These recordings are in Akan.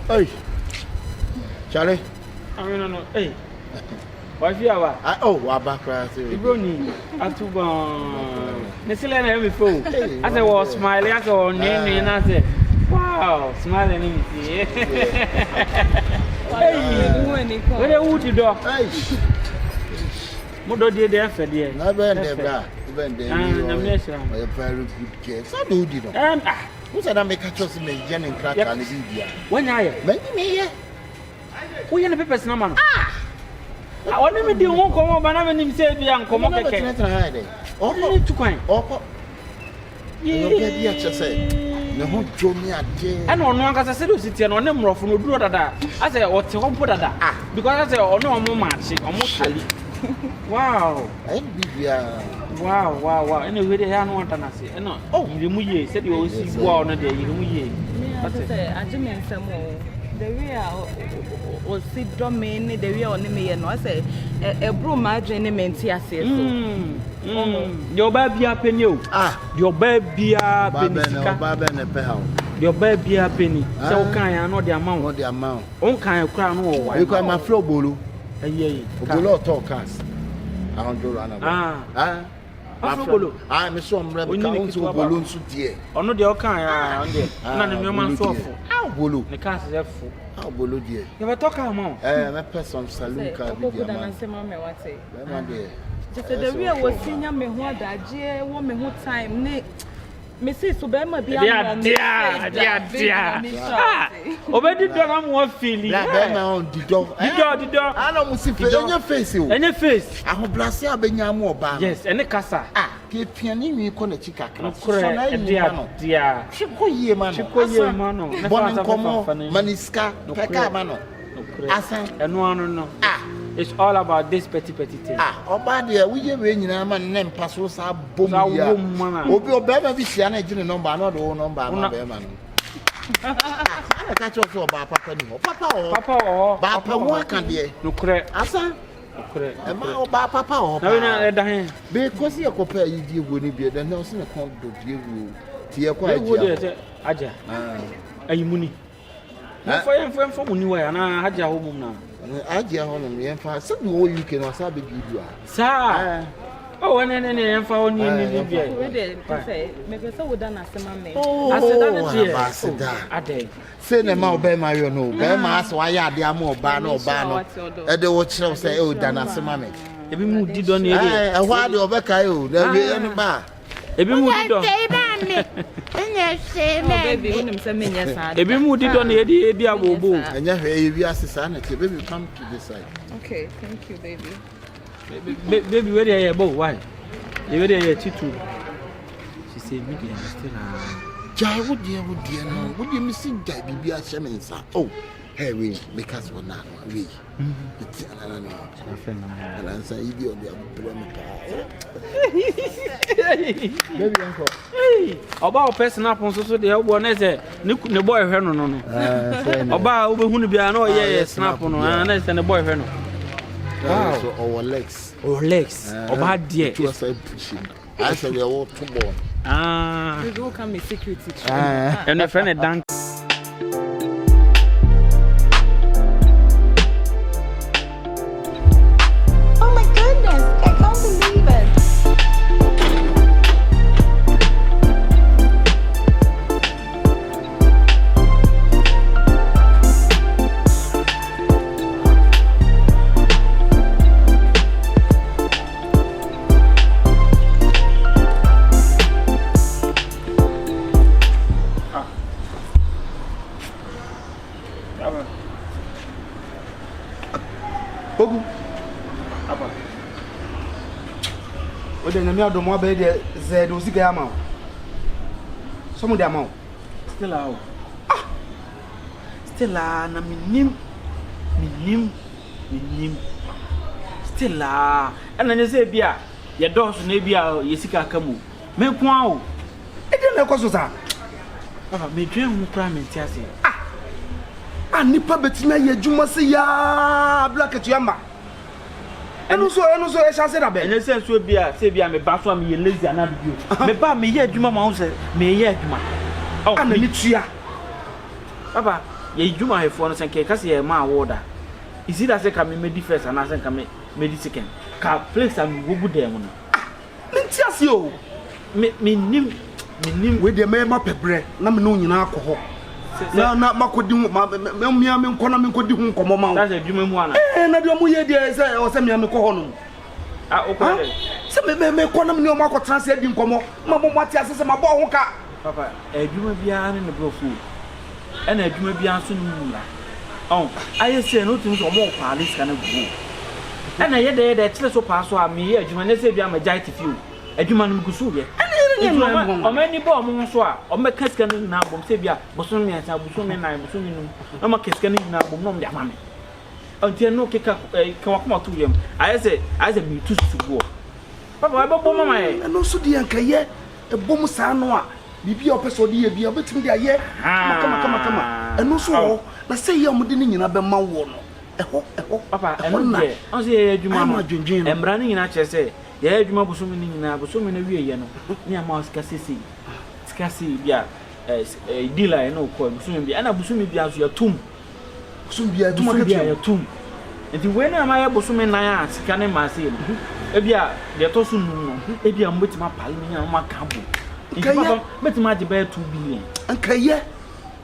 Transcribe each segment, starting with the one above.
Hey, Charlie. No. Hey, why you are? Oh, Wabakra. You brony. Atuba. Nesilena every phone. As I was smiling, I saw name and I said, wow, smiling. Hey, what a woody dog. Hey, Modo did there for dear. Never, never. Even then, a very good case. I do it. Who said I make a choice in the Jen and Crack and Libya? When I maybe we are the papers, no man. I want to do one come over and him say, young come on, only to coin. Oh, you say, no, show me a day. I don't know, as I said, you sit on them rough from the that. I say, what's your home put that? Because I say, oh, no more match, almost. Wow, wow. Anyway, they are not an assay. No, oh, you said you always see one a day. You say, I didn't some more. The real or sit domain, the real enemy, and I say, a broom margin, and see, I say, your baby up in you. Your baby up in your baby up in so kind, I know the amount. All kind of crown or you call my flow bulu. Bulu talk us. I don't do run I'm a son, balloons to dear. Or no, the kind, none of your man so full. How bulu? The cast is full. How bulu, dear? You ever talk about a person, saloon car, and say, Mamma, what say? Just the real was senior me what that dear woman who time, Nick. Mrs. Obama be already done. I'm more feeling. The door. I don't see your face. Any face. I will blast you. Yes, and a casa. Get pianini con a chica. Dear. She go ye man. Maniska. Pecamano. Asa and one no. It's all about this petty thing. Obadia, we have been in a man named Passosa Boom. Obi Obama Visiana, number, not all number. I catch off about Papa or Papa, what can be? No correct. Asa, and my Papa or Papa. Because you compare you deal with it, then no sinner can't do you. Tia quite good. Aja, a money. For money, and I had your home now. I dear home, and for some more you can also be you. Sir, oh, and then for only maybe so done as a man. Oh, I said that. Send them out by my no, by my so I had the more bano, and the watch shall say, oh, done as a mammy. If you moved it on a while over Caio, there be any bar. If you moved it on, if you moved it on the idea, and you are sanity, baby, come to this side. Okay, thank you, baby. Baby, where are you? Why? You ready? Titu. She said, "Me, I'm still." Jai, would dear, no? Would you miss it? Jai, be a shaman, sir. Oh, hey, we make us one now. We. It's an and answer you on the baby, uncle. Hey, about person up on so the one is a new boy. No. About who will be an old snap on and the boy. Wow, so our legs. About dear. I said, you're all too born. You go come with security. And a friend dance. Opoku. Apa. O de na mi adomo ba de ze do sika ama. Some de amount. Still out. Still na minim. Still and then say bia your doors na bia yesika kamu. Me kwa o. E dey na koso sa. Papa me dwen hu kra me ntiase. Nipa betina ye adwuma se ya black yamba. Enu so e chance da be. Ene se so bia me ba so me ye lazy na bio. Me ba me ye adwuma ma ho se me ye adwuma. Oh, ana ni tua. Papa, ye adwuma hefo no se nke ka se ye ma awoda. Is it that say me first and I say me second? Ka place am wogu dem no. Ntiase o. Me nim we de me ma pebre na me no nyina akọ na makodi me nkona me nkodi hu nkomo ma. That's adwuma mu ana. Na de mo ye de say o say me kọ ho no. Okay. Say me kona me o makọ transfer di nkomo ma mo mati asese ma bo ho ka. Papa, adwuma bia ne brofo. E na adwuma bia so no mura. I say no things or more police can go. And I hear the chile so pass or me, adwuma ne say bia ma jai tifio. Adwuma no gusu ye. O many bomb so o me kaskan na bom say bia boso me asa boso me na boso me no. O ma kaskan na bom no me ama me. Until no keka kan wakoma to yam. I say me too to go. Papa I bom mama e. No so di anka ye e bom sa no a bibi o peso di ye bia betim di aye. Kama. Eno so na say ye omde ni nyina be ma wo no. Eho. Papa eno de. On say ye adwuma no. Embra ni nyina che say ye adwuma boso me ni nyina boso me na wie ye no. Ni ama skasisi bia dealer no ko boso me bia na boso me bia so ya tum. Boso bia tum ya tum. Enti we na ma ye boso me nan a sika ne ma say no. E bia de to so nu no. E bia mbetima pale me nyina ma ka bo. Papa mbetima de be 2 billion.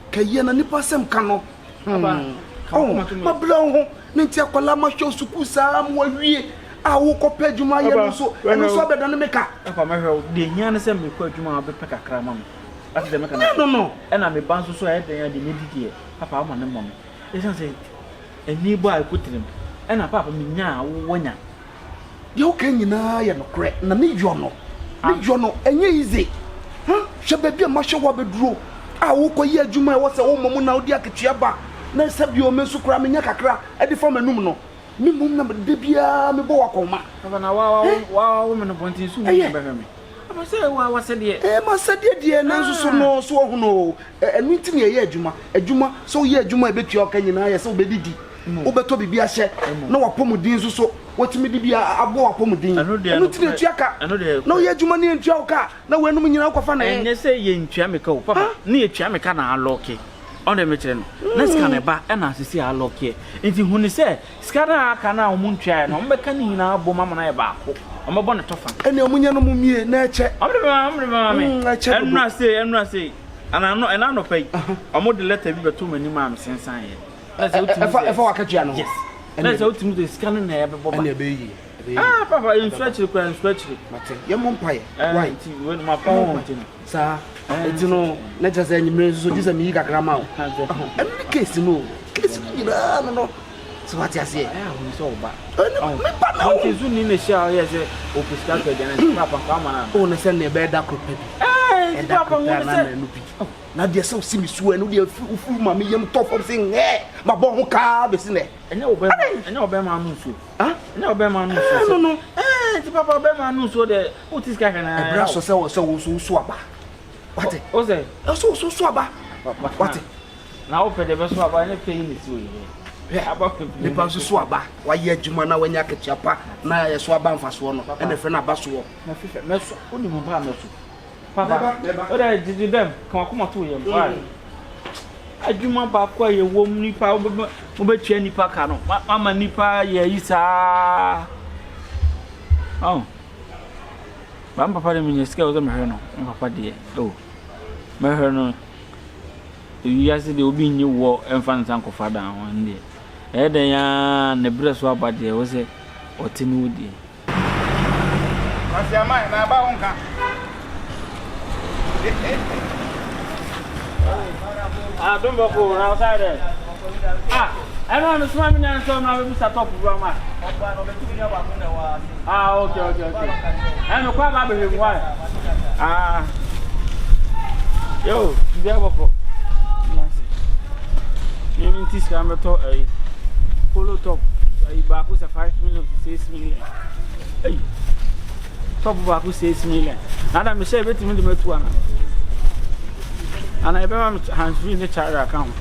Kaye na nipa sem ka no. Ma blon ho nti akwala ma hwe suku saa mo awie a wo kopɛ adwuma ye no so eno so abeda no meka. Papa ma hwe de nya ne sem me kɔ adwuma a be pɛ kakra ma me. Ati de meka na. No. Ena me ban so e de ya de me didie. Papa ama ne mom. E say eni bo a kotirim. Ena papa me nya wo wonya. De o kan nyina ye no kre na ne yo no. Ne yo no enye easy. Hwe baabi a ma hwe wo beduro. A wo kɔ ye adwuma e wo se wo mom na wo di aketua ba. Na sabi o me so kra me nya kakra e de fam anum no. Me mum na de bia me bo wakoma. Papa na wa me no pontin su me be me. Papa say wa se de. Ma se de na nso so no so ho no. Enu nti ne ye adwuma so ye adwuma e betua ka nyina ye se obedidi. Obeto bibia hye na wapomudin nso so watimi de bia abo wapomudin. Enu nti ne tua ka. Na ye adwuma ne ntua wo ka na wenum nyina akɔfa na enye se ye ntua me ka wo papa. Ne ye tua me ka na aloke. On the metre no na ska na ba e na asisi aloke nti huni se ska na aka na omuntwa no mbeka ni nyina abo mama na ye ba ko omebo ne tofa ene omunya no mumie na eche omre me enra se ana no pay omo de letter bi beto mani ma am sensan ye efa wakatua no yes na se ultimu de ska na ye bebo ba ene be yi papa in stretch mate ye mo mpaye why nti we ma pa ho nti sa eti no na jase anyimre so disa mi kakra ma o enu case no gira no so what you say we so ba me pa na o kezu ni na sha ye se o puska ka jana papa ka ma na o na se na be da krope bi papa mo se na de se o simi su enu de ufu ma me yem top of saying ma bo ho ka be se ne enya obe ma nu so enya obe ma nu so no ti papa obe ma nu so de o ti ska ka na bra so se wo so aba what o say so aba what na o pe de be so aba ne pe ni so ye aba pe ni pa so aba wa ye adwuma na wanya kechiapa na ye so aba mfa so no ene fe na aba so na fife me so oni mo ba me so papa o da didi dem kan akoma to ye mfa adwuma ba kwa ye wom nipa o be tua nipa ka no mama nipa ye yisa ba papa de mi sika o ze me hwe no papa de me hwe no you say the obi nyi wo emfa nsan ko fada ho ndi e den ya ne bre so abade wo se otini odi asia mai na ba wonka don't go outside I don't know swam in and so now we start up drama okay I'm a quite happy why Yo, dia boko. Nasi. Yemi tis ka meto polo top. Ba ko 5 million to 6 million. Hey. Top ba ko 6 million. Nada me share beti me de metu ana. Ana ebe ma hands free ne charge account.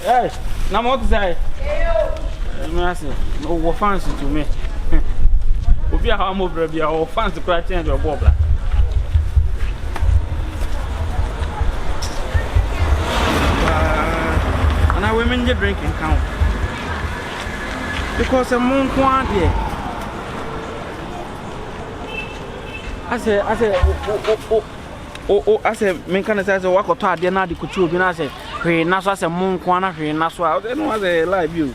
Hey, na mo to say. Me ase, no wo fans to me. Obi a ha mo bra bia o fans to cry change your bobla. And I women get drinking count. Because a moon quant here. I said, men can say, walk or try, they're not the couture, and I say, hey, Nassau, a moon quana, hey, Nassau, I don't know they live you.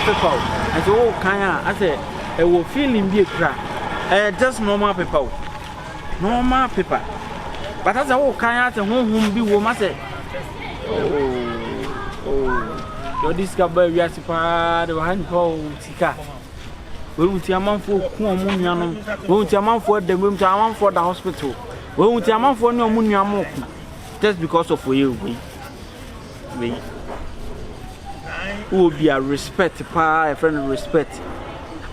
People, and so I say, I will feeling be a crack. Just normal people. Normal people. But as a whole kind of whom be woman say, oh, your discover we are super the hand called Tika. We will see a man for Kumunianum, we will see a man for the room to a man for the hospital. We will see a man for no Muniamo. Just because of you, we. Who will be a respect, a friend of respect.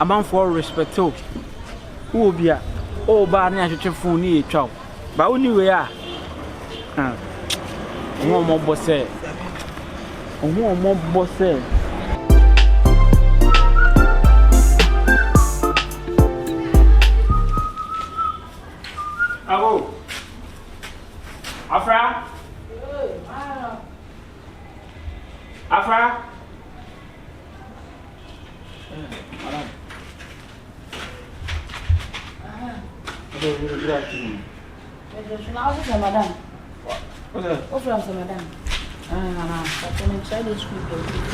A man for respect, too. Who will be a bad natural phone near child. But only we are. One more boss said. One more boss said. Hello. Afra? Afra? Good afternoon. Madam. What's that? Oh, from Madam. But when I try to speak,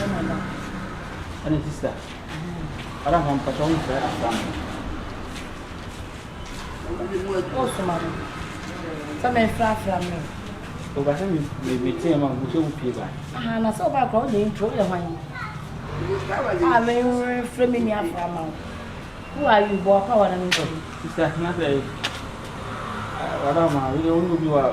Madam. And sister. I don't want to talk to her. Oh, Madam. Some far from me. Oh, but I may tell my good people. And I saw back all the intro. I may frame me up from. Who are you, boy? How are you? Sister, nothing. We only do what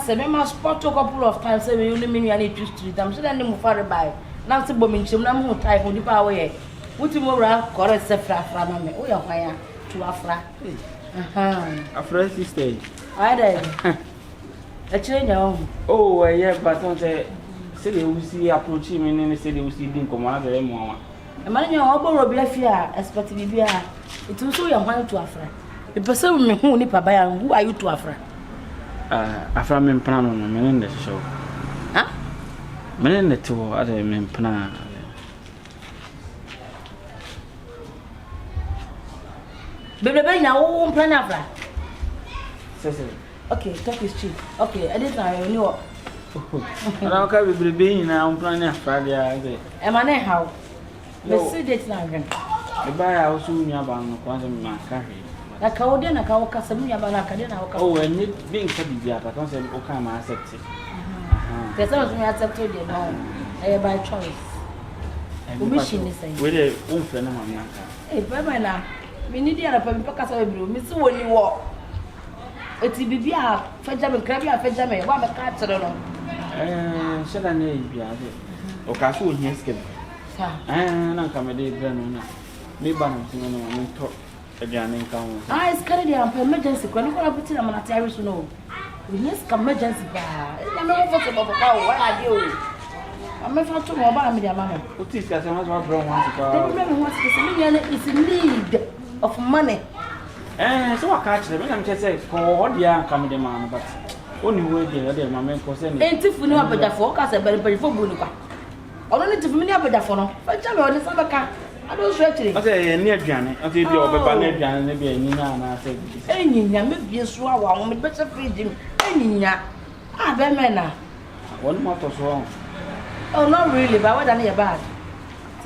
I must spot a couple of times. I only mean I need to street. I'm sure I need to far by. Now, the bombing chim, I'm who type on the power. What you more correct, from me. We are fire to Afra. Afra sister. I did. A change. Oh, yeah, but don't say we see approaching in the city, we see didn't come out of them. A man in your harbor will be fear, expecting to be a. It will show your mind to Afra. The person who nip by and who are you to Afra? Afra men plan on a man in the show. Huh? Men in the two other men plan. Baby, now won't plan Afra. Okay, talk is cheap. Okay, I didn't know. I don't care if we're being now planning Friday. Am I how? The city now. The buyer also knew about the quantum man carry. Like how then I can cast me about Acadena. Oh, and it being said, I don't say, okay, I accept it. There's always me accepted it now. By choice. Commission is saying, with a own friend of mine. Hey, Papa, now we need the other Papa Blue, Miss when you walk. It's a baby, Fedjamin, Crabby, Fedjamin, one of the cats. Shall I name be added? Or Castle, yes, and I'm coming to the maybe I'm seeing talk again in town. I scared the emergency when you put in a terrace. No, we need emergency. I'm not possible for power. Why are you? I'm not to know about me, mamma. What is that? I'm not wrong. It's in need of money. So I catch them. I'm just saying, for what the young coming demand, but only way the other mamma concerned. Ain't if we know about the forecast, but before Bunuka. don't need to be near for no. But tell me what is on the car. I don't stretch it. I say near Janet. I think you're a banner and maybe a Nina and I said, any maybe a swallow, with better feeding. Any ah, Bemena. One month was wrong. Oh, not really, but what are you bad?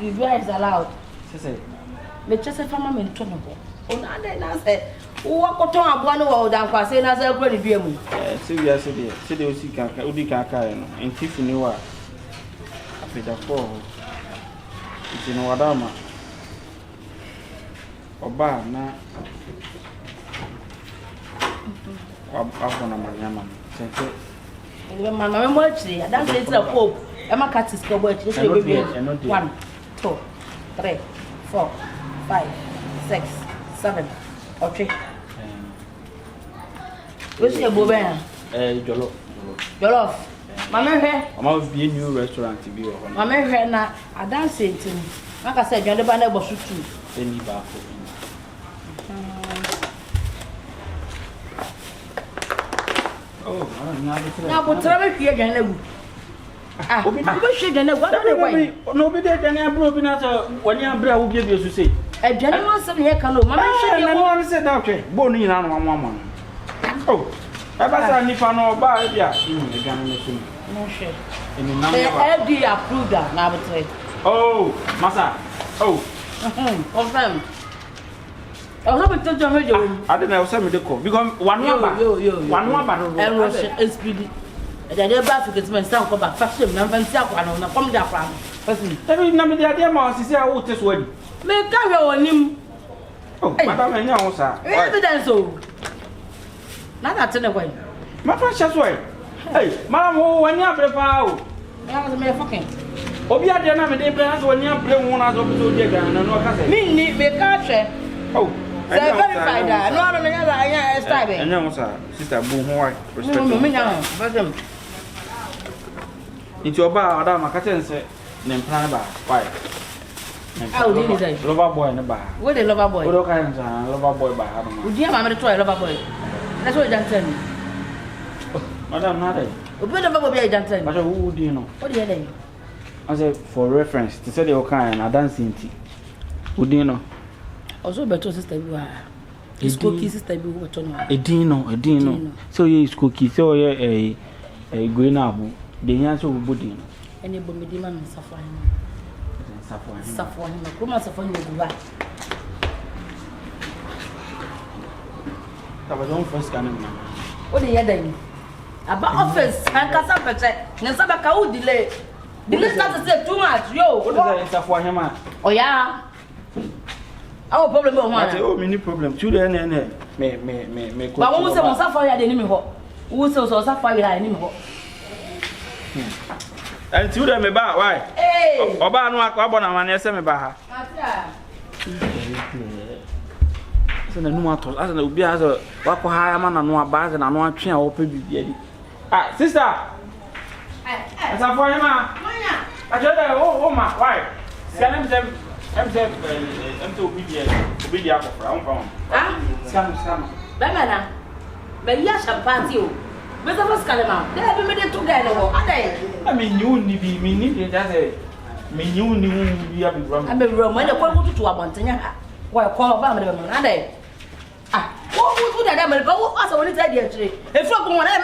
You guys allowed. She said, let's just say, Famma in Tonabo. Oh, not then I said, what got on one wall down for saying as a pretty beer. Sylvia said, said you see Udika and Tiffany were after the fall. It's in Wadama. Oba na abona manyama sense mama mo achi I don't say it's a pope am a cat is go watch this will be 1 2 3 4 5 6 7 okay what's your bobe jollof mama here mama be a new restaurant to be on mama here na I don't say it like I said you dey ban ebo sutu any back. Now, but travel here again. Ah, we should then go away. Nobody can broken as when you are brave, will give you to say. A gentleman said, here, Cano, Mamma said, okay, Bonnie and one woman. Oh, I bet if I know about it, yeah, no shit. And the FD approved that now. Oh, Massa, oh, confirm. I'll have to tell you. I don't know, some because one number, and Russian is speedy. And I never forget my son come back, fashion, and fancy one on come down from. Every number the idea, Mouse is here, what is what? Make carry on him. Oh, Madame, I know, sir. Evidence so. Not that in a way. My precious way. Hey, Madame, when you are prepared, I was a mere fucking. Obi ade na me dey plan so nya play one as up to dey gan na no ka say. Me ni me ka hwe. Oh, I verify that. No no nya la nya style be. Enya mo sa sister bu ho why respect. No me nya bazem. Nti oba ada ma ka tense ne plan ba why. Ah, odi ni say. Lover boy ne ba. Where the lover boy? Odo ka nza lover boy ba ha ma. Odi ma me try lover boy. That's what Jansen. Madam na dey. Obi lover boy be Jansen. But who do you know? What do you dey? I said for reference, to say the kind and dancing tea. Would you know? Also, better sister, you are. It's cookie sister, you were turning a dino. So you is cookie, so you're a green apple. The answer will be dinner. Anybody demand suffering. Suffering, come on, suffering, you are. That was on first coming. What are you doing? About office, and Cassandra, and Sabaka would delay. The list has to say too much, yo. What is that for him? Oh, yeah. Our problem, oh, many problem. Children and me. But who was a fire at the enemy? Who saw a fire at the enemy? And children me back, why? Hey, Oba no akwa na man me ba ha. So na no ato, as na obi aso wakọ ha ya ma na no aba as na no atwe a ope bibia di. Ah, sister. Asa for him ah. Ajoda oh ma, why? Scan em to obi dia akofra, on fa. Ah? Scan. Ba na. Ba ya champagne o. Be so scan ma. Dey be me dey to guy no. Adai. I mean you ni bi me ni dey just say me you ni wu bi abi ram. Abi ram, when dey kwa tutu abontenya ha. Why kwa ba me dey ma. Adai. Ah, who that me ba wo asa woni try dey chire. E fro ko wona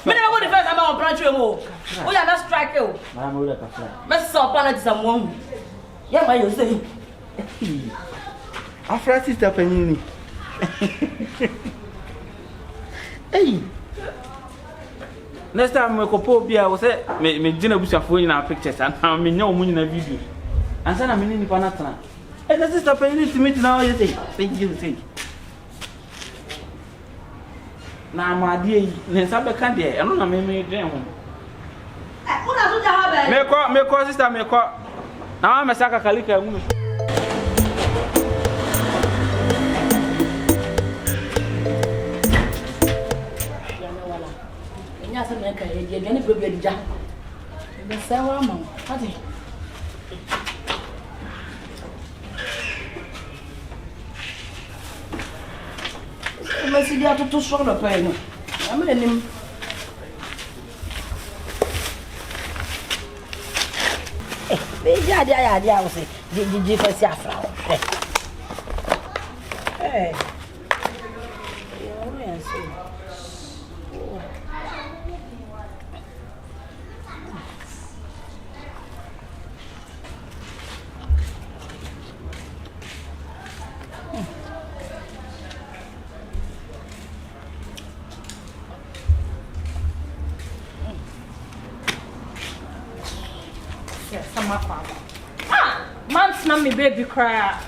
me dey go the first am on branch we mo. Wo ya na strike o. Na me wo ka fly. Me so pa na ti samwo. Ya ma yo say. Afra sister panini. Hey. Next time we go po bia we say me gina busuafo nyina pictures and me nya omu nyina video. Ansa na me ni pa na tana. Eh na sister panini to meet now you say. Thank you say. Na Madi ne sabe kan de eno na me den ho. Una so ja ha be. Me ko sister me ko. Na ma saka kalika mu. Nya se me ka ye je ne problem dija. Me se wa ma. Ati. Me si dia to so lo pa no. Am nim. ade I say di first afra. Eh. You know so. Months na me baby cry.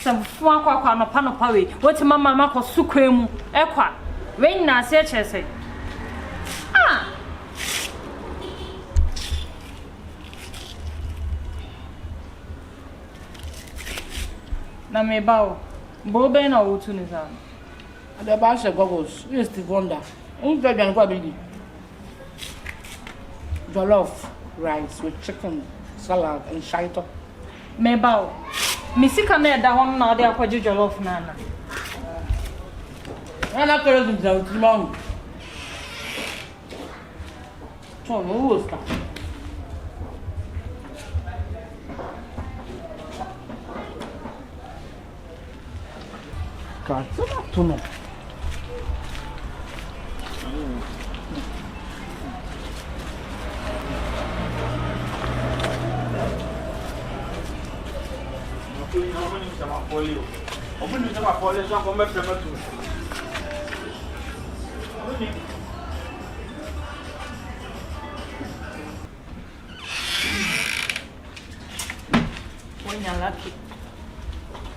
Some fun kwa no panopa we. What mama mako sukwemu ekwa. When na se chese. Na me bawo. Bo be na wo tu ni sa. The ba se goggles. You still wonder. Unta gan kwa baby. Jollof rice with chicken, salad, and shaito. Mebao. Misika na da hon na de akwaje jollof na na. Ana kere dum za utimang. So no usta. Katsuma tuno. Open the door for the song of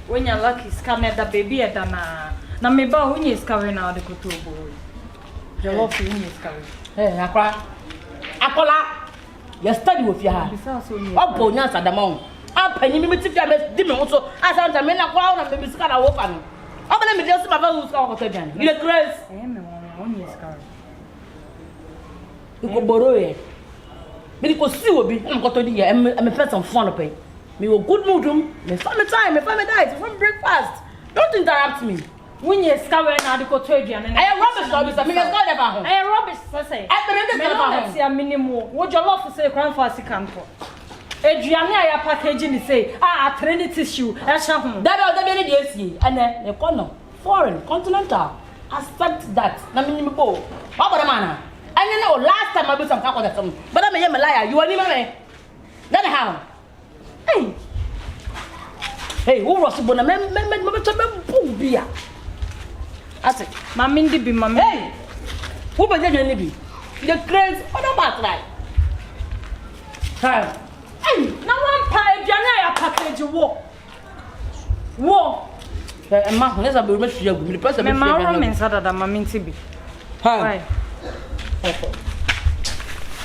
when you're lucky, scan that baby at na me ba when you scan now the kutubo. Jollof when you scan. Hey, Akola. You study with your hand. Up on your Sadamon. Up and you meet the demon so as I'm the men of crown and the scar open. Up and let me just my values of the gun. You're crazy. You go borrow it. Because see will be I'm got to the I'm a person fun of pay. Me will good mood room, me family time, me family diet from breakfast. Don't interrupt me. When you scour now the quotidian and I am rubbish, I mean, it's not about I am rubbish, say. I see a minimum. What your love to say, grandfather campo. Adriana, I packaging say, Trinity tissue, that the many days, and then the corner, foreign, continental. Accept that. Naming bow. How about a manner? I know last time I do some talk with them, but I'm a liar. You are me. Then how? Hey, who was the bonnet? Beer. I said, Mammy be mammy. Hey, who was the be? The craze on the back right. Hey, now one pie, Jana, package war. War. And Mark, let's have a message with the person. My room is other than Mammy Tibi. Hi.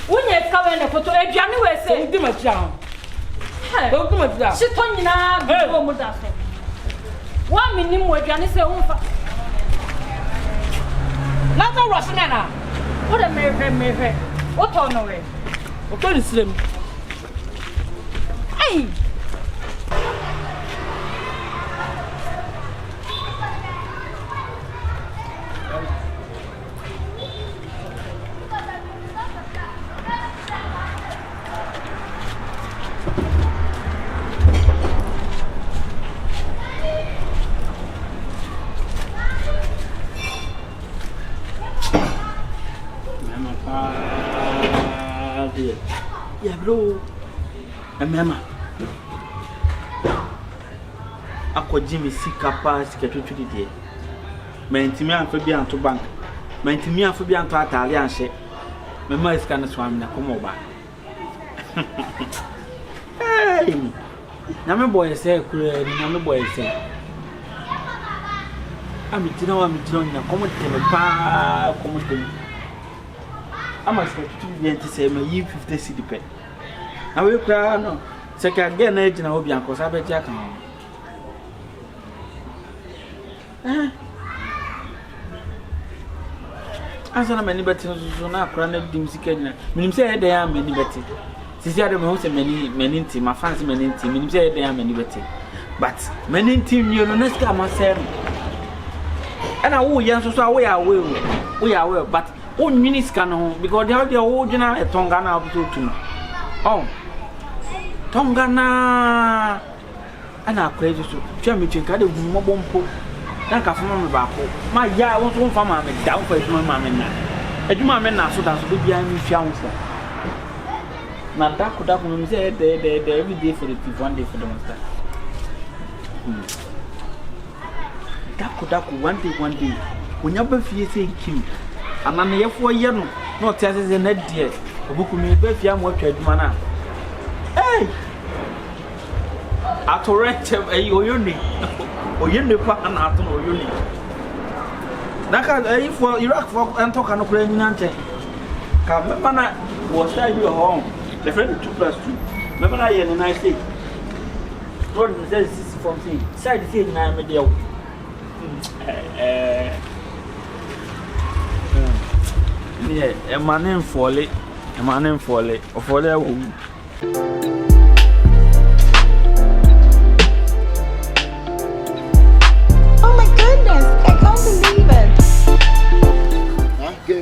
When you come in the photo, Jana will say, give a jam. Sit on you now, go 1 minute more, Jana say, not a Rossmana. What a merry, what on away? What is slim? Hey! Yeah, bro. Mama. Ako Jimmy sika pa sika twetwe de. Mentimi anfa bi anto bank. Mentimi anfa bi anto atale anhye. Mama sika na swam na komo ba. Hey. Na me boy say kura ni na me boy say. Ami tina wa mi tina na komo tele pa komo tele. Ama sika twetwe bi ante say ma yi 50 cedi pe. Na we kura no. Sika again na ejina obi anko sa be ti aka. Asa na mani beti so na akra na dim sika nyina minim se ede ya mani beti sisi ade me ho se mani nti ma fans mani nti minim se ede ya mani beti but mani nti mi no na sika ma se no ana wo yen so wo ya we but on mini sika no because they have wo gina etonga na obuto tu no Oh, Tongana. Ana akwaje so twa me twenka de hu mobom po dan ka fama me ba ko ma ya won so fama me da won fa adwuma ma me na adwuma me na so da so bia mi fia won so na da ko me say the every day for the thief, one day for the master. Da ko one day onya ba fie say kim ana me yefo ye no na o tia say na die obuku me ba fia mo atwa adwuma na atorete oyoni pa na ato oyoni naka for Iraq for antoka no kura nyante ka mema na wo style bi ho the friend 2+2 mema na ye na say road says 614 side say na me dey emanen fole ofole wo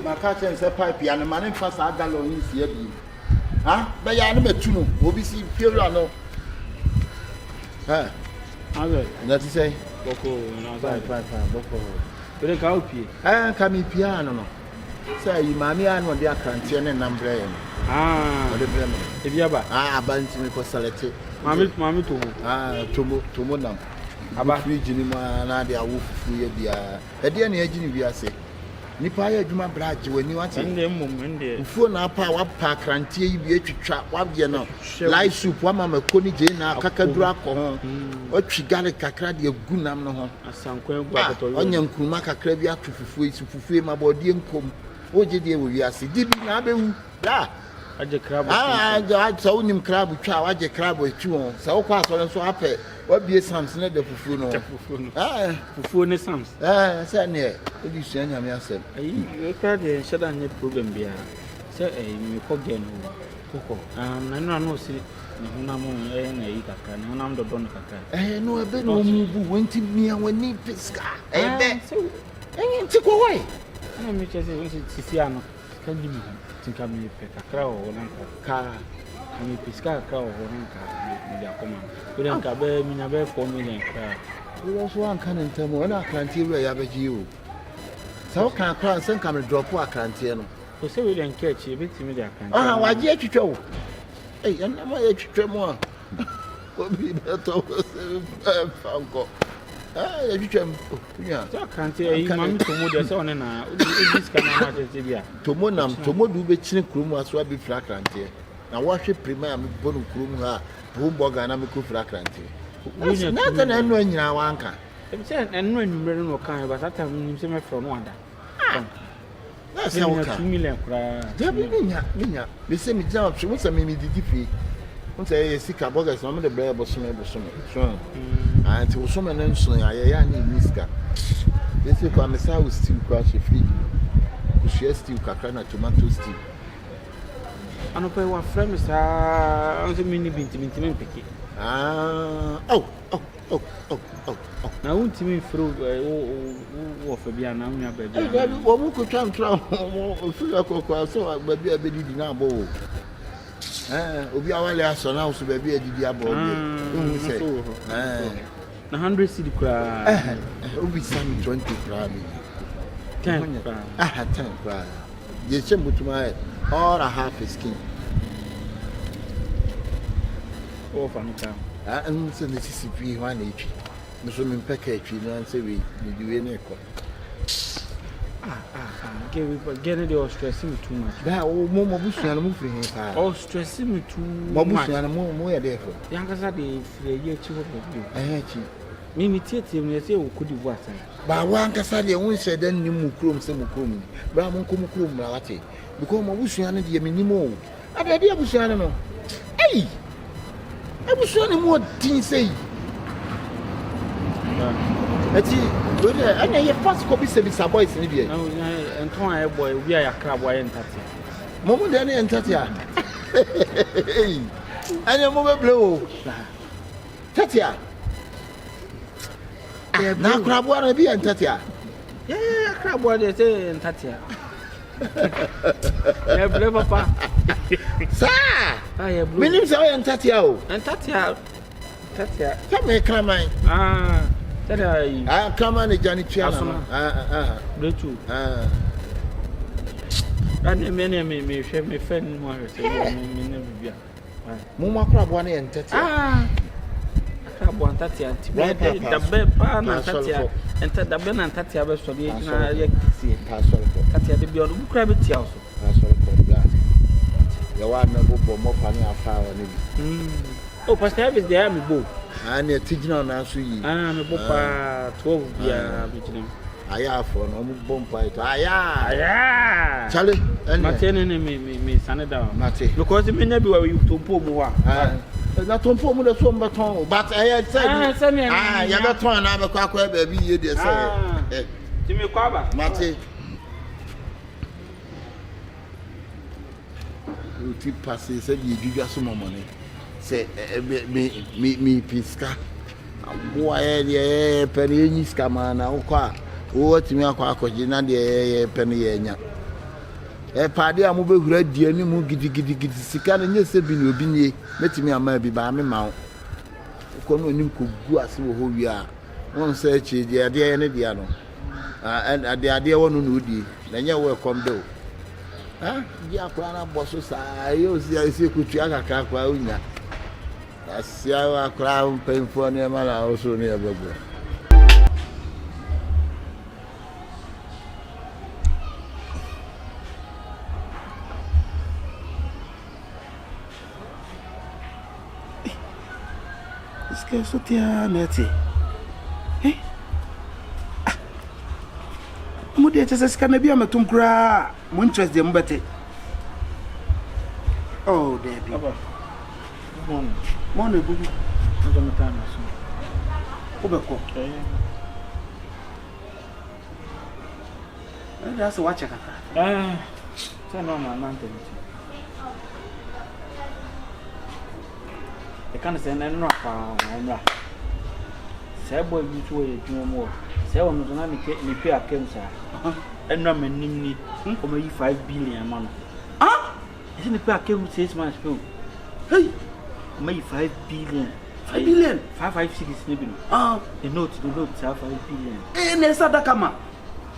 my catch and say pipe and man fast gallon is here be but ya no metu no obi si fuel no that is say boko na pipe boko we ka opie ka mi piano no say you mami anu de akrantie ne nambre yen de brem e bia ba abanti me ko select mami tomo nam aba fridge ni ma na de awo fufu ye bia e de na agini bia se nipa ya adwuma braje wani wate ende ufuo na apa wa pa krantie yi bi atwitwa wabye no live soup wa mama koni je na kakaduru akọ ho otwi gale kakra de agu nam no ho asanko egu akoto onya nkuruma kakra bi atu fufuo isi fufuo ma bodi enkom oje de we wiase dibi na abewu da aje crab so unim crab twa waje crab etu ho so kwa so nso apɛ wabie sams na de fufuo no fufuo ne sams say ne odi sua nyame asem e ka de sheda nye problem bia say me ko gen koko na no si ne hunam na yi kakra ne hunam do don kakra no ebe no mu bu wenti mia wani piska ebe nti ko wai na me chese sisi ano ka di mi tinka mi pe kakra o nanka mi piska kakra o nanka mi ya koma we den ka be mi na be 4 million kra we so an kan ntamo na akrantie we ya beji o so kan kra sen ka me drop akrantie no o se we den ka chi betimi de akrantie waje atwitwa wo na ma ya twitwa mu a obi beto fanko ya twitwa mu nya so akrantie yi mami tomo de se one na o diska na ma tete bia tomo du be chine krumu aso abi fra akrantie na wahwe prima me bonu krumu ha bomboga na me ko fra akrantie na na enu anyina wanka e se enu anwumre no kan ba tata nim se me fro no ada na se o ka 2 million kra de bi nya me se mi jam so mo se me didi fi mo se e sika boga so mo de bre bo so so anti wo so me na nso ya ni miska de se ko amesa wo stew crash free ku share stew kakra na tomato stew anope wa frame sa onse mini binti mpeki na untimi fru wo fa bia na unya ba bia wo mu ko twa fru akoko so ba bia be didi na abo obi awale aso na so ba bia didi abo bi se na 100 cedi kra obi sam 20 kra bi 10 kra 10 kra ye chembutuma or a half skin o fanuka and so the CCP one each no so me package no say we do any ko get the stressing too much ba o mo busuan mo free hin pa o stressing me too much mo busuan mo ya dey for yankasa de free ye chi ho bi chi mi tietie me say o kodi bu asan ba wa yankasa de won hye dan ni mu krom se mu krom ba mo ko mu krom na wate because mo busuan de ye minimo ada de busuan no abusuan mo tin say ati we dey ana ye fast copy service boys ni bi enton a boy we ya kra boy entate mo de na entate a ana mo be blow tatia na kra boy na bi entate a kra boy de say entate a Yeah, blue papa. Sir. I blue. Minim say I entatia o. Entatia. Tell me Kraman. That I Kraman e Johnny Chiana. Blue too. And me share me friend more say me never be. Muma crab one entatia. Crab one tatia. The bed pan and tatia. Enter the ben and tatia be so dey na see. Tatia dey be on crab tia also. You want to go more funny after oh, Pastor Elvis, they are me both. And you're teaching on us. Me bopa 12 year between. Aya for no bomb fight. Aya. Charlie, and Martin me Sanada. Mate. Because it may not be where you to pull more. Not to pull the swim baton, but I had said, you got one other quack baby, you did say. Timmy Quaba, Mate. You keep passing, said you give us some more money. Say, me pisca. Why, penny scamana, or what me a quack, the penny. A party I move red, dear, me move giddy, sican, and yes, you be let me a maybe by me mount. Come on, you could go as who we are. One search is the idea and the piano. And the idea one who do, then you will come do. Ah, ya kwana boso sa yo si kutua kaka kwa unya. Asia wa kra mpemfo ne ma na oso ne abego. Iske sotia neti. Mo de tese ska na bia metum kura mo interest dem bete. Oh, Debbie. Papa. Morning, bubu. Njo mtana so. Obeko. That's what check kaka. Say no na nante. E kan say na no pa na. Say boy bi to e dwuma mo. Say wono na me pe akem sa. Enra manim ni o ma yi 5 billion man. Is it the akem 6 months pay? Hey, may 5 billion. 5 billion. 556 nibi. The note 5 billion. Nessa da kama.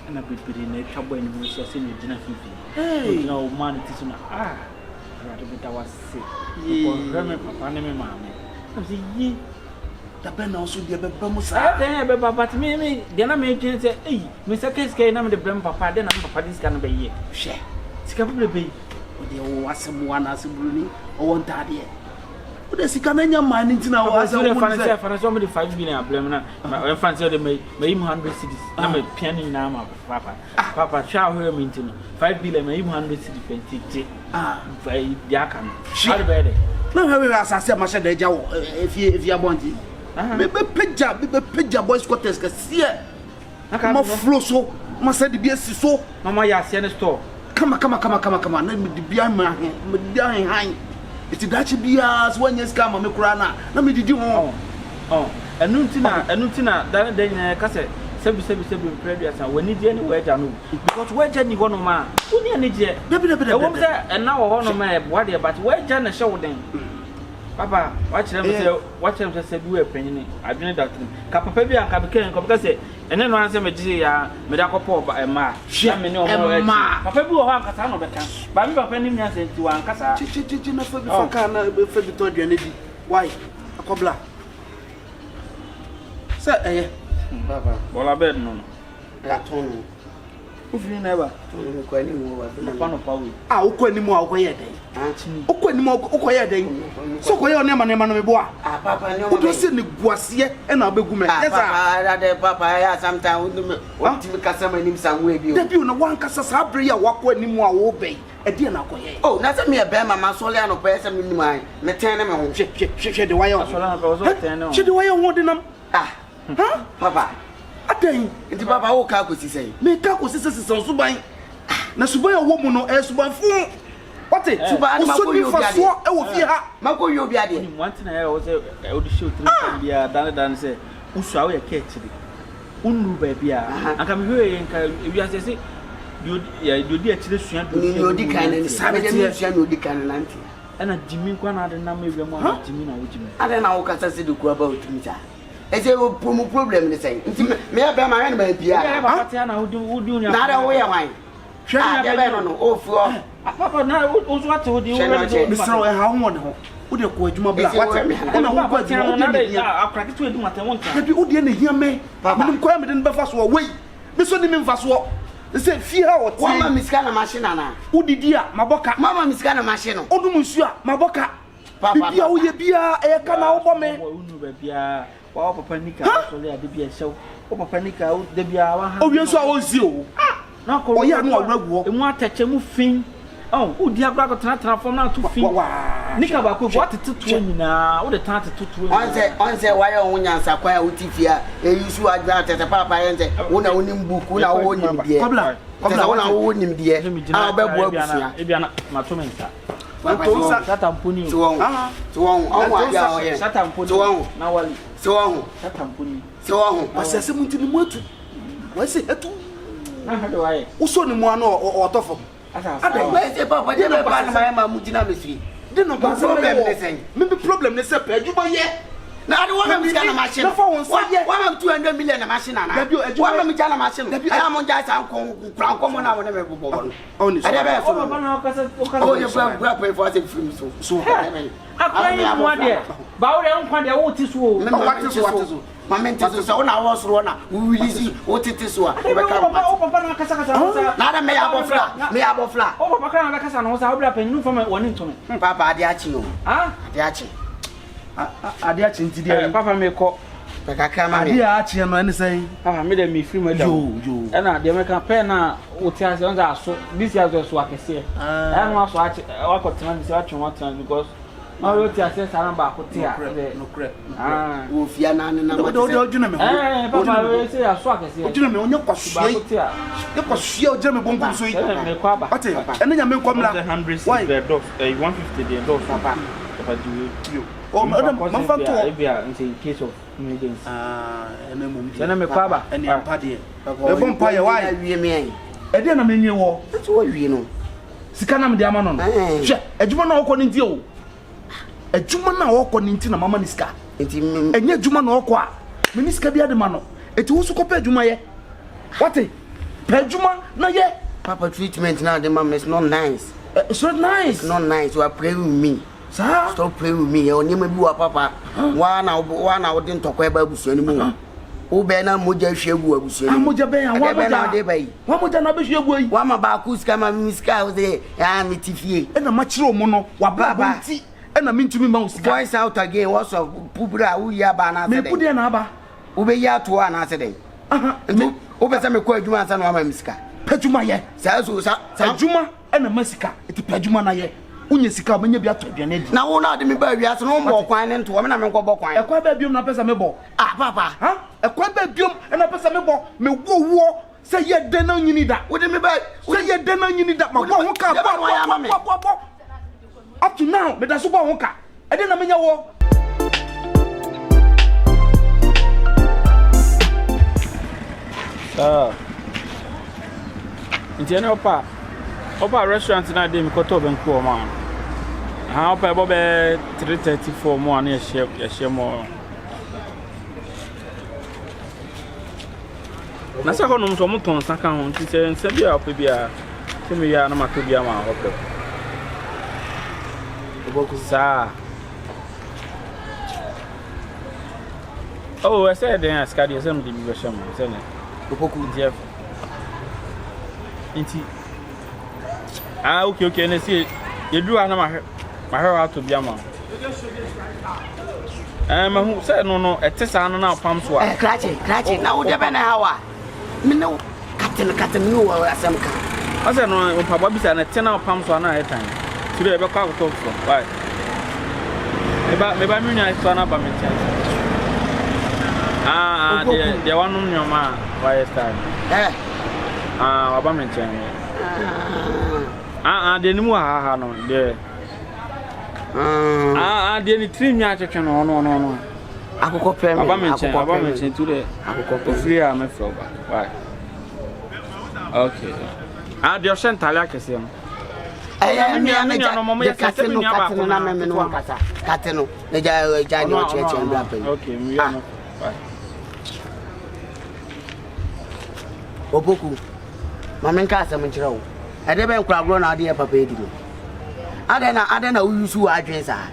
And a bit in a trouble in which I seen dinner 50. Hey, no man it is I was sick. Papa name mammy. I say ye. The pen also the Bemusa. But me, then I made say, hey, Mr. Cascade, I'm the Brem Papa, then I'm Papa this can be ye. Share. It's capable be. The one as a Bruni or one daddy. But the Sikamania man into now was a somebody 5 million. I blame my fancy they may 100 cities. I'm a piano now, Papa. Papa, shall hear me to 5 billion, 100 cities. By Yakan. Shall be better. No, as I said, my said, if you want it. Picture boys quarters, see. I can't flow so. Must say the BS so. Mamma, ya see the store. Come on, let me be behind my hand. It's that be as 1 year scam, I'm a crana. Let me do oh, and Nutina, that day in a cassette, 77 previous, and when you anywhere, because where Jenny one of man, who near Niger, and now one of my body, but where Jenna showed them. Papa, watch them say, do a penny. I didn't that. Capapebi and Capican, because and then answer me, Medako Pop by a ma. She may know ma. Papa will have Casano better. But I'm penning us into one Casa. Chichina for the Fabito. Why? A cobbler. Sir, Papa, well, I bet no. That one. If you never told anymore, one of power. Ah, anymore, quiet day. Okoye den so koye one ma no mebo a papa no do se ne guase e na obegu me yes ah that papa ya sometimes what me kasa manim sanwe bi o da bi no wan kasa sa bre ya wako anim a wo be e de na koye oh na se me e be mama so le ano pe se me nim an me ten ne me ho hwe de wayo so la no so ten no hwe de wayo ho de nam papa aten nti papa wo ka ko sisei me ka ko sisei so suban na suban wo mu no e suban fu what it? So you for so e wo fi ha. Mako yo bi ade. One thing I was e would show 3 times bia dan say usu awo ye catch bi. Unu ba bia. Aka me hwe nka wi ase say you did actually swear to you di kind and sabe you swear you di kind and and Jimmy Kwana didn't know maybe more Jimmy now Jimmy. I don't know what I said to go about me. It's a problem the same. Me I be my hand by Pia. Who do not way wine. Oh for Papa now what to do Mr. How one who the coach my black what I crack to do what I want. But you didn't hear me. Papa come in Belfast way. This one in fast walk. They say fear what mama miskana machine na. Who did ya maboka mama miskana machine. Odu monsieur maboka. Bibia wo ye bia e ka na wo me. Unu bia wa papa nika so le ade bia show. O papa nika o de bia wa ha. O wi so a o zi o. Na ko o ya no awraguo. Emu atache mu fin. Oh, o di agra ko transform na to fin. Nika ba ko what tetu nyina. O de tan tetu. On say why o nyansa kwa o tifia. E yusu agra tete papa yense. Wo na onim buku na wo nim die. Kobla wo na wo nim die. A ba bo abusia. E bia na matomensa. Satampuni. Tuwon. Onwa ya oye. Satampuni. Tuwon. Na wali. Tuwon. Satampuni. Tuwon. Asase mu ntini mu atu. Wa se etu. Na hado waye. Uso ni mu ano otofo. Ada we se papa de be ba na ma mu jina mesiri. De no ba problem ne sen. Me be problem ne se pe adwuma ye. Na ade wo mam sika na machine. Na fa won sa ye. Wo mam 200 million na machine na. Wo mam jana machine. Aya mo nja sa nko mo na wo na me bobo. Oni so. Ade be so. O papa na okasa O ye bra pay for say film so. So. Akwa yi mo ade. Ba wo de nkwa de wo ti so o. Me what so. Mama so wo na wo so na wo release wo tete so a. O papa na kasa na ade me abofla. O papa kana na kasa na wo sa wo bra panyinu fama woni ntome. Papa ade achi no. Ade achi. Ade achi nti dia. Papa me ko. Kaka ma me. Ade achi no ene sai. Papa me de me free me da. Yo. E na de me kan pe na wo ti ase on za so. This year so akese. E no aso achi wa ko tena bi se wa twon tena because ma wo ti ase sa na ba ko ti a. No crap. Wo fia na na ma. Do juna me. Papa we se aso akese. Juna me onye kwasua. Ye kwasua o jena me bonku so yi. Me kwa ba. Ate. Ene nya me nkomla. 100 the dog 150 the dog papa. Papa do you. Oh, madam, my fan to in case of emergency. Ene mum. Ene me kwa ba. Ene ampa de. E bon pa ye why? Wie me an. E de na menye wo. Ati wo wie no. Sika na me de ama no no. Hwe, adwuma na okọ ni nti o. Adwuma na okọ ni nti na mama ni sika. Enti enye adwuma na okọ a. Me ni sika bia de ma no. Eti wo so ko pa adwuma ye. What? Pa adwuma na ye. Papa treatment now the mom is not nice. It's not nice. It's not nice. You are praying with me. Sir, stop playing with me. You need me do papa. One hour didn't talk about bush anymore. O be na moja hwe gu abusu ni. Moja be ya wa moja de bai. Wa moja na be hwe gu yi. Wa ma ba ku sika ma miska o de ya mitifie. E na ma kire o mo no wa baba nti. E na mintumi ma usika. Voice out again. What's up? Pubra u ya ba na se. Me pudi na aba. O be ya to na se den. O be se me ko adwuma ansa na wa ma miska. Padwuma ye. Sa so sa adwuma e na masika. Eti padwuma na ye. Unye sika menya bia to aduane di. Na wo na de me ba wiase no mbo kwan ne nto me na me nko bo kwan. Ekwa ba biom na pesa me bo. Ah papa. Ha? Ekwa ba biom na pesa me bo. Me wo se ye de na nyini da. Wo de me ba se ye de na nyini da. Ma wo ho ka bo. Up to now me da so bo ho ka. E de na menya wo. Ntiene opa restaurant na dey me koto ben ko ma. Ha opa ebo be 334 mo na ye share mo. Na sa ko no so mo ton saka ho nti se nse bia opa bia se me ya na ma to bia ma opa. Opoku sa. Oh, I said then ask you some di bi share mo se ne. Opoku Jeff. Inti okay na see you do na ma hwe to bia ma ma hu say no etesa no na pam so a krache na wo de be na hawa me no katen no wo asem ka o say no o papa bisa na tena pam so na etan ti be kwa to so why me ba mi nya so na ba me tia de wanu nyoma why start wa ba me tia de ni mu ha no de de ni trim nya twetwe no akoko pem aba menchen tu de akoko free am from why okay Ah, the ocean Talia Cassian. I am the Catino no Cata, Catino, the Jano Church and Rapping. Okay, we are not. Opoku, Mamma Casa Manchero. I never crowd run out here, Papa. I don't know who you are.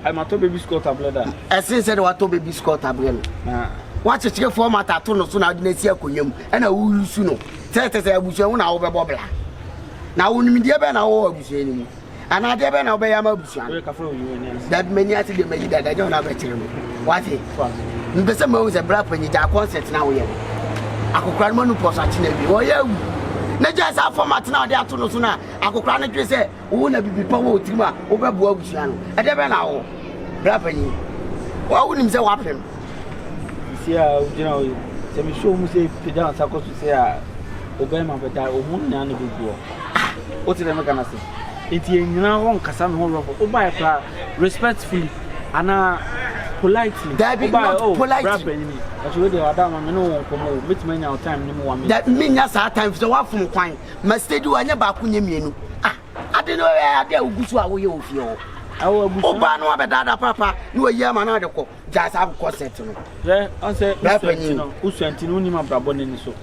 I'm a baby Scott Ableda. As since I want to baby Scott Ableda. Watch a cheer for my tattoo, no sooner than I see a cuyum, and a woo soon. Tell us I was your own over Bobbla. Now, when we never know, and I never know by a motion. That many I think maybe that I don't have a children. What it? The summer was a black when you are concert now. I could cry one for such a oh, yeah. Na just have format now there to no sooner. I could cry and say, who will be power Tima over Bobusiano. I never know. Blapping. Why wouldn't him say what him? See, you know, some show me say, Pidan Sacos to say, Obama, but I won't know before. What did I gonna say? It's in wrong Cassam Hall by a respectfully and politely. That be politely. But you are down no which many our time no one. That means our time so often fine. Must they do any bakunyam? I don't know where they will go to our feel. Obano abedada papa no yema na adeko just have corset no I say usuanti no ni mabrabo ni so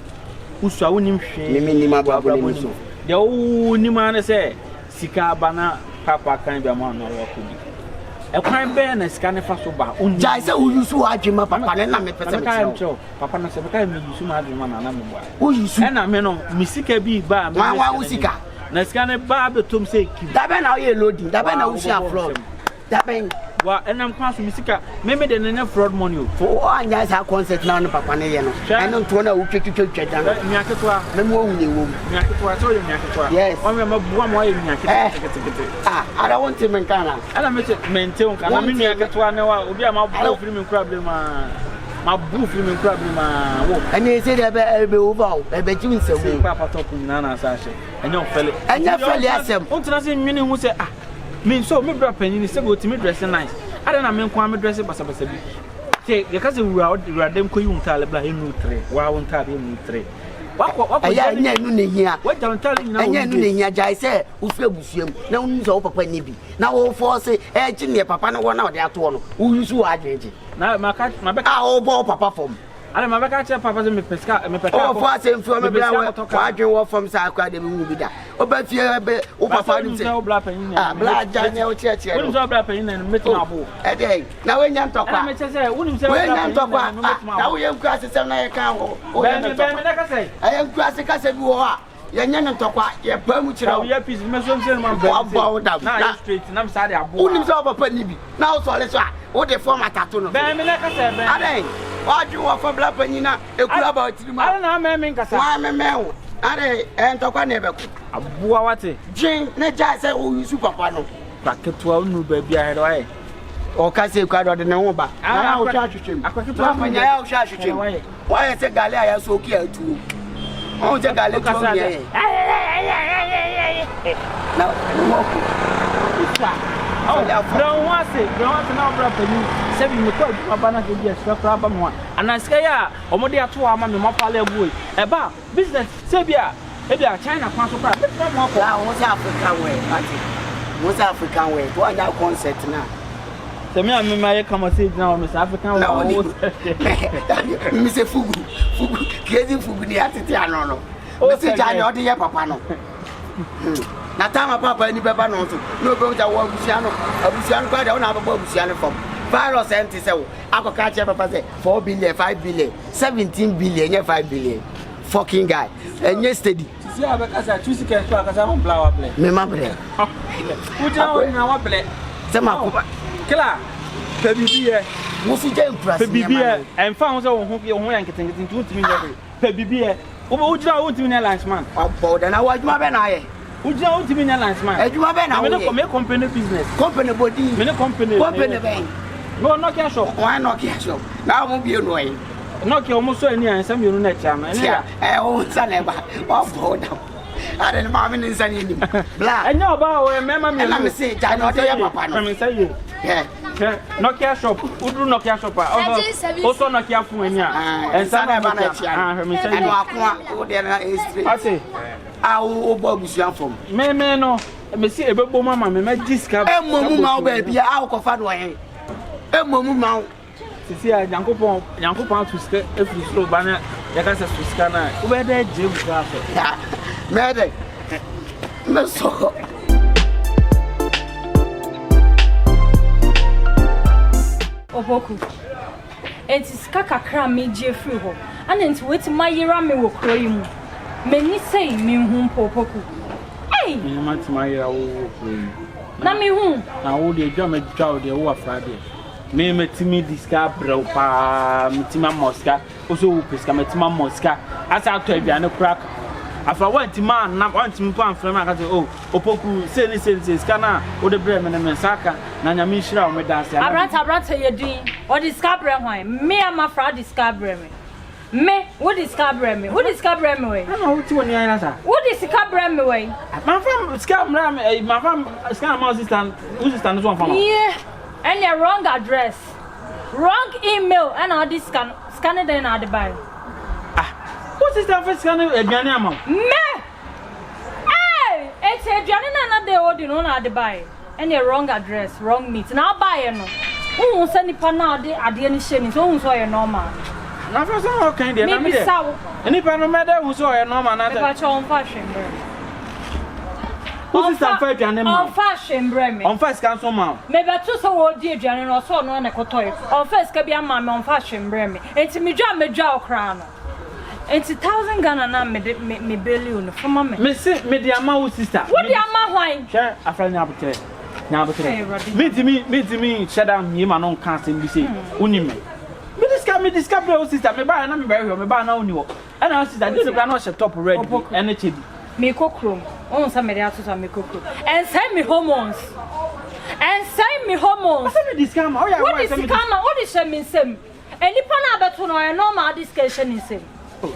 usua wonim hwe mimi ni mabrabo ni so de o ni ma na say sika bana papa kan bia ma na wo ko bi e kwan be na sika ne fa so ba unni jai say uyusu adwuma papa ne na me pese me papa na se be kai me yusu ma adwuma na me bua uyusu e na me no mi sika bi ba me wa usika na scan ba be tom say ki da be na o ye loading da be na o share fraud da be wa enam kwaso misika me de na fraud money o for anya sa concert na no papa ne ye no eno to na o twetwetwa dan mi aketwa me mo hunye wo mi aketwa so ye mi aketwa yes o me mabua mo ye mi aketwa I don't want to menkana ana me maintain kana me mi aketwa ne wa obi a mabua firi mi problem ma bu firi mi problem wo ani say dey be over e be ji nsem wo papa top na na sa hye enyo fele asem ontuna se nwene hu se me so me bra panini se go ti me dress nice ada na me nko me dress basa basa bi te ye ka se wura dem ko yum tale bla enu 3 wa won tale enu 3 wako aya nya enu ne hia wa jam tale nyina anya enu ne hia jai se wo fie busuam na wo nso papa ni bi na wo force e ji ne papa no na wo de ato no wo yusu wa adwenje na maka mabeka o bo papa fom ale mabeka che papa se me peska me peka o fa se mfu me bla wa adwen wo fom sa akwa de me wu bi da o ba fie be o papa ni se bla janye o che che wo nso bla panin na me tena abo e dey na we nya ntokwa me che se wo ni se we nya ntokwa na wo ye nku asese na ye kan ho o ye ntokwa me na ka se aye nku asese ka se bi wo ha ye nya ntokwa ye pa mu kira wo ye peace me so nse ma ba abo da na straight na me sa de abo wo ni se o papa ni bi na o so le so a o de format ato no be me na ka se be adai waju wo fa bla panina ekura ba tirima ala na me me nkasa wa me wo are entokwa na ebeku abuwa wate jin na ja se o yusu papa no paketua unu ba bia he do o ka se kwa do de ne ho ba na o twa twetwem akwaketua manya ya o twa twetwem wa ye se gale aya so ki atu o je gale to ye na mo ko isa oh brown wase na bra pani se bi me kwa papa na ke bi extra ba mo ana sika ya o mo de ato ama me mapale abuoi e ba business se bia e bia China kwa so kwa be mo ko la o se African way party mo se African way to anya concert na se me am ma ye kama se na o me se African way mi se fugu crazy fugu ni atete anono me se ja o de ye papa no na tama papa ni beba no so no be uja wo abusiano kwa de na baba abusiano from virus enti se wo akoka che papa say 4 billion 5 billion 17 billion nye 5 billion fucking guy enye steady si abeka sa tu sika so akasa mo blower play me ma play uja wo na wa play se ma ko kila pe bibie wo si je impress pe bibie emfa ho se wo ho ya nketenkete tu timi nye pe bibie wo uja wo timi na last man abo da na wa juma be na ye Uja o timi nya lance man. Ejuma be na wo. Me company business. Company body. Me company. Company be. No Nokia shop. Why Nokia shop? Na mo bi enu ayi. Nokia o mo so ani ansa mi enu na cha ma. O nsa na ba. O boda. Are ma me nsa ni ni. Bla. Enya oba o mema mi. Na me say ja na o de papa no. Me say you. Yeah. Nokia shop, Udu Nokia shop, also Nokia phone, and some of I say, I will Bob's young from. Me, no, me see a baby mamma, me discover a moment, baby, I'll go far away. A moment, see a young couple to stay if you slow banner, like us to scanner, where they Jim Graphic. Mad, no so. Opoku. It is kakakra me free ho. And it's wait my year me will cry you. Many say me hum Opoku. Hey! Me mat my year will cry. Na me hum. Na wo de dwa me dwa de wo afrade. Me metimi diska bropa, metima moska, also wo peska metima moska. Asa to aduane crack. Afa want man na want me pan frama ka say oh Opoku say ni say scanner wo de bre me na mensaka na nya me hira wo me dance abrant ye din o discover hwan me am afra discover me wo discover me we na wo ti woni ayana sa wo discover me we ma fam scam me ma fam scam ma assistant who assistant so fam yeah and your wrong address wrong email and all this scan then at the buy. What is that first kind of a Ghana amount? Me! Hey! It's a Janina de Odin at the buy. And a wrong address, wrong meat. Now buy no. Who will send it panade at the any shame? So saw a normal. Now for some kind of maybe so. Any panometer who saw a normal and on fashion. Who is that first Janina? On fashion, Bremy. On first council mount. Maybe two so dear Janina or so no cotoy. On first can be a man on fashion, Bremy. It's me jam me jaw crown. It's 1,000 Ghana na me billion for mama. Me say me the ama sister. What the ama why? Sure, afra nya botre. Me shut down me ma no can say be say uni me. Me discover sister me buy na me buy me buy na uni wo. And our sister dey no no top ready. And it me kokrom. On say me dey aso me kokrom. And send me hormones. What say me discover? Oh yeah, what is discover? What is me sem? Any pana beto no normal discussion is sem.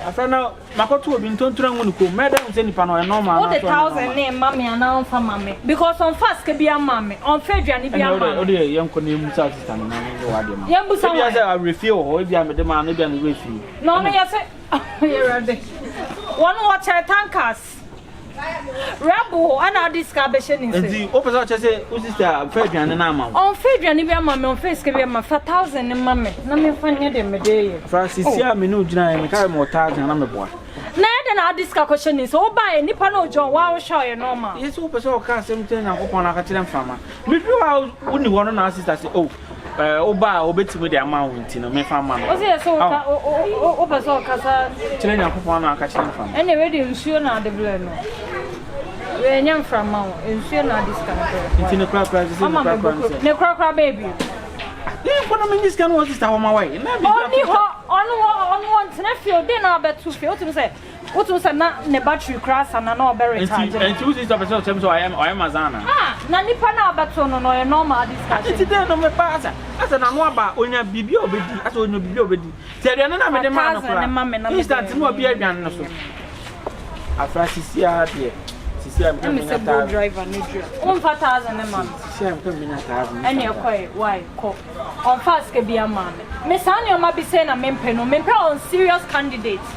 After now, Makoto been tontran wonu ko madam say nipa no normal. What the 1,000 name mommy and now for mommy because on fast can be a mommy on fedra ni be a mommy. O dey yam ko ne musa sister no na go wade ma. Yam busa wa. Say I refill o be am de ma no be an refill. No no say you ready. One watch tankers. Rabo and our discussion is. Enti o pesa say o sister fedra na na ma. On fedra ni be a mommy on face can be a 4,000 ni mommy. Na me fa nye de me dey. Francis ya me no gina me carry more 1,000 na me boa. Na then our discussion is o buy nipa no John wa show you normal. Yes o pesa o kan something na kopon na ka kire mfama. Me do how uni wono na sister say oh o ba o betimi de amount no me fa ma no. O say so o pesa o kasa kire nya kopon na ka kire mfama. Ene we dey nsuo na de bele no. We nyam from ma nsuo na discount. It's in the crowd ne crowd baby. Yeah, for me this can was sister on my way. Only want na feel dey na betu feel to say what to say na ne battery crash and na very charge. And two sister person so I am azana. Ah, na nipa na betu no no normal discussion. It's dey no me pass. Asa na no aba onya bibi obedi, asa onya bibi obedi. Say dey na me dey man no kra. Instant no obi aduan no so. Afra sisi a dey. I'm a driver, no driver. 1,000 a month. And you're quite why? On fast can be a man. Miss Annie, I be saying a mempe on serious candidates.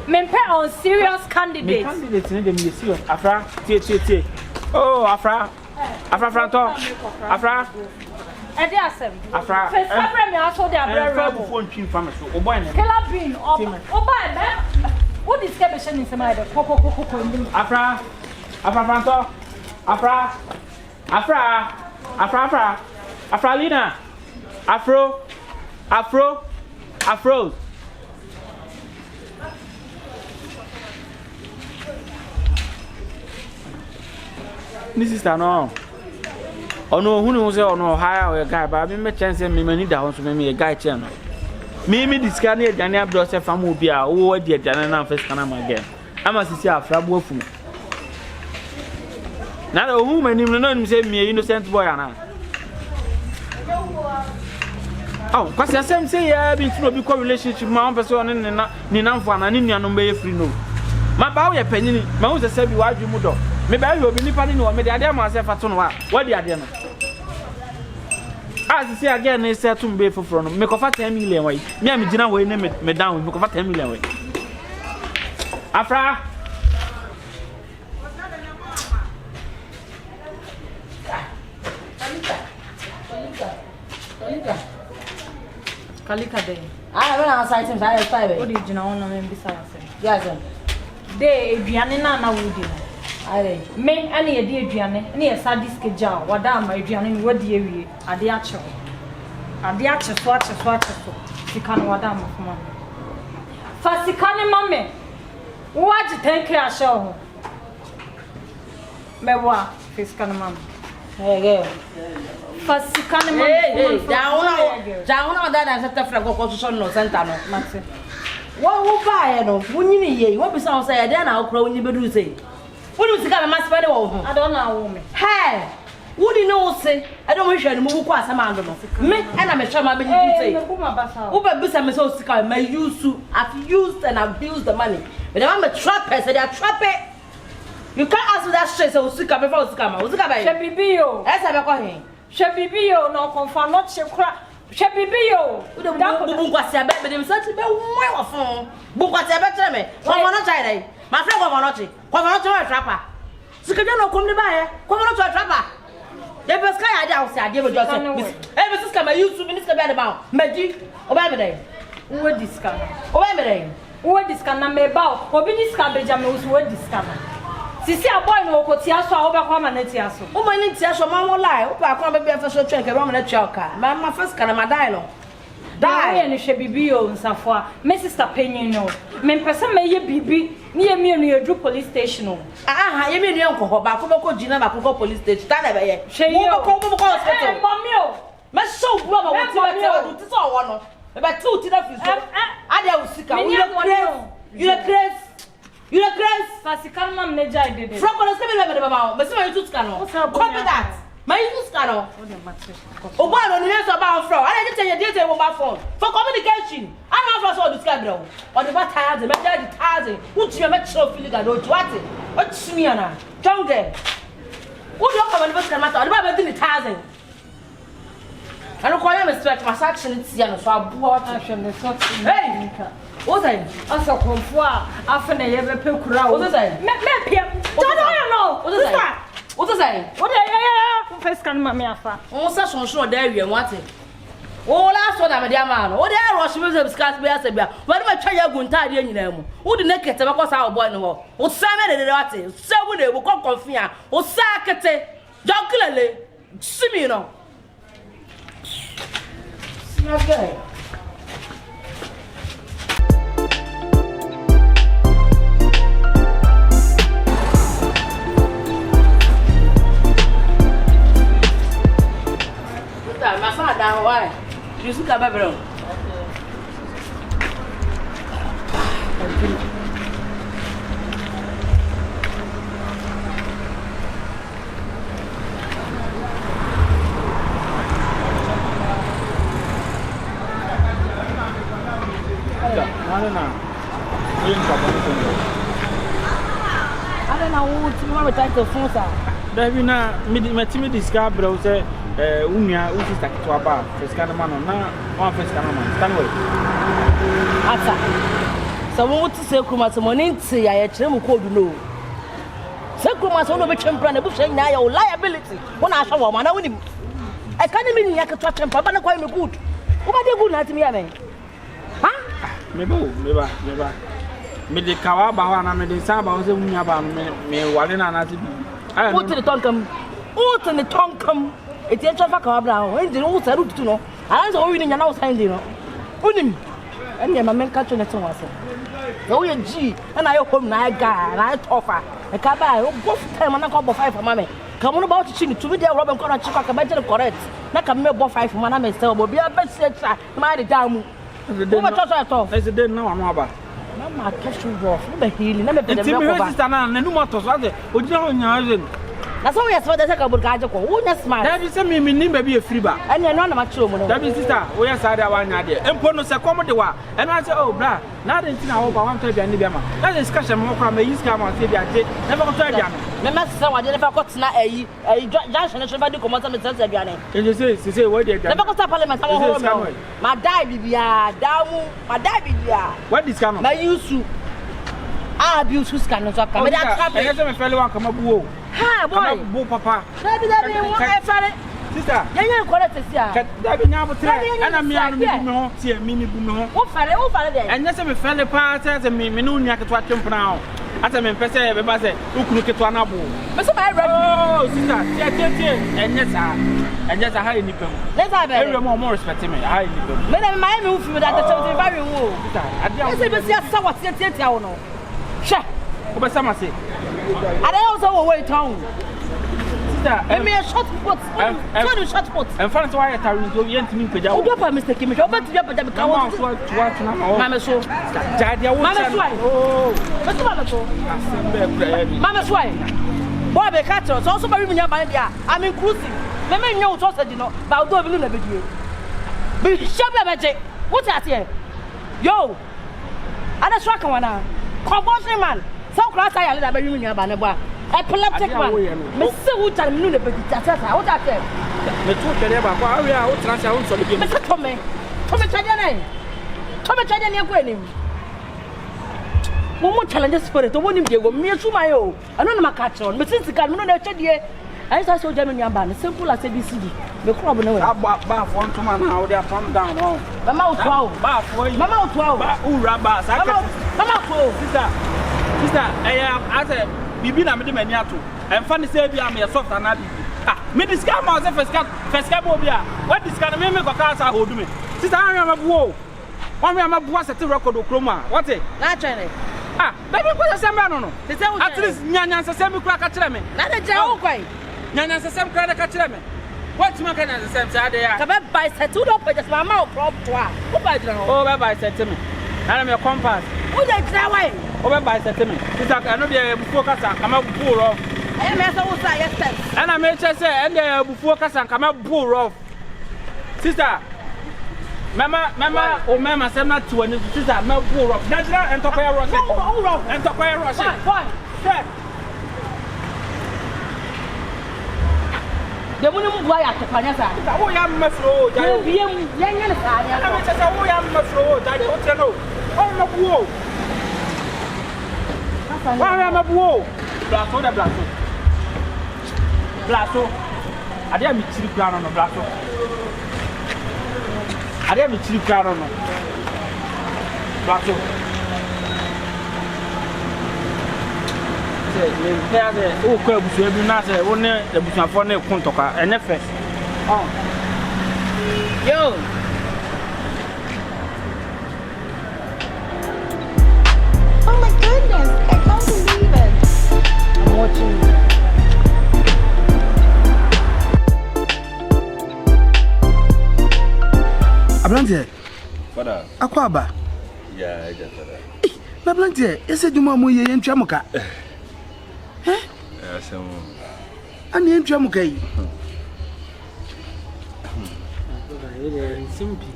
Mempe on serious candidates. Candidates need them serious. Afra, T. Oh, Afra, Franto, Afra. Afra. First, I also the brother. Phone pin from us. Oh, boy, Killer Bean. Oh, boy, what is caption in some other? Afra. Afra Franto, Afra Lina, Afro. This is no. Oh no, who knows? Oh no, hire a guy, but I mean, chance me need the house to me a guy channel. Me discard near Daniel Brosser from Mubia, oh dear Daniel first can again. I must see a frabo food. Now, a woman in say me innocent boy. Oh, because I say I've been through a big relationship, my own person and Ninamfan and Indian on Bay Free. No, my bow a penny, my own said you are you mudo. Maybe I will be nipping or maybe I dare myself at Tonwa. What the idea? As see again, they said to me for from me cover 10 million way. Me am gina way name me down me cover 10 million way. Afra Kalika day. I don't know sometimes I have 5. What did you know on me beside? Yes. They aduane na wudi no. Ai me ani ye di aduane, na ye sadis ke jaw, wada ama aduane ni wadi ewie, ade ache. Ade ache so. Sika no wada ama kuma. Fa sika ne mame. Wo agi 10k a show ho. Mewa, sika ne mame. Hey. Fa sika ne mame. Down that set of go no center no. Mate. Wo buy no, wunyini ye, wo bisa say e dey na okra wunyi bedu say. Wonu sika na maspede wo ho. I don't know me. Hey, wudi no say, I don't wish any move kwa asama ando no. Me and I me try my be say. Wo be bisa me so sika my use to I've used and abused the money. But I'm a trapper, say they are trapper. You can't ask that straight so sika before sika ma. Sika ba. Shebibio. Esa be kwa hin. Shebibio no confirm not shekra. Shebibio. Bunkwasi abe dem say be won wa fun. Bunkwasi abe tere me. Confirm not try dai. My friend confirm not. Confirm not to trapper. Sika no come ni ba ye. Confirm not to trapper. Dey be sky ade house ade be just say. Eh be sika ma YouTube ni sika be ade ba. Madi. Oba me dai. Wo diska. Oba me dai. Wo diska na me ba. Obi diska be jam no wo diska na. Sisi a boy no okotia so a wo be kwa ma na tia so. Wo ma ni tia so ma wo lie. Wo pa kwa be be fa so twen ke ro ma na tia oka. Ma first kana ma die no. Die ni Shebibio nsafo. Me sister penyin no. Me pese me ye bibi. Ni ye mi enu ye dru police station no. Aha, ye mi enu enko ho ba ko be ko jina ba ko police station. Ta na be ye. Wo ko hospital. Eh, mommy o. Me show bro ma wo ti ba te o ti so wo no. E ba ti o ti na fi so. Ade o sika. You the craze. You the craze. Fasika mam ne jai dede. From ko se be be ba. Me se ma you sika no. Copy that. My use sika no. O ba no ni so ba on from. I dey tell you mobile phone. For communication. I no for so describe bro. O the ba tired, me dey tired. Who ti me show feeling ga do what? What me ana? Don't get. Who do come and be sika matter? O the ba be dey tired. I don't call him a stretch, my section is here, so I bought action the sort. Hey! What's that? As a confound, after a ever pick crowd. What is that? Don't know. What is that? What is that? What are you? First can mammy after. Oh, such on shore there you want it. Oh, last one, my dear man. Oh, there was music scarce be as a bear. What am I trying to go and tie in them? Who the naked tobacco our boy no more? Oh, Simon and the artist. So would they will come confia. Oh, Sakate. John Clearly. See me, you know. Okay. My father down why? You see that baby? I don't know who to try to phone sir. Baby na me timi discover bro say unia uti to aba first kind man na one first kind man stand way. Ata. So won to say kuma so money nti ya kire mu code no. Say kuma so no be champion na bu hwe na ya liability. Won na hwe wo ma na wonim. I can't mean ya ke to champion ba na kwa me good. Wo ba de good na timi ya men. Ha? Meba. Me de kawa ba ho na me de sa ba ho se munya ba no me wale na na ti bi. What the tongue What in the tongue come? It's a traffic car brown. When the old salute to know. I was already in your house handing. Unim. And your man catching it to us. No, you G. And I home na guy and I offer. A cabal both time and a couple 5 for mammy. Come on about to me there, Robin Corner Chick, I better correct. Not come me about 5 for my name, so will be a best set. My damn. I said, no, I'm about. Mama, catch you off. Never healing, never been a sister, and no matter what. Would you know? na so we yes dey say ka burka aje ko wo nya smart that be say me nim ba be free ba ene no na ma chiro mo no that be sister wo yes ade awanya de empo no se kom de wa eno say oh bra na de ntina wo ba wan to bia ne bia ma that discussion mo kwa me use ka ma say bia je never go to bia me ma say wa de never go tna ayi junction no ba di ko mo say me say bia ne you say what dey never go to parliament am ho ma die bibia damu ma die bibia what this kind of ma use abuse who's can so come that trap I say me fele wan kama buo ha boy bu papa that be won e fare sister yen correct sia that be nya botre ana me anu me bu me ho tie me bu me ho wo fare dey enya say me fele pa say me no nya ketwa twempna ho ata me pese be ba say ukunu ketwa na bo me so my ready oh sister tie enya sa ha ni pem let's have it every more respect me ha ni pem me na my me wu fi me that the very wo sister adia we say be sia sa what tie wo no sha oba sama say ada also wo wait town sister me a short put so the short put en front why you tarin do yent mi peja o do pa mistake me o ba ti peja me ka wo to na ma mama so jadia wo oh but mama so mama so boy be catch so also ba mi nya ba dia I'm inclusive me nyo so say no ba do bi na be die be shabe be je what at here yo ada so kan wana convulsion man so cross aya le da be mi nya ba ne bo epileptic man me se wo tare mi no be di tata what at here me tu tere ba kwa awia wo transfer wo so le bi me se to me chaja ne ko enim wo mo challenge spirit wo nim de go me su mai o ano na maka chon me since kan me no na chedie I just so jam nyamba ne simple as ABCD me club no we ba fo ntoma na wo dey calm down no mama otwa o ba fo yi mama otwa o ba ura ba sa ka mama otwa sister ase bibi na me de mani ato emfa ne say bia me soft na bibi me discount ma say first card bo bia what discount me go ka sa hold me sister anwa mabuo wan me mabuo set record okroma what na chene baby ko say me no at least nyanya say me kura ka kire me na de je wo kwai nyanya say me kura ka kire me what man can say say dey ya ka be buy set wo do just mama o crop to a wo buy jira ho oh be buy set me na me compass wo dey jira wai o be buy set me sister I no dey bufuo kasa kama bufuo rough me say wo say yes steps ana me che say and dey bufuo kasa kama bufuo rough sister mama o mama say na to ani sister ma bufuo rough na jira entokoya rough entokoya rough fine de mo ni mu bua ya tefanya sa wo ya mafro ja bi em yenya ne sa ya na me che say wo ya mafro ja de o tre no o mabuo wa ya mabuo blaso ade mi chiri kra no blaso ade mi chiri kra no blaso se le perde o ko abusu ebi na se wo ne abusuafo ne kuntoka ene fe yo oh my goodness, I can't believe it. I'm watching you. Abrante. Father. Akwaba. Yeah, I just father. Na Abrante, ese djuma mo ye ntwa muka. Asem. Ani ntwa muka yi. simple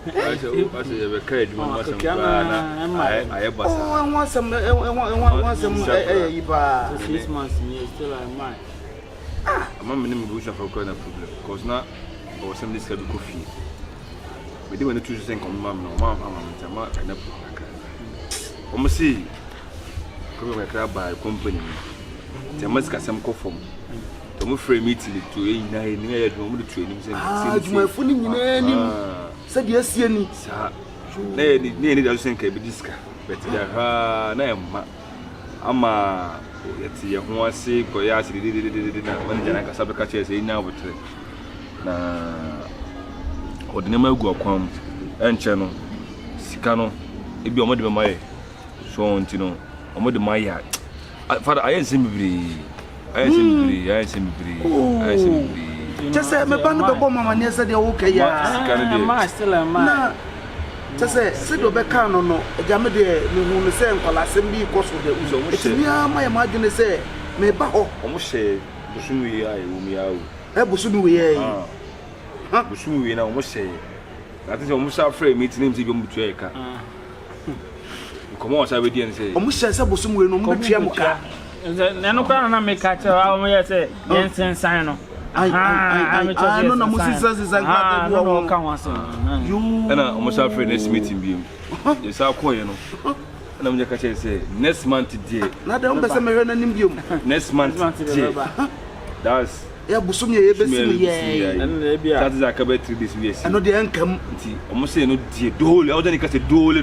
Ase ye be ka edwuma masem na aye basa. Oh, wasem yi ba. 6 months me still am mine. Ama me me bush for na problem because na o sem this ka be coffee. We dey when to say come mam no mam ama na problem. Omo see come we kra by company. Thematic asem ko form. To mo frame meeting to na ni ya do mo to enim say. Juma fu ni nyina nim. Se de asie ni. Sa. Na ni da so nka be diska. But ya ha na emma. Ama yeti ye ho ase ko ya ase de na man jana ka sabe ka che se nya botre. Na odine ma gu akwam enche no sika no ebi omo de be maye. So ntino omo de maye. Father I ain't bibiri. I ain't bibiri. Just say me ban be bom mama ne se de wo ka ya. Ma still am ma. Just say se do be kan no eja me de me hu no se nkwala sem bi ko so de uzo. Etimi ama ya ma dwene se me ba ho. Omo she Busumi ya umiao. Busumi we Busumi we na almost say. That is almost afraid meeting him to be mutueka. Come on, I would say. Almost says Busumi we no mutuamuka. No can make catch our say, Jensen sign. I don't know Moses is like that. You and I'm almost afraid this meeting beam. Yes, I'll call you. And I'm just say next month today. Not the Umbrella next month today. That's Busumi, and that is Akabenezer this year. I know the income. Almost say no dear dole. I don't think dole.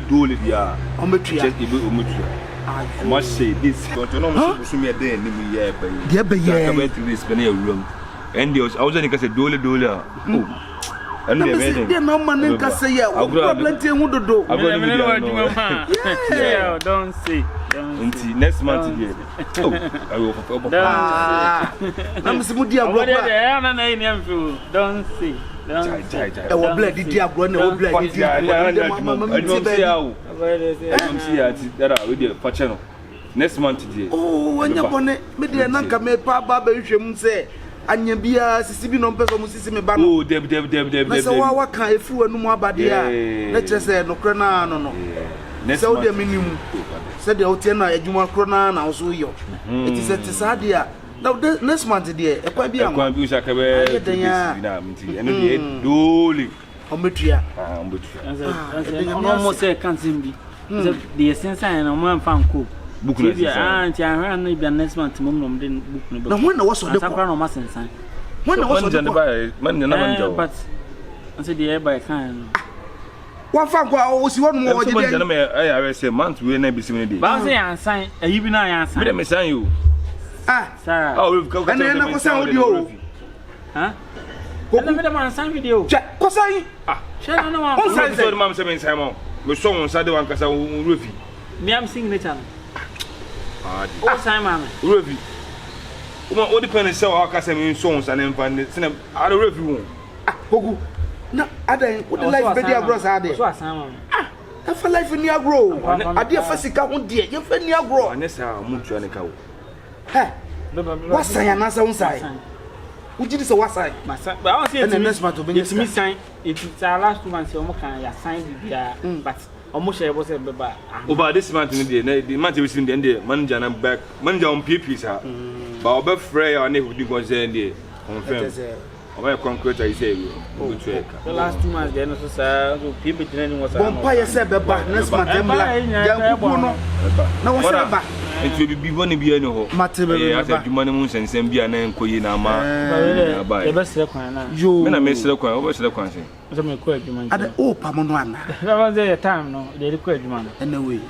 Yeah, on the tree. I must say this. Don't know Busumi a day. Yeah, but Akabenezer this penny room. And I was only say dole. And the no man can say, yeah, plenty of wood do. Yeah, don't say. Next month, I will. I'm some dear brother. Don't see. I will bled the dear brother. Next month, oh, when you're on it, Media Nanka made Papa say. Anya bia sisibi no pese mo sisi me ba no. Oh, deb. Na se wa kan efu anu mo abade a. Na kire se no kro na no. Se o de minimum. Se de o tie na adwuma kro na wo so yo. Eti se ti sa de a. Now next month de e kwa bia. Kwa bi usa ka be na mti. Eno de dole. Ometua. Ometua. No mo se kan simbi. The sense na mo amfa nko. Book na anti ahwa no bia next month mom no den book no. Na when na was on the sakra no masensan. When na was on the man na manjo. But I said the by kan. One fan kwa o si wonu mo je den. Na I say month we na bisi me dey. Ba say ansan, ayi bi na ansan. Me dey me san you. Sir. Oh, we've got. And na ko san audio. Huh? Ko me dey ansan video. Che, ko san. Share na wa. On san so mam se me san mo. Me so won sa de wan kasa Rofi. Me am sing nature. Oh, Simon. Rofi. What depends so how kasa me so won sa na mfa se na I do Rofi won. Opoku. Na adan what the life be there bros ade. So Simon. E fa life ni agro. Ade fa sika ho de. Ye fa ni agro. Anesa mutu ane ka wo. He. Wasan ya na sa unsai. Ujidi se wasan. But I want to say next month obi it's me sign. It's our last 2 months omo kan ya sign bibia but omo share bo say beba. Over this month the month we see the manager na back. Manager on PP sa. Ba obe frey on e hudi go say dey confirm. Oba concrete I say we go check. The last 2 months dey no so sa so people training was. Bompa ye say beba next month dem la. Ja kuku no. Na wo say ba. It will be boni bi any ho. Matebe. Asa dwuma ne mu nsensem bia na enkoyi na ma. E be sere kwan na. Yo. Me na me sere kwan, o be sere kwan se. So me ko adwuma. Ada o pamo no ana. That was the time no, dey ko adwuma no. Anyway,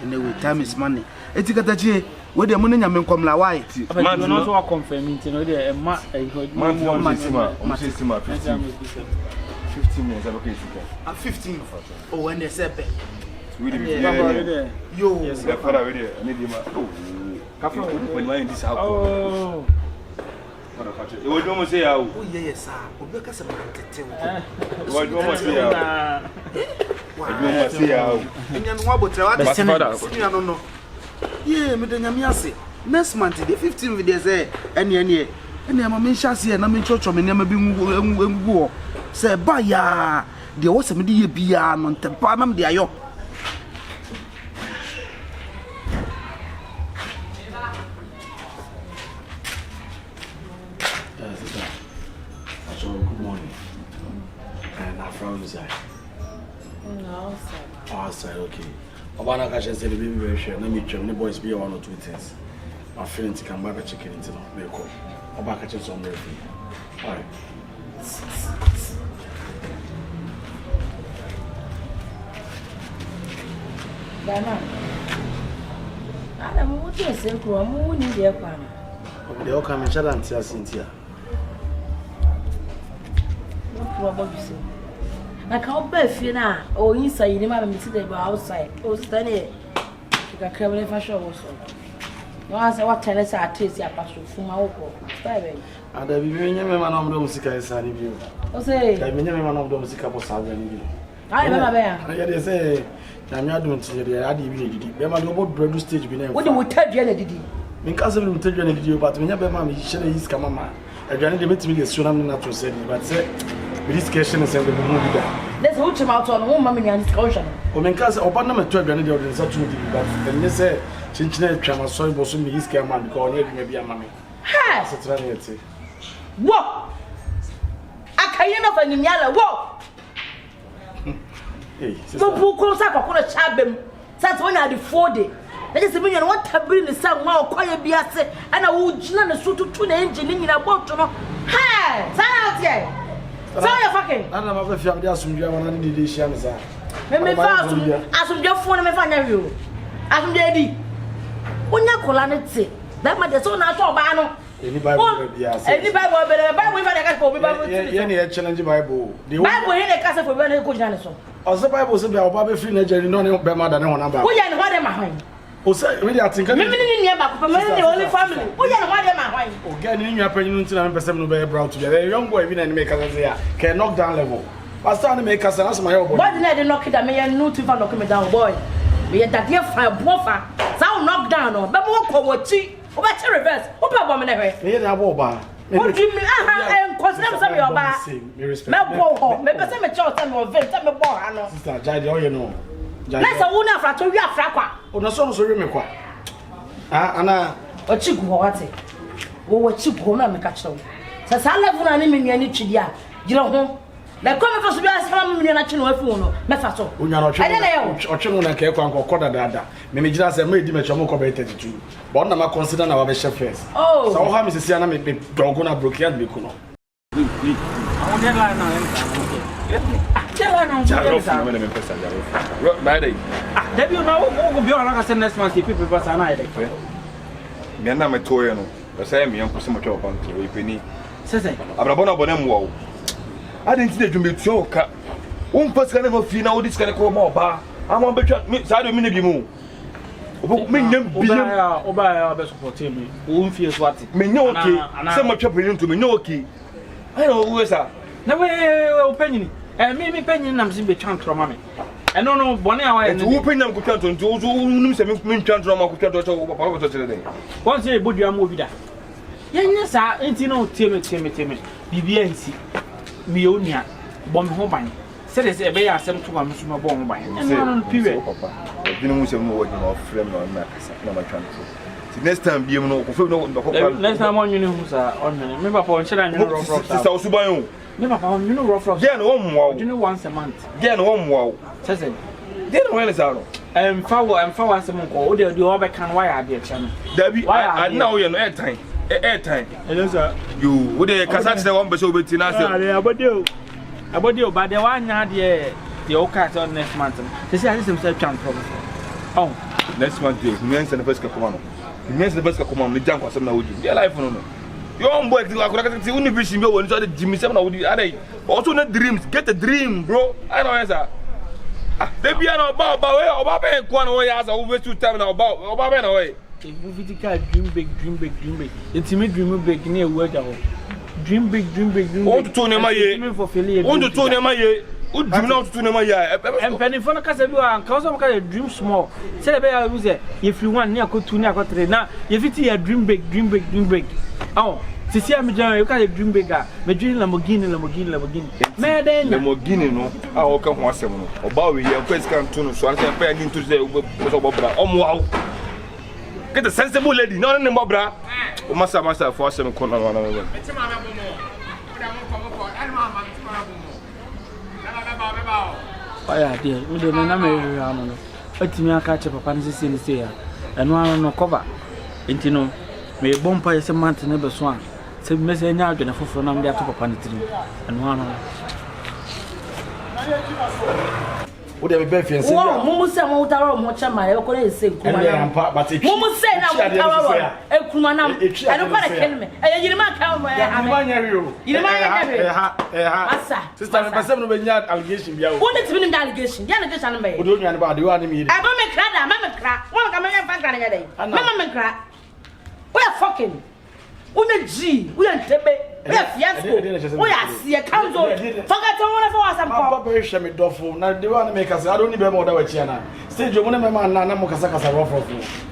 time is money. Etikata chie, we dey mo na nyame nkomla why? Man no so confirm it no dey e ma e ho. Man sima 15 minutes okay sika. 15. Oh, when they say pe. We dey yo. Yes, the father we dey. I need him. Oh. Kafa when why in this house. Oh. E wo do mo say ya o. Oh yes sir. Obi ka se ma tete o. Wo do mo say ya o. Wo do mo say ya o. Enya no abotre wa de father. Senior no. Yeah, me de nyame ase. Next month the 15 video say ene ma me nhyase na me chocho me nema bi ngugu say ba ya de wo se me de ye bia no ntempa na me de ayo. Good morning. And our friend is No, sir. Outside, okay. Obana Kasha said the baby very sure. Let me check. The boys be 1 or 2 things. My friend to come back and chicken into the call. Obana Kasha some ready. All right. Bana. Ada mo ti ese kuro mo ni de kwa na. They all come and chat and see Cynthia. What about you say? Na ka oba fie na o inside ni ma me ti dey outside. O stand here. You can come in fashion also. No answer what tell us at taste ya paso fuma wo. Stay Ada bi me nyame ma na mo do musika isa ni bi. O say. Da me nyame ma na mo do musika bo sa ga ni bi. Ai mama be ya. Ya dey say na me adun ti dey adi bi didi. Be ma do bo do stage bi na. What do we tell you na didi? Me ka se me tell you na didi but me nyame ma me hye na yiska mama. Adwane de metimi de sunam na to say but say this question is every movie that. Let's hold him out on home, mammy, and discussion. O men ka say oba na meto adwane de odin sa tumi but and say chinchina atwa ma so ibo so me his care man because onye adwuma bia mame. Ha! So try na yeti. Wo! Akaye no fa nyala wo! Hey, sister. Mo ko sa ko na chabem. Sat when you the 4 day. That is when you want to bring the sun ma okoye bia se ana wo gina na so tutu na engine nyina boat no. Ha! Out here. So you fucking. Ana ma fa fiam dia asumdua wana ni de hia me sa. Me fa asumdua phone me fa nya wi o. Asumdua di. Onya kola ne te. That ma de so na so ba no. Any Bible bia say. Any Bible we fa dey for Bible. Yeah, ni challenge Bible. Bible here dey ka say for be na ko jina ne so. O say Bible say bia oba be free na jeri no ne be ma da ne wona ba. Wo ya ne ho dey ma hwan. O say we dey atinka. Me ni ba ko me ni only family. Wo ya ne ho dey ma hwan. O ga ni nwa panyin ntina me person no be brown to be. Young boy bi na ni make say ya. Can knock down level. Pastor na make say na so my boy. Boy na dey knock down me ya no to fa knock me down boy. Me ya dadie fa bofa. Sa knock down no. Be mo ko wachi. O ba che reverse. O ba bo me na hwe. Me na bo ba. O dream me aha consider me your ba. Me bo ho. Me person me church me o vem. Me bo ha no. Sister Jade o you know. Let's say una fra to wi afra kwa. O na so wi me kwa. Ah ana o chigu ho wate. Wo chigu na me ka kire wo. Sa level na ni me nua ni twidi a. Gire ho. Na come for so bi asema me nua na kire no afi wo no. Me fa so. Unya no twe. O twe no na ka ekwa nkọ dada. Me gira say me di me chamo ko be 32. But na ma consider na wa be chef first. Oh. So how me see na me dogo na broke yard be ku no. I want deadline now. Madi. Debi na wo bi ona ka say next month people pass na ide. Me na me toye no. Be say me yanko se mo twa ban to we peni. Sese. Abrabo na bonam wo. Ade nti de dwume tuo ka. Wo mpas ka na ma fi na wo diska ko ma oba. Ama betwa me sa do me na bi mu. Obo me nyam biam. Oba ya be support me. Wo mfie so ate. Me nya okay. Se mo twa peni to me nya okay. I know who is na we opinion me opinion nam sin be twan troma me no bone awa e no opinion ko twan to nim se me twan troma ko twan to papa to tele den won say bodua mo bi da yenya sa enti no teme bibia nsi me onia bom ho ban se de se be ya asem to ma so ma bom ho ban no period papa bi no mu se mo wo di no frame no na kasa na ma twan to next time be no ko fe no next time on you know sa on me papa on shira you rough sister osuban o me papa on you know rough get no mo you know once a month get no mo say get no wele sa no fa once a month o de o be kan why ade cha no dabi na o ye no airtime hello sir you wo de kasa tse won be so beti na say abode o ba de wa nya de o ka on next month say I say twan problem oh next month day me answer the first come on Yes, the best come on, the jump or something I would do. Your life, no. Your own boy, like only vision, you want to Jimmy 7 would do. Also, not dreams, get a dream, bro. I know, answer. They be about and one way as I always to tell about away. Dream big. It's me dream big near work out. Dream big. Want to turn my year for failure. Want to turn my year. Who do not to know my year? And penny for the Casabu and cause of a dream small. Say about use if you want near go to near country now. If it's a dream big. Oh, to see I'm you can dream bigger. Me dream Lamborghini. Me then Lamborghini no. I will come once more. About we are quite come to so I can pay into the Bobra. Oh wow. Get a sensible lady, not in the Bobra. Master for some corner one another. Oya dear, we don't know me around no. Otimi aka che papa ne sese ne se ya. Eno no cover. Enti no me bompa yese mant ne be so a. Se me se nya adwene foforo na me ato papa ne tirim. Eno ano. Wo de be be fianse ya. Wo mu se mo utaro mo chama e ko na ese kuma na. Mo mu se na mo utaro e kuma na. Eno pa na kelme. E yirima ka mo e ame. Yirima nya rio. Yirima nya rio. Asa. Sister me person no be nya allegation bia o. Wo ne timi ni allegation. Ya allegation no be. Wo do nya ne ba de wa ne mi. Aba me kra da, ma me kra. Wo ka me nya fa kra nya dai. Mama me kra. We are fucking. Una G, we are tebe. fiasco. Oh yes, you can't do. Forget one of us. I'm Papa shame me dofo. Na de one make us. I don't need be more that we chia na. Stage you money man na mo kasa rough.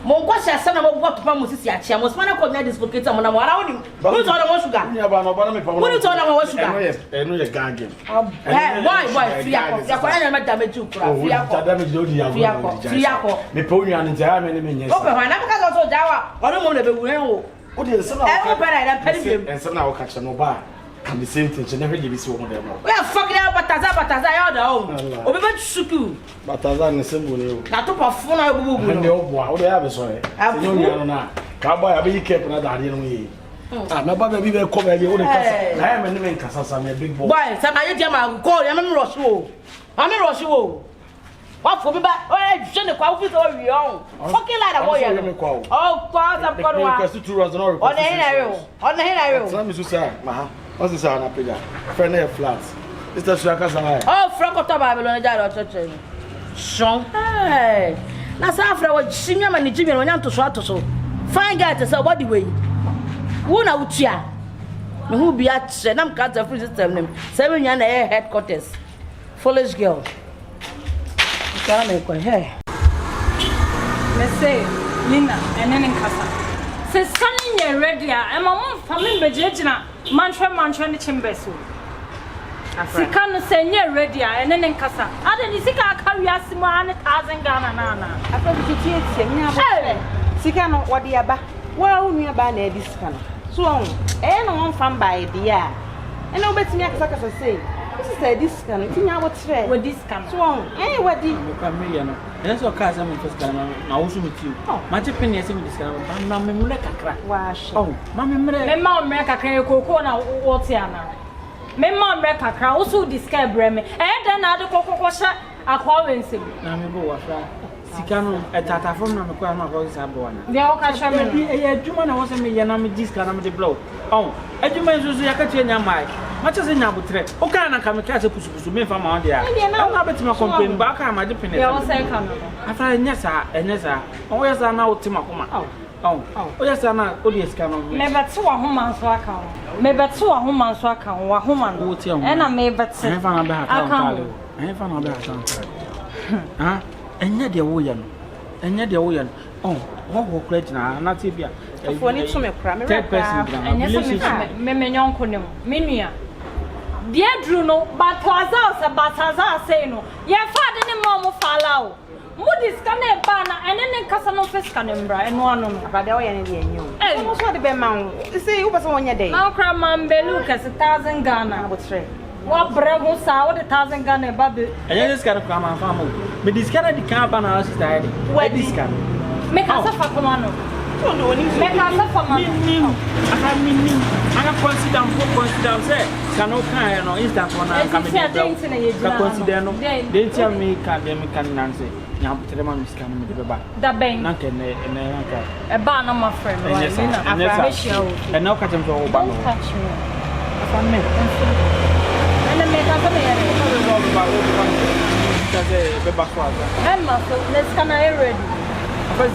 Mo kwa sha sana mo kwa papa mo sisi achia. Mo smana ko na dislocate mo na mo ara woni. Mo to na mo sugar. Nya ba no ba na me pa mo. Mo to na mo sugar. Eno ye gangin. Boy, fiasco. Ya na damage you kura. Fiasco. Damage do di ya. Fiasco. Me po nwa ni ntia me me nyesa. O pe na ka so jawa. Oro mo na be wuren o. O de se na o pe na pele en se na o ka che no ba. Can the same thing. She never give us one them. We are fucking out bataza ya da o. O be suku. Bataza ni sembo ni o. Na to pa fun na bubu. Ndi o boa. O de ya be so e. No nya na. Ka boy abi yi keep na da de no yi. Ah, my baba be come here. O de kasa. Na ya me ni kasa sa me big boy. Boy, say na you dey ma go. Ya me rush o. Am rush o. What for me ba? Oh, je ne kwa office o wi on. Fucking like that boy. Oh, cause I'm going to. Request 2 rounds no request. On the here. Tell me so say, ma. What's this on a pega? Friend here flat. Mr. Shaka Samai. Oh, Franco Babylon ja church. Son. Hey. Na sa afra wa chinya mani jimi no nyanto so atoso. Fine guy to say what the way. Wo na utua. Me hu bia che na mka za free system nim. Seven nya na headquarters. Foolish girl. Kara me ko he. Me say Nina enen nkasa. Se scanning ye ready a ma mo fa me begegina manhwe ni chimbeso. Sika no se nye ready a enen nkasa. Ade ni sika aka wiase mu an 1000 Ghana na. Afa bi tie nya abo. Sika no wode aba. Wa unu aba na edi sika no. So no won fam by dia. Ena obetimi akasa say. Say this can tinya abo tre. With this can. So wadi. Ka me ya no. Ena so ka sa me first kan na wo so metiu. Ma che pen ya se me this kan na me mure kakra. Wa she. Oh, ma me mure. Me ma mure kakra e koko na wo te ana. Me ma mure kakra wo so describe bre me. Den na ade kokoko sha akwa wensem. Na me bo wa fra. Sika no etata from na me kwa na ko sa bo na. Dia o ka sha me. E adwuma na wo se me ya na me this kan na me de blow. Oh, adwuma nso ya ka tie nya mai. Ma che se nya botre. O ka na ka me ka se pusupusu me fa ma on dia. Na betima complain ba ka ma de pene. Dia o se ka no. Afa nya sa. O ya sa na o tima kuma. O ya sa na o de sika no. Me bete wa homa nso aka wo. Me bete wa homa nso aka wo. Wa homa no. E na me bete. E fa na be aka wo. E fa na be aka wo. Ha? Enya de wo ya no. Enya de wo ya no. Oh, wo kura gina na te bia. Afo ni to me kura me third person gina. Enya me nyonko ne mo. Me nua. Dia dru no bataza say no. Ye fa de ne mo fala o. Mo diska na ba na ene ne kasa no fiska ne mbra eno ano no. Abade wo ye ne de enyo. Mo so de be ma wo. Say wo person wonya dey. Na kra man belu ka 1000 Ghana. Abotre. Wa brego sa wo de 1000 Ghana ba be. Enya diska na kra man fa mo. Me diska na di kan ba na sister head. Wa diska. Me kasa fa koma no. Me kasa fa ma. Minnim. Anga consider say cannot can no instant one and come in. Consider no. They tell me can nancy. Nya butere ma miska no me de ba. Da ben. Na ke ne anka. E ba na my friend. And now catch him to ba no. Catch me. Afa me. And me ka me yare. Because be ba so aza. Emma so let's can I ready.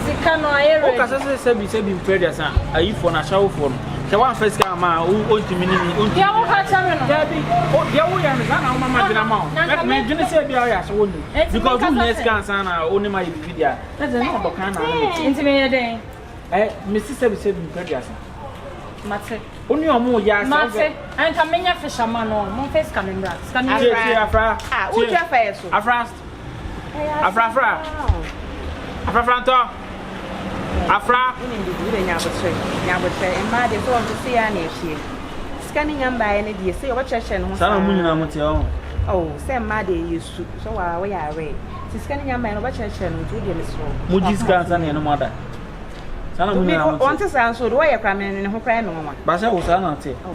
Sika no I ready. O ka say be prayer san. Ayi for na shawo for no. Se one first guy ma o ntimi ni o. Dia wo ka cha me no. Dabi. O dia wo ya me na o mama dina ma o. Me dwene say bia ya so woni. Because you next can san na o ni ma yi video. That's na bo kan na. Ntimi ye den. Me sister be prayer san. Mate. Oni o mo ya san. Mate. Anta menya fisherman no. Mo face can mbra. Scan you. Afra. Ah, o twa fa yeso. Afra. Afra to. Afra. Nya botre. E ma de so on to see ya na ehie. Scanning am by na die say o church no. Sana mu nyina mo te o. Oh, say ma de yesu. So wa we ya re. Si scanning am by no church no to de mesro. Mu discuss na no mother. Sana mu nyina mo te. On te san so do we kra me ne ho kra no ma. Ba say wo sana te. Oh,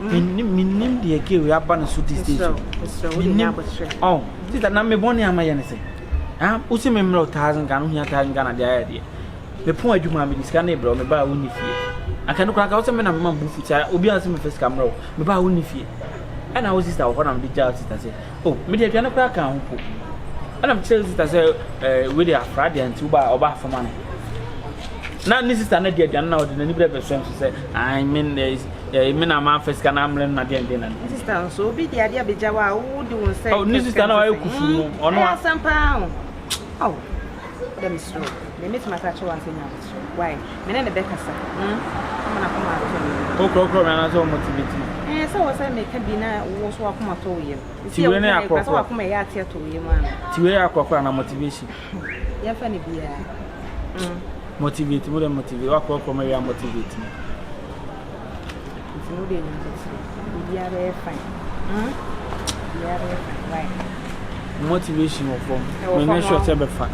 Minim de ke we aba na so this station. Oh, this na me boni ama ye ne say. Usi me mro 1000 Ghana hu 1000 Ghana de aya de. Me pon adwuma me diska na bro me ba woni fie. Aka no kra wo se me na me man bufu cha obi an se me first camera me ba woni fie. Ana wo sister wo na me di ja sister say, "Oh, me de aduane kra kan ho po." Ana me tell sister say we dey afra de anti ba oba afama no. na ni sister na dia na o de na ni bre be so say I mean there is me na man first kana amre na dia na sister so obi dia dia beja wa wo de won say oh ni sister na wa kufu no ono asampa oh dem so me meet my catch one thing now why me na be kasa am na kuma to okro me na so motivate so was I make bi na wo so akoma to yem ti we na akwa so akoma ya tia to yem ana ti we akwa na motivation ya fa ni bia motivate mo motivate akwa me ya motivate me if no dey na bia be fine bia be fine why motivation of form me na sure say be fine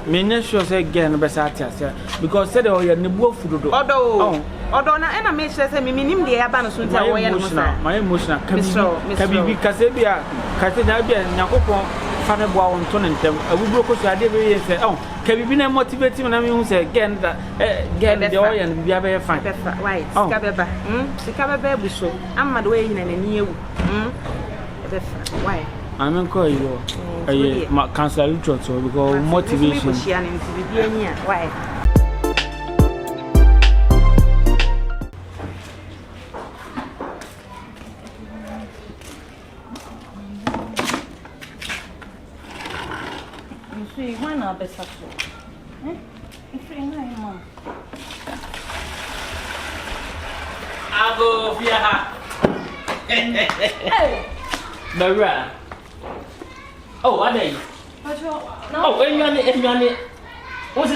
me na sure say again be say atia because say the oya ne bu afudodo odo na ena me sure say me nim de ya ba no so ntia wo ye no sa my emotional kabibi kase bia kase na bia nyakopon fa ne boa won to ne ntem abuburo ko so ade be ye say kabibi na motivate me na me hu say again that again de oya no bia be fine why sika beba sika beba bu so amma do ye nyina na ni ewu be why I mean, call you a cancel literature because motivation. Why? You see, why not be successful? You see, Mom. I go via. Hey, Maria. Oh, what are you? Oh, when you're who's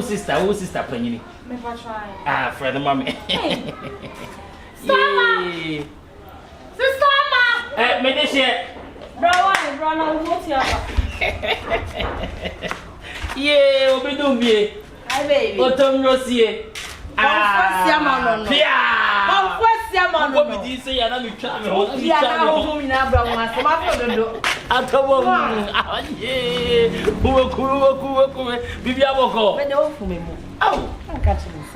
sister? Who's sister? Penny? Ah, Fred, mommy. Sister, sister, Medicine. Brother, what's your? Yeah, open don't be. Hi, baby. Autumn Rosie. Ah, What did you say? I'm not trying to hold you.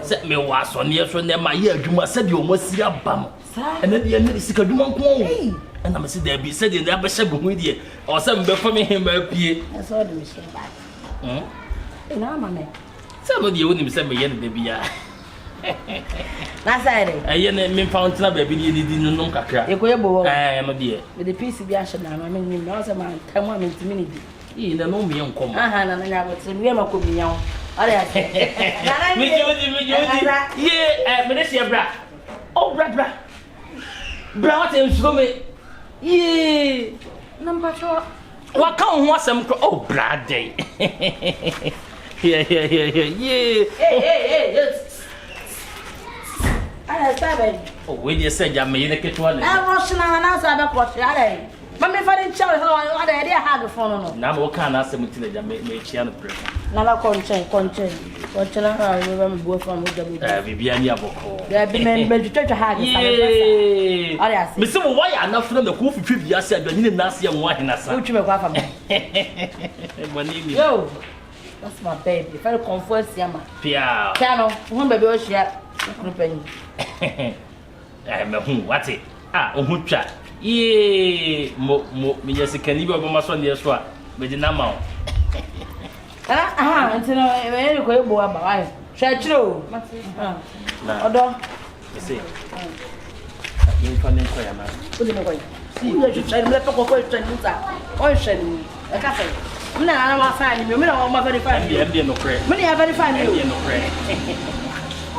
Set me was on here from them. My ear, you must said you must see a bum. And then the end of the sick of you. And I'm saying there be said in the upper with you or some before him. That's all the machine back. Some of you wouldn't send me any baby. That's it. I am found to baby, you didn't know Kakra. You go, I am a dear. With the piece of Yasha, I mean, you know, some man, come on into me. You know me on come. And I would say, we are not coming young. Yeah, Minister Bra. Oh, Bra. Bra, and show me. Yeah, number 2. What come was some oh, Brad day. Yeah. Hey. Oh, when you said you made a kid one, I'm rushing and answer the question. Mammy, if I didn't tell her what I did have the phone. Now, what can I say to the Jamaican prison? Now, conscience. What shall I remember go from Viviania Boko? There have been men to have it. Miss, why are not from the coffee trip? Yes, I didn't ask you why in a son. Yo, that's my baby. If I confess, Yama. Pia, Cano, one baby, was yet. I'm a what's it? Who chat? Ye, me just a cannibal of my son, yes, what? But the number. Until I very good boy, my shall true. Although, you see, you can inquire, man. Put him away. See, you should try to let go question. Ocean, a cafe. No, I'm not finding you. I'm very fine. No prayer. Many are very fine. No prayer.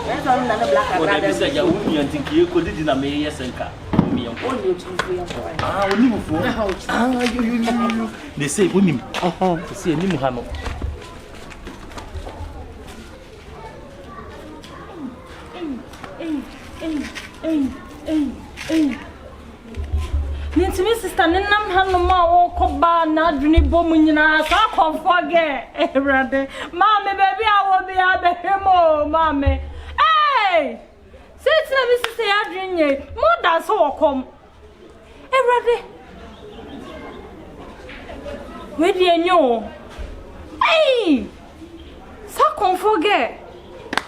That's all another black. What I said, you wouldn't think you could did in a mayor center. They say women. They say Nimuhano. Ninti sister ninam hanu ma wo koba na adwini bomu nyina so konfoge ebrade mama baby awo bi abehemo mama hey sit na bi sister adwinye mo da so wokom ebrade we di enyo hey so konfoge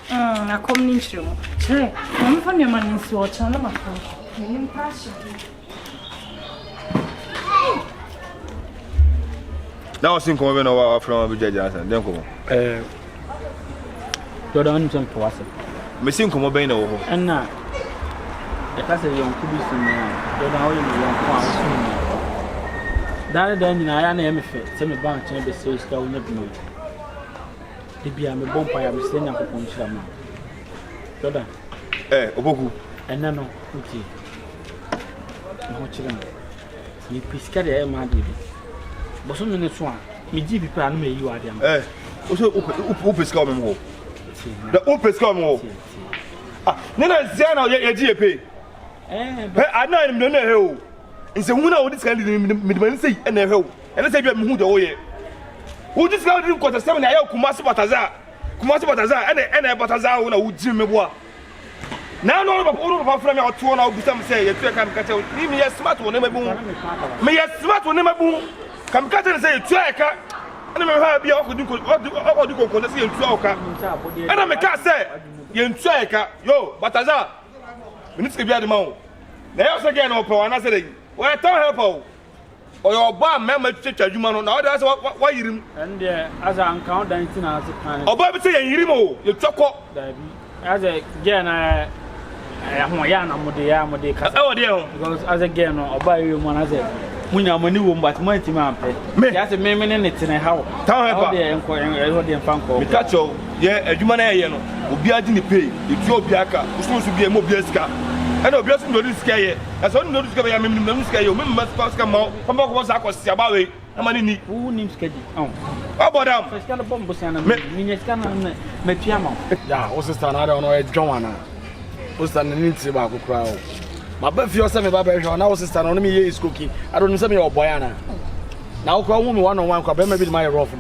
akom ni nchiremo chere mama fa nyama ni si o chana ma fa ni passion. Now sing come no from Abuja Johnson. Then come. Jordan Jump was it. Me sing come be no. And now, if I say young to be soon, Jordan, how you that then I am fit. Send me back to the sales go never know. The be am a bomb I am staying up upon Shama. Jordan. Opoku. And no, okay. No children. You piscate Madi. But some minutes one, me give people and me you are them. Also, Opus coming home. The Opus coming home. Nina Zana, your GP. I know him, no hell. It's a woman of this kind of midman and a hell. And I said, who the way. Who just got him because 7 year Kumasi Bataza, and a Bataza would Jimmy Bois. Now, no, all of our friends are 2 hours. Some say, if you can catch out, me a smart one, never boom. Me a smart one, never boom. Come catch and say, track. And I'm going to be able to go to see you. And I'm a cat say, you track, yo, Bataza. We need to be at the mount. Now, again, and I said, well, I tell her, or your bar member church, you man, now that's why you and as I encounter 19 hours of time. Oh, Bobby say, you choco. As a again, because as again, or buy you one as a when I'm a new one, but my team, that's a man in it in a house. Tell her the inquiry and Fanco. Mitacho, yeah, a human air, will be adding the pay. It's your Biaka, who's supposed to be a mobileska. I know, just no scare. As one no discovery, I mean, no scare, you must pass come out. Come back was Akabenezer. How many who names schedule? Oh, about them. First, kind of bomb, yeah, what's this? I don't know, it's Joanna. What's that? Need to back crowd. My birth, you're saying about now, sister, on me is cooking. I don't know, some of your boyana. Now, call woman 1-on-1, maybe my rough.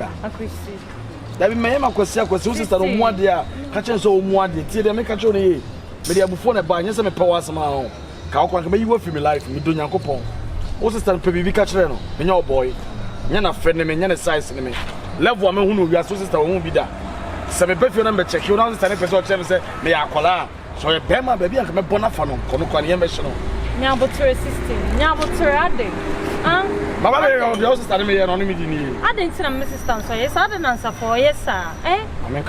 That may have a question, sister, on 1 day, catching so 1 day, till they make a journey. Maybe I'm before the buy, yes, I'm a power somehow. How can you work for me life? Me doing your coupon. What's the stand, baby? Catch Reno, and your boy. Yana friend me, yana size me. Love woman who we are sister won't be there. Some birthday number check. You don't understand if I say, may I call her? So a Bema baby, I can make Bonafano, Konukan, Yamashano. Now, but to assist him. Now, but to add it. My mother also started me anonymity. I didn't tell Mrs. Stanso, yes, I didn't answer for yes, sir. Eh?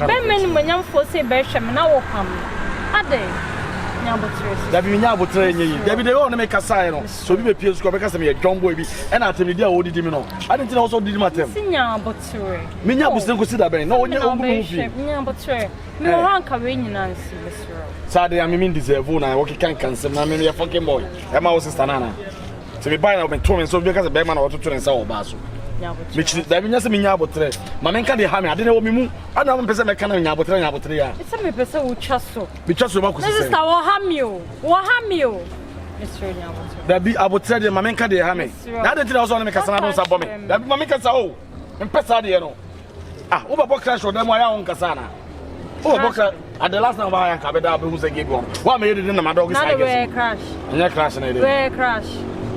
Ben, when young folks say Bersham, now will come. That be now but Debbie, they want to make a sign. So we appear to because I'm a John Boy, and I tell you, old Dimino. I didn't also did matter. Signal, but Minya was still considered. No, no, no, one convenience. Saturday, I mean, deserve one. I walk can't cancel. I mean, a fucking boy. Emma was a stanana. So we buy out and told me so because a bear man or to and so basso. Which that means a minya but my man can't have me. I didn't know me. I don't person I can't have but it's a person who just so. Because you Mr. Wahamio. That be I would tell you, my man can't have me. That didn't also make a son of Sabome. That my man can say, oh, and Pesadiano. Ah, over Boxer showed them my own Casana. Oh, Boxer at the last time I am Akabenezer who's a gig one. What made it in my dog is crash. And you're crashing a day. Crash.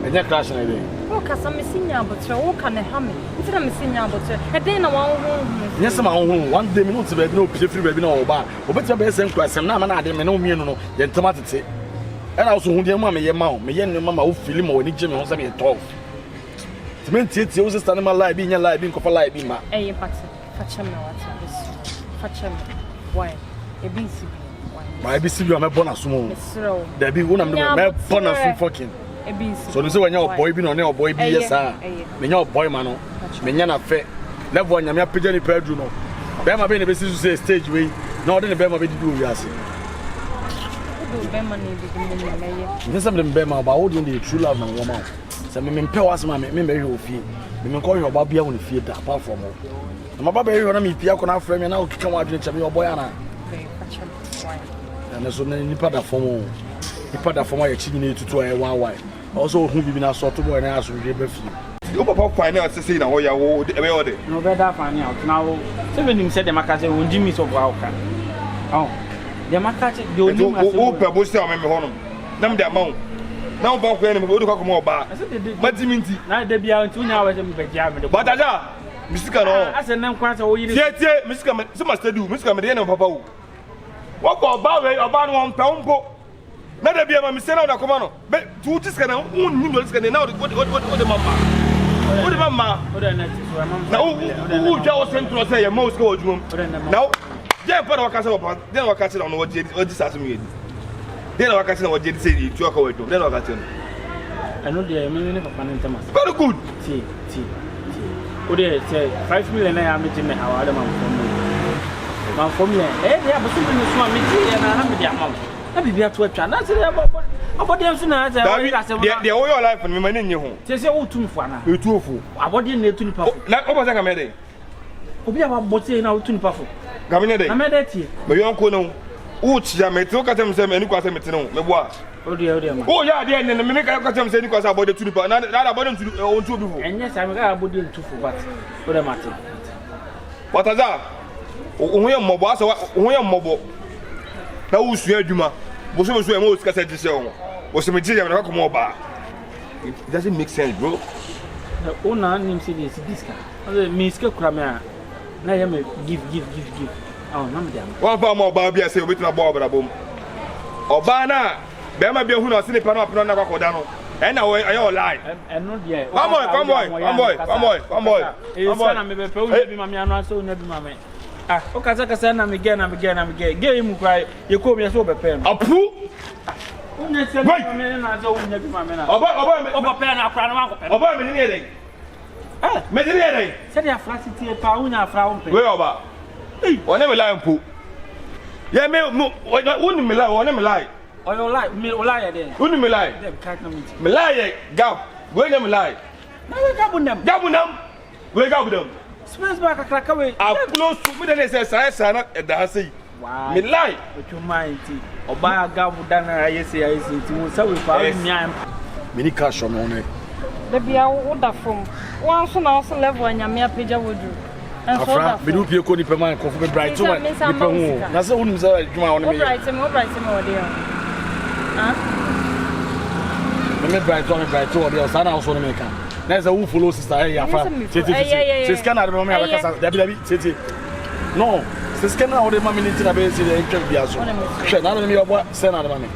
And you're crashing a day. Oh, because I'm missing you, but you're can have me. Instead of missing you, but a day in a one. Yes, my own 1 day minutes of no free baby no bar. But better be sent to us and now I didn't know me no, then Thematic. And also, who dear mamma, your mouth, me and your mamma who feel more when Jimmy wants me to talk. To maintain it, was a stand in my life, being your life, being for life, being my. Eh, Fetch him now. Fetch him. Why? A BC. My BC, I'm a bonus. There be one of them, bonus fucking. So this is when your boy been on your boy be yes, sir. When your boy man, when you're not fair, level one, you're pigeon in Pedro. Bema being a business to say stage way, nor than a Bema be do yes. There's something Bema about holding the true love and woman. Some men pay us, my member who feel. We call your Bobby on the field apart from all. My baby, you're not me, Pia can have frame and now come out and your boy. And there's only part of form. The part of my chicken to 1 wife. Also, who be now sort of boy and ask you to give you. Papa find out to see now where you are. No better find out now. 7 said the Macaze will Jimmy so well. Oh, the Macaze, you do Pebble still remember home. Name the amount. Now, Bob Wenham will come more back. But Diminti, now they be out 2 hours in the jam. But Mr. Cano, I said, no question. Yet, Miss Cameron, so much to do, Miss Cameron and Papa. What about Barry or Barn £1? Not be a mistake on the command, but 2 discount, 1 new discount now. What the mama? What about ma? Now, who just sent to say a most go room? Now, yeah, but I can't say about then I can't say on what this has me. Then I can't say what Jedi said to your court. Then I can't tell. I know they are million of Panama. Very good. See. Oh, they say 5 million. I am meeting how other man from me. Eh, they have something to swim me and I'm with their mouth. Let me be at work. That's about them soon as I all your life and remaining in your home. Say, oh, too far. You're too full. About the need to be puffed. Like over the comedy. We have about saying out to puffed. Gaminade, I made that here. But you don't know. Uch ya me toka tem se me ni kwase metino me boa. Oh dear. Oh yeah, there na me make kwase tem se ni kwase about the tulipa. Na about them to on to before. And yes, I'm about them to for what. What the matter? What is that? O hoye mmobo asa o hoye mmobo. Na usu adwuma. Bo so e mo sika se gise o. Bo se me gije me ko mo ba. It doesn't make sense, bro. The owner name say this guy. Me sika kura me a. Na ya me give. Oh, no, madam. One for more Barbie, I say, with my bob, boom. Obana, Bema be who not seen a pan up on a codano. And I all lie. And not yet. Come on. Maybe mamma, so never mamma. Ah, okay, I'm again. Game cry, you call me a sober pen. A poo? One never lie, poo. Yeah, me, wouldn't me lie, one me lie. Or you lie, me lie then. Wouldn't me lie? Me lie, go. Where them lie? Now we gabble them. Wake up with them. Smells back a crack away. I'm close to me, they say, I at the house. Wow. Me lie. But you mind, or buy a gabble down, I say, so we found me. Many cash on it. Baby, I would have from once and also level and your mere picture would do. Afra, we do be called Pema and Coffee Bright. So, that's the one who's on me. Bright and more dear. Bright, or the son also maker. There's a who follows sister. She's can out of my city. No, she's can out of my minute in a base in the interview. She not only what send out of money.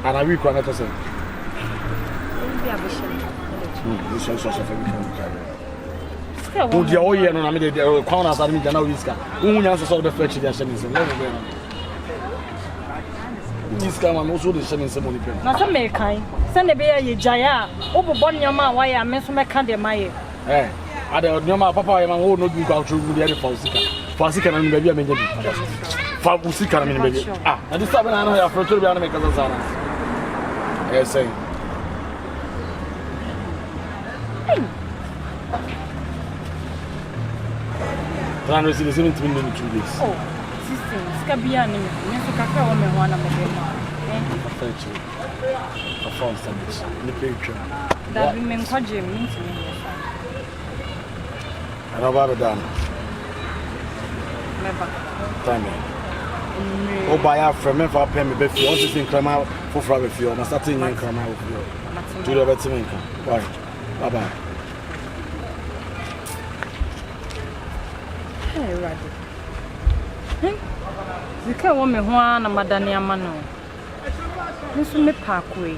And I will connect us. This is also oh, the oil and I made the corners at me, the Noviska. Who answers all the fetch their sentence. This come and also the sentence. Not a make kind. Send a beer, ye jaya. Over Bonyama, why I miss my candy, my. Eh, I don't know my papa, and I will not go to the other Falsica and maybe I mean, Falsica and maybe. Ah, and this time I know for to be on make us. Yes, say. I receive the 17 minutes 2 days. Oh, sister, Scabian, Mr. Cacao, one of the a phone sandwich in the picture. That women call you means me. I know about it done. Never. Time. Oh, by our friend, if I pay me before, once it's in Crama for Friday, if you're starting in Crama with you. To the better income. Bye bye. You can't want me one of Madania Mano. This will be parkway.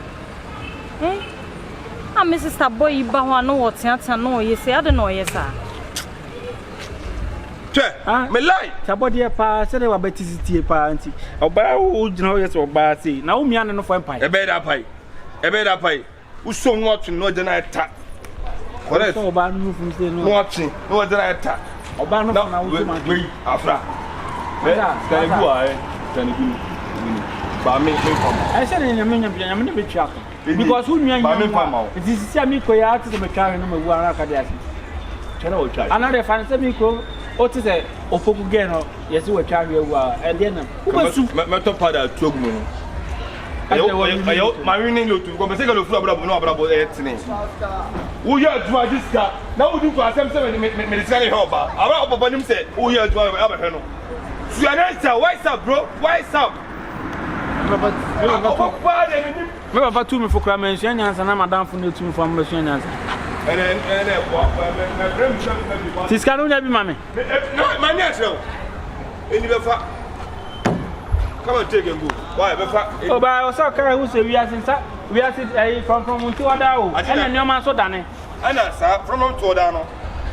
Eh? I'm Mrs. Boy, but I know what's answer. No, you say, I don't know, yes, sir. Me lie. Somebody a pass, they were better to party. Or by old noise or batty. Now, me and no fine pie. A better pie. Who's so much no deny attack? What is so bad? Watching, no deny attack. Or ban now, we after. Can you go? I said in a minute, I'm a bit shocked. Because who knew it is Sammy Koyat to the car number 1 academy. Another fancy Miko, what is it? Opoku Geno, yes, you were carrying and then who was Metal Pada took me. My winning to go take a look about its name. Who you are this guy? Now we do for some medicine help. Our Bobbin said, who you are to Abraham. You are not, why up, bro? Why up? Remember to me for Cramens and Madame for new from Machine. And this cannot be mammy. My natural. Come and take a book. Why? Oh, but I was so careful. We are from two other and your man so done. ana sa from to da no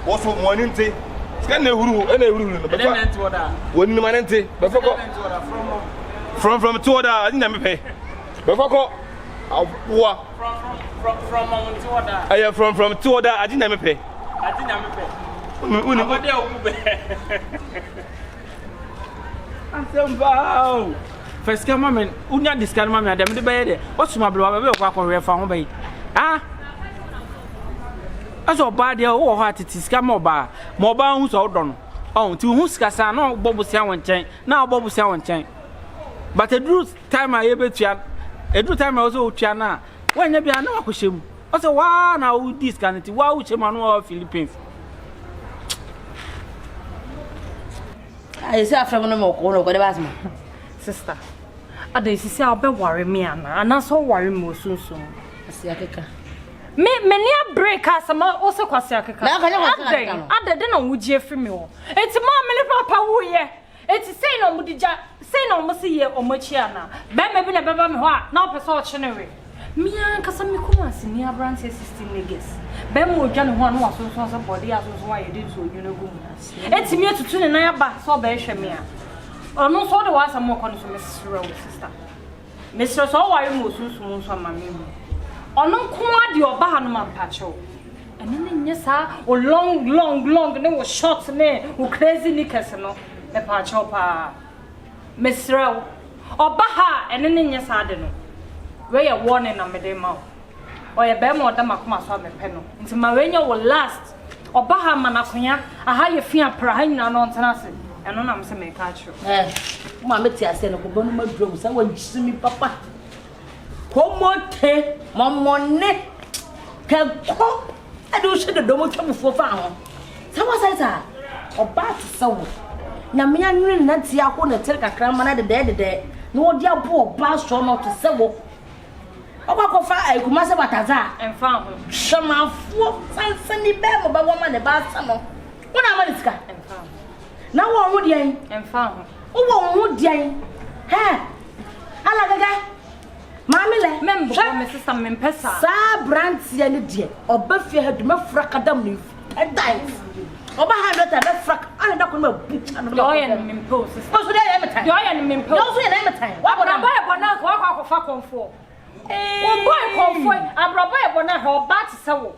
wo so mo ni nte scan na huru na huru no be fa woni ni manente be fa ko from to da adi na me pe be fa ko awa from to da aya from to da adi na me pe uni abode obu be Wow. First come moment, unya discard mama dem de baye de. Osuma blo ba be kwa kwa fa ho bayi. Ah. Aso ba de wo ho atiti sika mo ba hu so do no. Oh, ti hu sika sa na bobu sia won chen. Na bobu sia won chen. But edru time a ye betua. Edru time a so otua na. Wanya bia na akohyem. Oso wa na wo discard ti wa wo chema no Philippines. I say after no more ko no ko de basma. Sister, ada sisi a be worry me ana so worry mo sunsun. Asia keka. Me near break asama o se kwase akeka. Na kanya kwase akeka. Ada de na wuji efri me wo. Enti ma me le papa wo ye. Enti sei na mudija, sei na mo se ye omachi ana. Be me bi na beba me ho a na opese o chenere. Me an kasa me kuma se ni abrante 16 niggas. Be mo odwa ne ho na waso so body aso so wa ye de so onyu na go mu. Enti me tutu ne na ba so be hwe me a. Ono so de wasa mo kono so mesro sister. Mesro so wari mo sunsun so ma me mu. Ono nko ade oba ha no ma pacho. Ene ne nyesa o long ne wo short ne wo crazy knickers no e pacho pa. Mesro oba ha ene ne nyesa ade no. We ye warning na me de ma. O ye be mo da makoma so me pe no. Nti ma we nya wo last oba ha manakonya aha ye fia pra ha nyina no ntena se. Eno na mse me ka tro. Mo ameti ase no ko bonu maduro sa wa nsimi papa. Ko mote momone ka ko adu she de domo twamfo fa ho. Sa wa sai sa oba ti sawo. Na me anwene na ti akwo na tere kakra ma na de no odi abo oba so no to sawo. Oba ko fa ai kuma se bataza enfa ho. Shemafo sansani be mo ba wo ma ne ba sa no. Wona ma nisika Enfa. Na wo hu dian Enfa ho. Wo hu dian he ala gaga mami le Membo me sister me pesa sa brand ya ne die oba fie ha duma fraka dam ni dai oba ha do ta be fraka ana da ko ma bucha no yo ye me mpo sister so dey me time yo ye me mpo yo so ye na me time wa bona ba e bona ko akwa fa konfo wo boy konfo abraba e bona ha oba ti sawo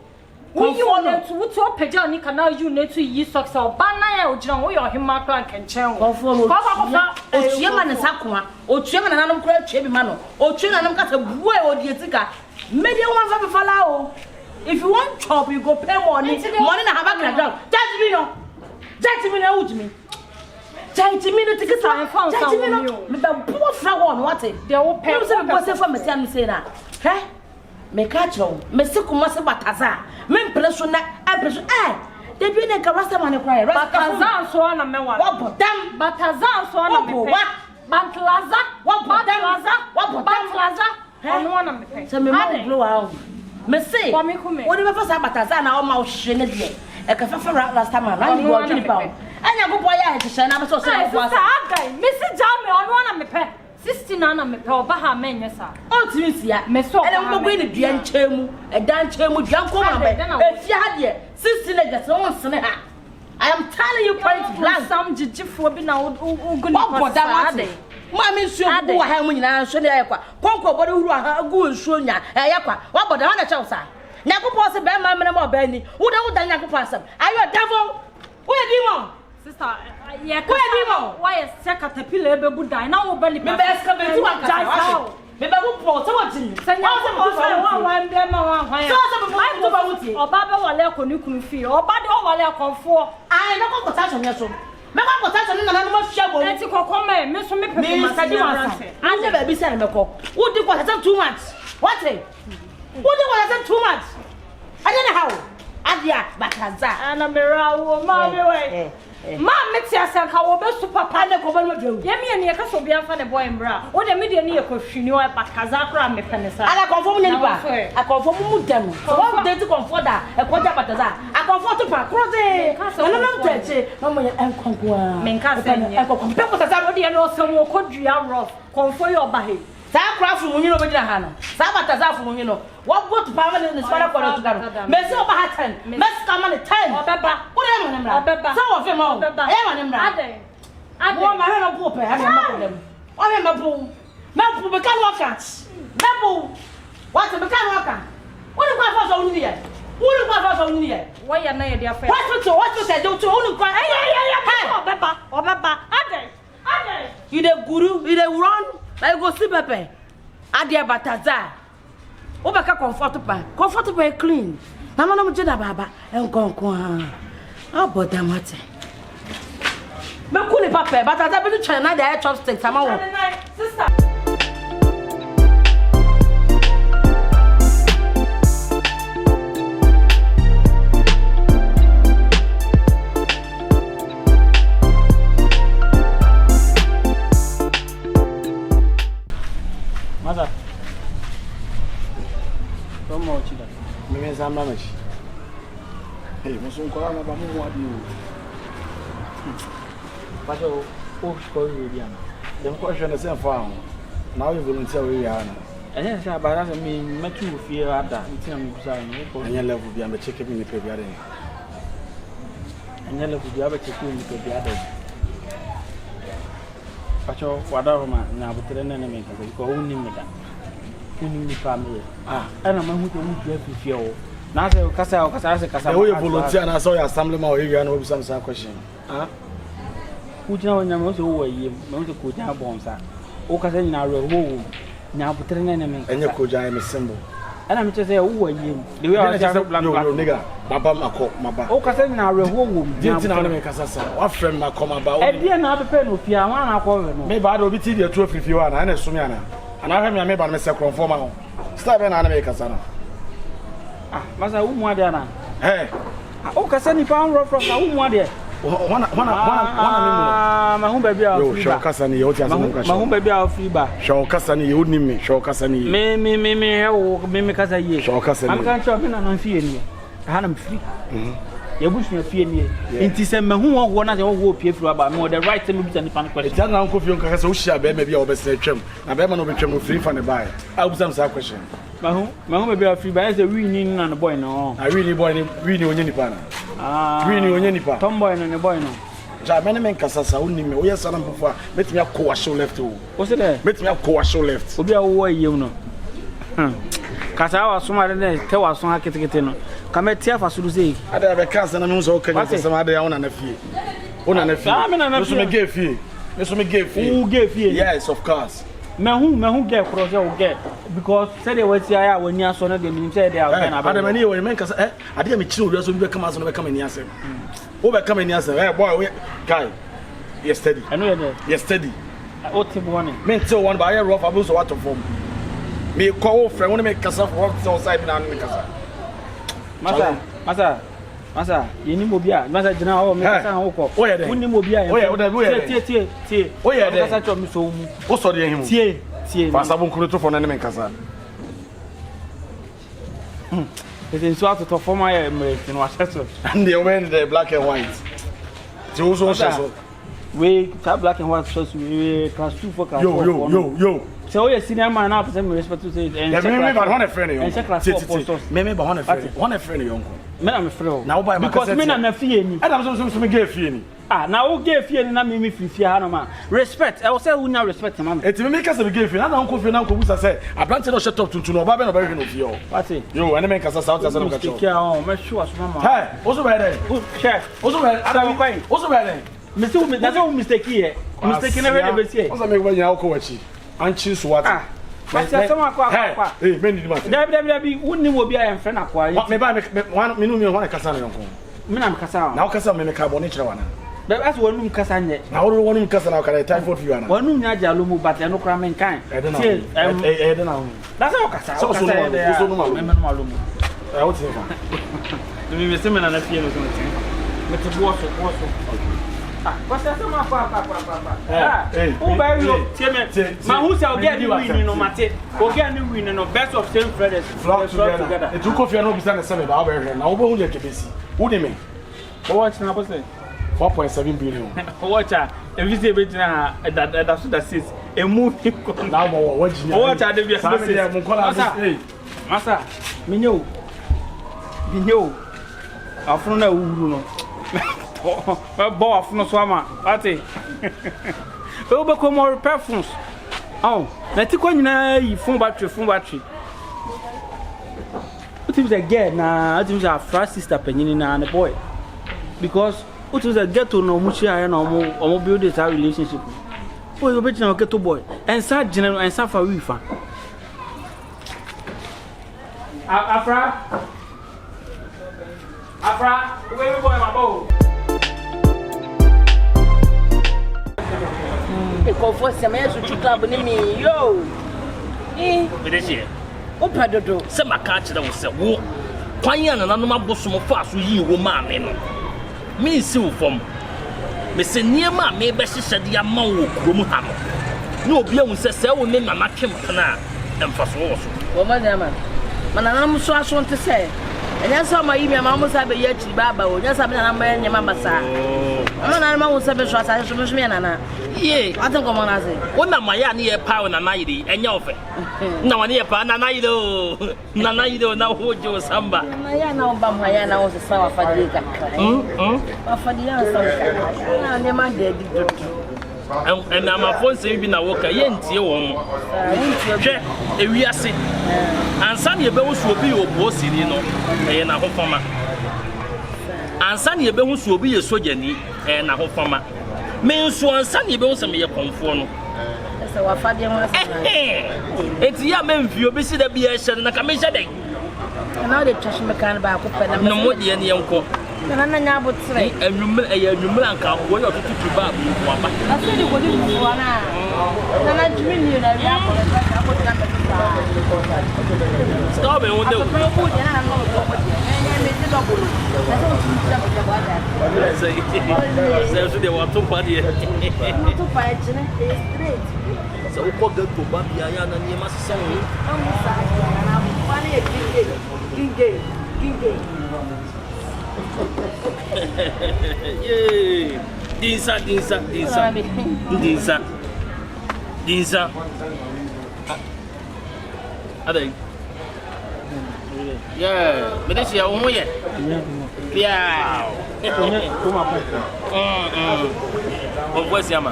wo yi wo na tu wuto peja ni kana you na tu yi socks oba na ya ogina wo yo hima kra nkenchen wo konfo no otue ma ne sakwa otue ma nanom kra tue bi ma no otue nanom kasa buwe odi etika media wan fa fala o if you want chop you go pay money na have a down judge me na ujimi judge me no ticket judge me no me ba bo fra one what they will pay me say me go say for me say me say na he me ka chro me se kuma se bataza me impression na impression they be na ka rasta man cry rasta bataza so na me wa bodam bataza so na me pe bantlaza bantlaza ono na me pe se me mo blow out me say what do me for say bataza na o ma o hwe ne de e ka fa rasta man na go odwini pa anya go boy ya hye na me so say go asa agai me si jame ono na me pe 16 na me pe oba ha menye sa o timisi ya me so ele mbo gbe ni dua nchemu e dan nchemu dua nko ma me e fi ha de 16 na gese won sene ha I am telling you point blank some jijifo bi na uguni kwa ade ma me nsuo bu wa ha mu nyina nso ne ayekwa konko bodo huru ha gu nsuo nya ayekwa wa bodo ha na chew sa nyakopo se be ma me na mo ba ni wo da nyakopo asem ayo devil wo e demon sister ya ka why is caterpillar be budan na wo bali me be excavate wa ka me be bu pro se wo tin se nya wa mbe ma wa hwan so se be bu ba wuti oba be wale akonu kunu fi oba de o wale akonfo ai na ko ta so me so me ko ta so na na mo hwa bo enti kokko me so me pepe ma sa di wa sa ande ba bi se me ko wo di ko ta too much what wo di ko ta too much anya na how adia bataza ana merawo ma be we ma meti asanka wo be super papa ne ko ba no dwew ye me ne ka so bia fa ne boy mbra wo de me de ne ye ko hwini o bakaza kra me pene sa ala confirm ne ba a confirm mu dem wo de ti confirm da e ko ja bataza a confirm to pa kroze no no teche no mo enkonko a me nka se ne enkonko pe ko sa wo de ne o se wo ko dua rough confirm yo ba he Sa craft from you no be na ha no. Sa bataza from you no. What go to family in the spara for to go. Me say oba ha 10. Me come on 10. Obeba. Wo dey man mra. Obeba. Say wo fe ma o. E man mra. Ade. Wo ma he no po pe. Ha me ma problem. O me ma po. Ma po be kan work at. Ma po. What be kan work at. Wo dey kwa for so unu here. Wo dey kwa for so unu here. Wo ya na ye dia fa. What to say do to unu kwa. Obeba. Obeba. Ade. Ade. You dey guru, you dey run. Like go see Pepe. Adia bataza. Obeka comfortable clean. Na no mjeda baba enkonko ha. Aboda mate. Me kule Pepe bataza be try na dey chopsticks ama wo. Sister. Mother. Come on, Chida. Me say mama chi. Hey, mo so nkora na ba mo wa bi o. But o score we dia na. Dem ko hwe na say fa ho. Na o volunteer we ya na. Enya say abara say me metu fie ada. Ntia me kusa ni ko. Enya level bia me check me ni pe bia den. Enya level bia be check me ni pe bia den. Pacho wadaroma na butere na me ka ko unni me da. Unni ni family. Ana ma hu to mu dua fifie o. Na say kasa say we volunteer na so your assembly ma o area na obi some question. Ku jina wonya me so wo yiem, me so ko jina bonsa. O kasa nyina ro wo nya butere na me. Enye ko jina me symbol. Ana me say wo yiem. The way I say plan nigga, baba mako maba. O kasa nyina ro wo Didn't na me kasa sa. Wa friend mako maba. E dia na pepe no fia wan na ko we no. Me ba do bi ti dia tro fifi wa na so me ana. Ana hwe me ba me se kronfo ma ho. Star be na me kasa na. Masa wo mu ade ana. O kasa ni pa ro from na wo mu ade. Wana ni mu. Ma hu ba bia o free ba. Show kasa ni ye o ti ase mo ka show. Ma hu ba bia o free ba. Show kasa ni ye o ni me, show kasa ni ye. Me he o me kasa ye. Show kasa ni. Am kan show me na no fie ni. Ha na me free. Ye busu na fie ni. Enti se ma hu wo na se wo pie free ba me the right time bi ta ni pan question. Eti na nko fie nka kasa o hia be ma bia o be se twem. Na be ma no be twem free fa ne bai. A busa me sa question. Ma hu ba bia free ba say we ni na no boy no. Ah we ni boy ni onye nipa na. We ni onye nipa. Tomboy no ne boy no. Ja mene men kasa sa woni me o yes na mpofo a metimi akọ show left o. O se de metimi akọ show left. Obi a wo yiem no. Kasa wa soma de te wa so ha ketekete no. Ka meti afa so zei. Ada be kasa na me so kanya kasa ma ada ya wona na fie. Wona na fie. Me so me ge fie. Me so me ge fie. Who ge fie? Yes, of course. Me hu ge cross o ge because say dey wati aya wani aso na de nim say dey out na ba. Ada mani woni men kasa ade me chiri obi so bi be kama so no be kama ni asem. Wo be kama ni asem. Boy, guy. You steady. I know you there. You steady. O team one. Men tell one by rough abuse what to form. Me call friend when me kasa for what so side na me kasa. Masa, you need mobia. Masa jina o me kasa ho ko. Woni mobia. Tie. O ye de. Kasa cho me so mu. O so de him. Tie. Fa sabon kuro to for na me kasa. It's so out to form my me no access. And they went the black and white. Ti o so so. We that black and white shows we class 2 for class 4. Yo. So we senior man now person me respect to say and me ba one friend yo. And check class 4 posters. Me ba one friend. One friend yo. Me na me friend. Na wo buy my because me na fie ni. Adam so me get fie ni. Na wo get fie ni na me fie ha no ma. Respect. I will say who na respect mama. Eti me kasa me get fie. Na nko fie na nko busa say abrante no shut up tuntu no oba be no be hwe no fie o. What? Yo, ene me kasa sa o no ka cho. Take care me sure so mama. Hey, oso be there. Chef. Oso be Adam kwai. Oso be there. Mistake here. Mistake never ever see. Oso me gba nya o ko wachi. Anchi so what? Masa sama kwa. Hey, me ni ma. Dabi wonni mo bia en friend akwa. Me ba me no me ho na kasa na yonko. Me na me kasa. Na o kasa me ka boni kire wana. But as wonum kasa nye. Na wo wonum kasa na o kare typhoid fever na. Wonum nya jalo mu but no kra men kan. E de na. That's how kasa. So no ma. Me no ma lo mu. E o ti ka. Me se me na fie no so tin. Me te bo so. What's that? Who buy you? Ma who say get the win no mate. O get the win no best of same brothers flock together. E tu kofi no bisa na se me ba obere na wo bo hu le kebesi. Wo de me. Watch na boss. 4.7 billion. Watch ah. If you say bet na that so that says a movie. Now, what are the best? Massa, Minyo. Afuna uru no. Bo afuna so ama. Ate. We be ko more perfumes. Oh, na ti ko nyina yi phone battery. What is a girl na, what is a frat sister penyin na and boy. Because what is a get to no muchi aya na omo build this relationship. Boy, you bet na get to boy. And sa general and sa for we fa. Afra, where boy my boy? The comfort me so club ni me yo. Me dey here. O padodo. Se maka kire wo se wo. Kwan ya na nanu mabosom fa so yi wo ma me no. Me si wo fom. Me se niema me be hihye de ama wo krom ha no. Na obi ahun se wo ne mama twem kana emfa so wo so. Wo ma na man. Mana na so aso nte se. Enya so ma yi me ma mo sa be ya chiri baba wo. Nya sa me na ma nya ma basa. Ama na ma wo se be so asa so me so me na na. Ye, I don't come on as it. What am I near power and I and your face? No one near Pana Naido. Nanaido now hold you samba. I know about my Yana was a sour for the for the answer. I'm my dead. And I'm a phone saving a walker, yent you won't. If we are sick, and Sunny Bones will be your boss in you know, and a home. And Sunny Bones will be a sojourner and a home. Men so ansa ne be wo se me ye konfo no ese wa fa de ma sa eti ya men fi obi si da bi e hye na ka me hye den na de twashe me kan ba ko pe na no mo de ne yenko na nya botre enwumra anka wo yo tutu ba bu wa ba ase de ko di wo na na jimi ni na ya ko le ka ko na pe stop me wonde wo ko de na no ko ko de me se do bolo na so ti ti ba ba da se so de wa to pa de to pa e jine straight so ko ga to ba bia ya na ni ma se wo amusa na pa ne ginge yeah dinsa adai yeah me dey ya omo ye yeah o voice ama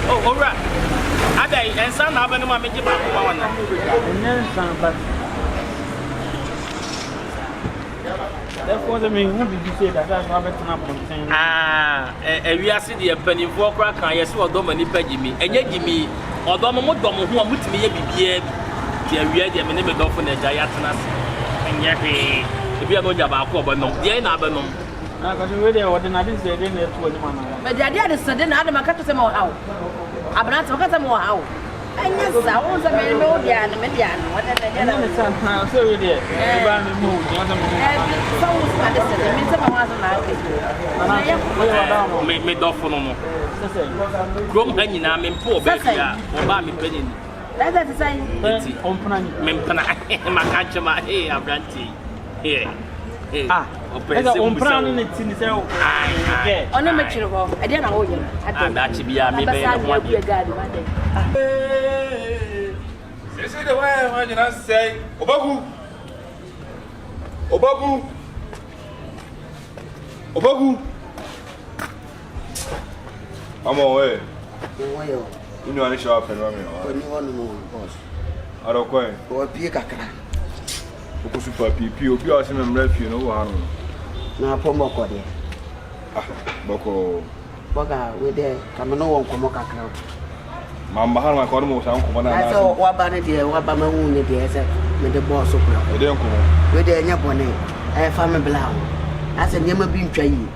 oh alright adai ensa na aba no ma meje ba ko wa na ensa ba therefore the me who be say that that's why better na ponten we are see the penifo kra kan yes odo mani pagimi enye gimi odo mo do mo ho mutimi ye bibia ti awia de me ne me do fo na ja ya tena se enye hwe e bia no ja ba ko obo no de na ba no because we dey ordinary say dey na to ni mana but dia dey say dey na adam ka to say mo hawo abna to ka say mo hawo anya sa won say me no dia na me dia no wada na na na sa so we dey e ba me mo dia na me so wo sa dey say me say ma so na ke me do fo no no krom anyina me mpo be bia o ba me pani ni that's the sign ompana ni me mpana maka chama abranti ompana ni ti ni say ono me chiro ho e dey na wo ye da chi bia me be no ho say the way man you say Opoku I'm away. You know I show up and run me. When you want to move, boss. I don't quite. Or pick a crack. Opoku super PP, obi a sem mref you know one. Na pomo ko de. Boko. Boga we there, come no one komo kakra. Mama ha ma ko mo san komo na na. So wa ba ne de, wa ba ma hu ne de say me de boss so kura. E de nkomo. We de nya bone. E fa me bla. Ase nyema bi ntwa yi.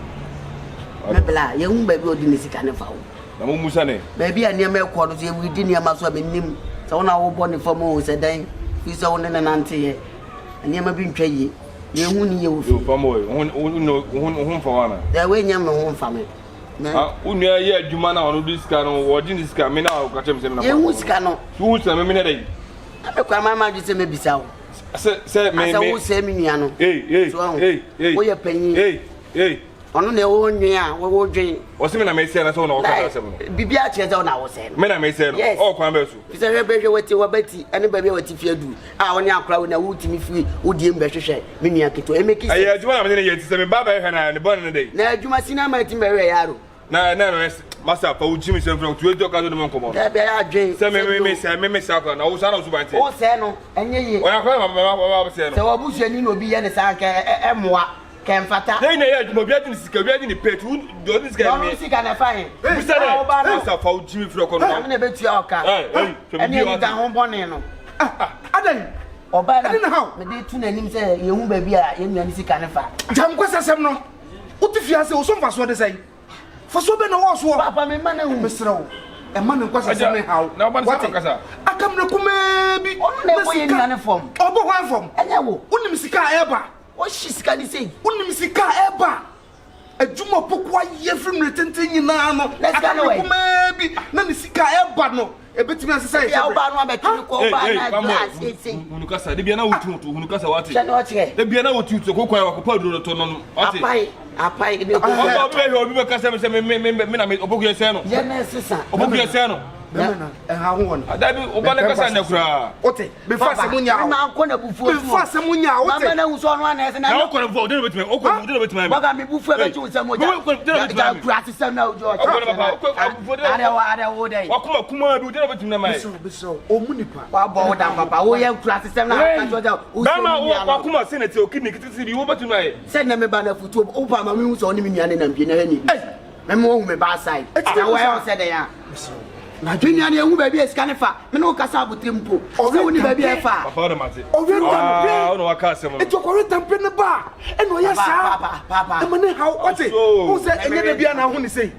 Me bla, ye hu ba bi odi ne sika ne fa wo. Na mo musa ne. Ba bi ania me ko no so ye wi di ne ma so be nim. Se wona wo bo ne fa mo se dan. Fi se wona ne nante ye. Ania ma bi ntwa yi. Ye hu ni ye wo fi. Yo fa mo, hu fa wana. Da we nya me hu fa me. Ah, unu ye adwuma na onu diska no, wo di diska me na ka chem se me na. Ye hu sika no. Hu se me ne dai. Abe kwa mama ju se me bisa wo. Se me wo se me nua no. Hey. Wo ye panyin. Hey. Hey. Ono ne wo nua wo dwen. O se me na me se na so na o ka asem no. Bibia che ze na wo se no. Me na me se no. O kwan be so. Fi se hwe wati wabati ane ba bia wati fi adu. Ah woni akra wo na wo timi fi wo die mbe hwehwe me nua keto emeki. Ayi adwuma na me ne ye ti se me baba hwe na ne bon ne dei. Na adwuma sina ma ti mbe yaro. Na masa pa uji mi se from to edo ka do mo nkomo. Da bia adwen. Se me se akra na wo sa na so bante. O se no enye ye. O ya kwa ma se no. Se wo busu ani no bi ye ne sa ka emoa. Kemfata. Hey, yeah, mo biadi ni sika, biadi ni pet. Do this guy me. No sika na fine. Busa na. Busa fa uji mi fro ko no. Na be tu aka. Hey, eni ni dan ho bone no. Adan. Oba na. Me dey tu na nim say ye hu ba bi a ye nua ni sika na fa. Jam kwasasem no. Uti fiase o so mfa so de say. Fa so be na wo so. Papa me ma na hu. Mesrew. E ma na kwasasem me hawo. Na oba na kasa. Akam na kuma bi. Onu na bo ye nua ne form. Obo hwan form. Enya wo. Unim sika eba. O shisika ni sei. Unim sika eba. Adwuma pokwa ye film retente nyina no. Akam kuma bi na ni sika eba no. Ebetimi asesa ye. Ya oba no abetumi ko oba na glass sei. Hunukasa de bia na wotu hunukasa wate. Chane o chire. De bia na wotu ko kwa ko pa duro to no. Wate. Apai de ko. Oba be obi be kasa me na me Opoku ye se no. Ye na sesa. Opoku ye se no. Bemena ha ho won. Adabi oba na kasa nya kura. Ote, be fa se munya. Ma ko na bufu. Be fa se munya ote. Ma na hu so no ana ese na. Na ko na vo de betime. O ko de betime. Baga me bufu e be chu se moja. Ja kura se se na ojo. Ada wo dai. Wa kuma bi de betime na mai. Biso, o mu nipa. Wa bo da papa. Wo ye kura se se na ka joja. Bama wa kuma se na ti o kidney kitisi bi wo betime ai. Se na me ba na futu o ba ma me hu so ni me nuane na mbie na ha ni bi. Me mo hu me ba side. Na wo e se de ya. Na dwenya na ehu ba bi esika ne fa me no kasa abotempo se woni ba bi e fa papa do mate o no waka asem no e to ko tampe ne ba e no ya sa papa e mane ha o te o se enye de bia na ho ni sei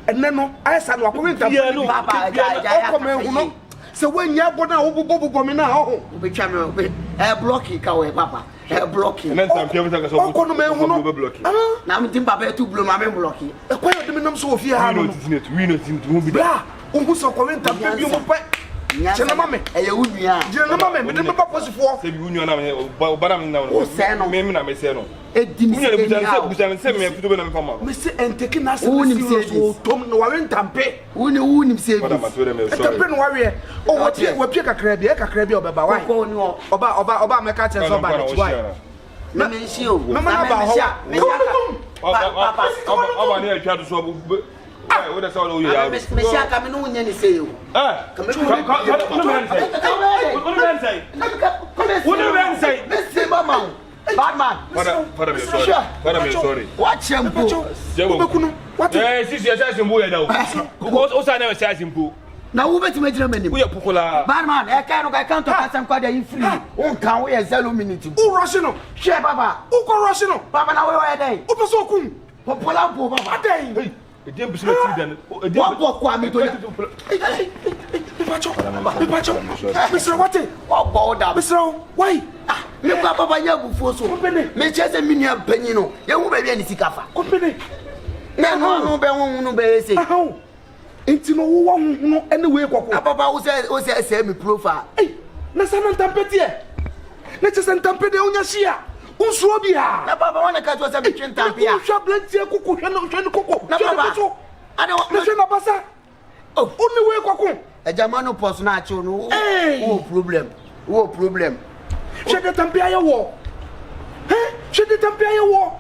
enne no ai sa no akwo tampe no papa ja ko me hu no se wanya boda wo bobo me na ho obetwa me e block ka we papa e block men tampe mo taka so ko no me hu no na me tim papa tu blow ma me block e ko yo de me nam so ofie ha no we no tin to bi bra o so ko we tampe bi mo pa Chena mame eye unua Chena mame me de me papa sifo se bi unua na me obara me na me na me se no edimi se bujan se me fudo be na me fama me se enteki na se so tom no wa tampe unim se bi tampe no wa we o wa pie kakra bi obeba wa oba me ka che so ba ni wa na me nsi o me ma ba ho papa oba ni atwa so ah what say o ya me sia ka me no nya ni say o ka me no say me say mama bad man para me sorry watch him go obekuno what sisi ya say simbu ya dawo o say na say simbu na wo beti me jira mani wo ya pokola bad man e kai no kai kan to kasam kwa da free o kan wo ya 0 minute o rush no share baba o ko rush no baba na wo ya dai o peso kun popola po baba dai Edem bisime ti den. Wa kwa mi to ya. Pacho. Mr. Wate. Wa bo da. Mr. Why? Ah, me kwa baba nya bufuo so. Me chese minia panyi no. Ye hu ba bi ani sika fa. Kompany. Na no be hu no be se. Aho. Enti no wo hu no ene we kwako. Papa wo se me profile. Eh, na sana ntampete e. Na chese ntampete onya shia. Unsuo bia na baba wana ka to se be twenta bia hwa blantie kuku hwe no kuku na baba ade na hwe na basa oh uni we kwaku ejama no post na achi no wo problem hwe de tampia ye wo hwe de tampia ye wo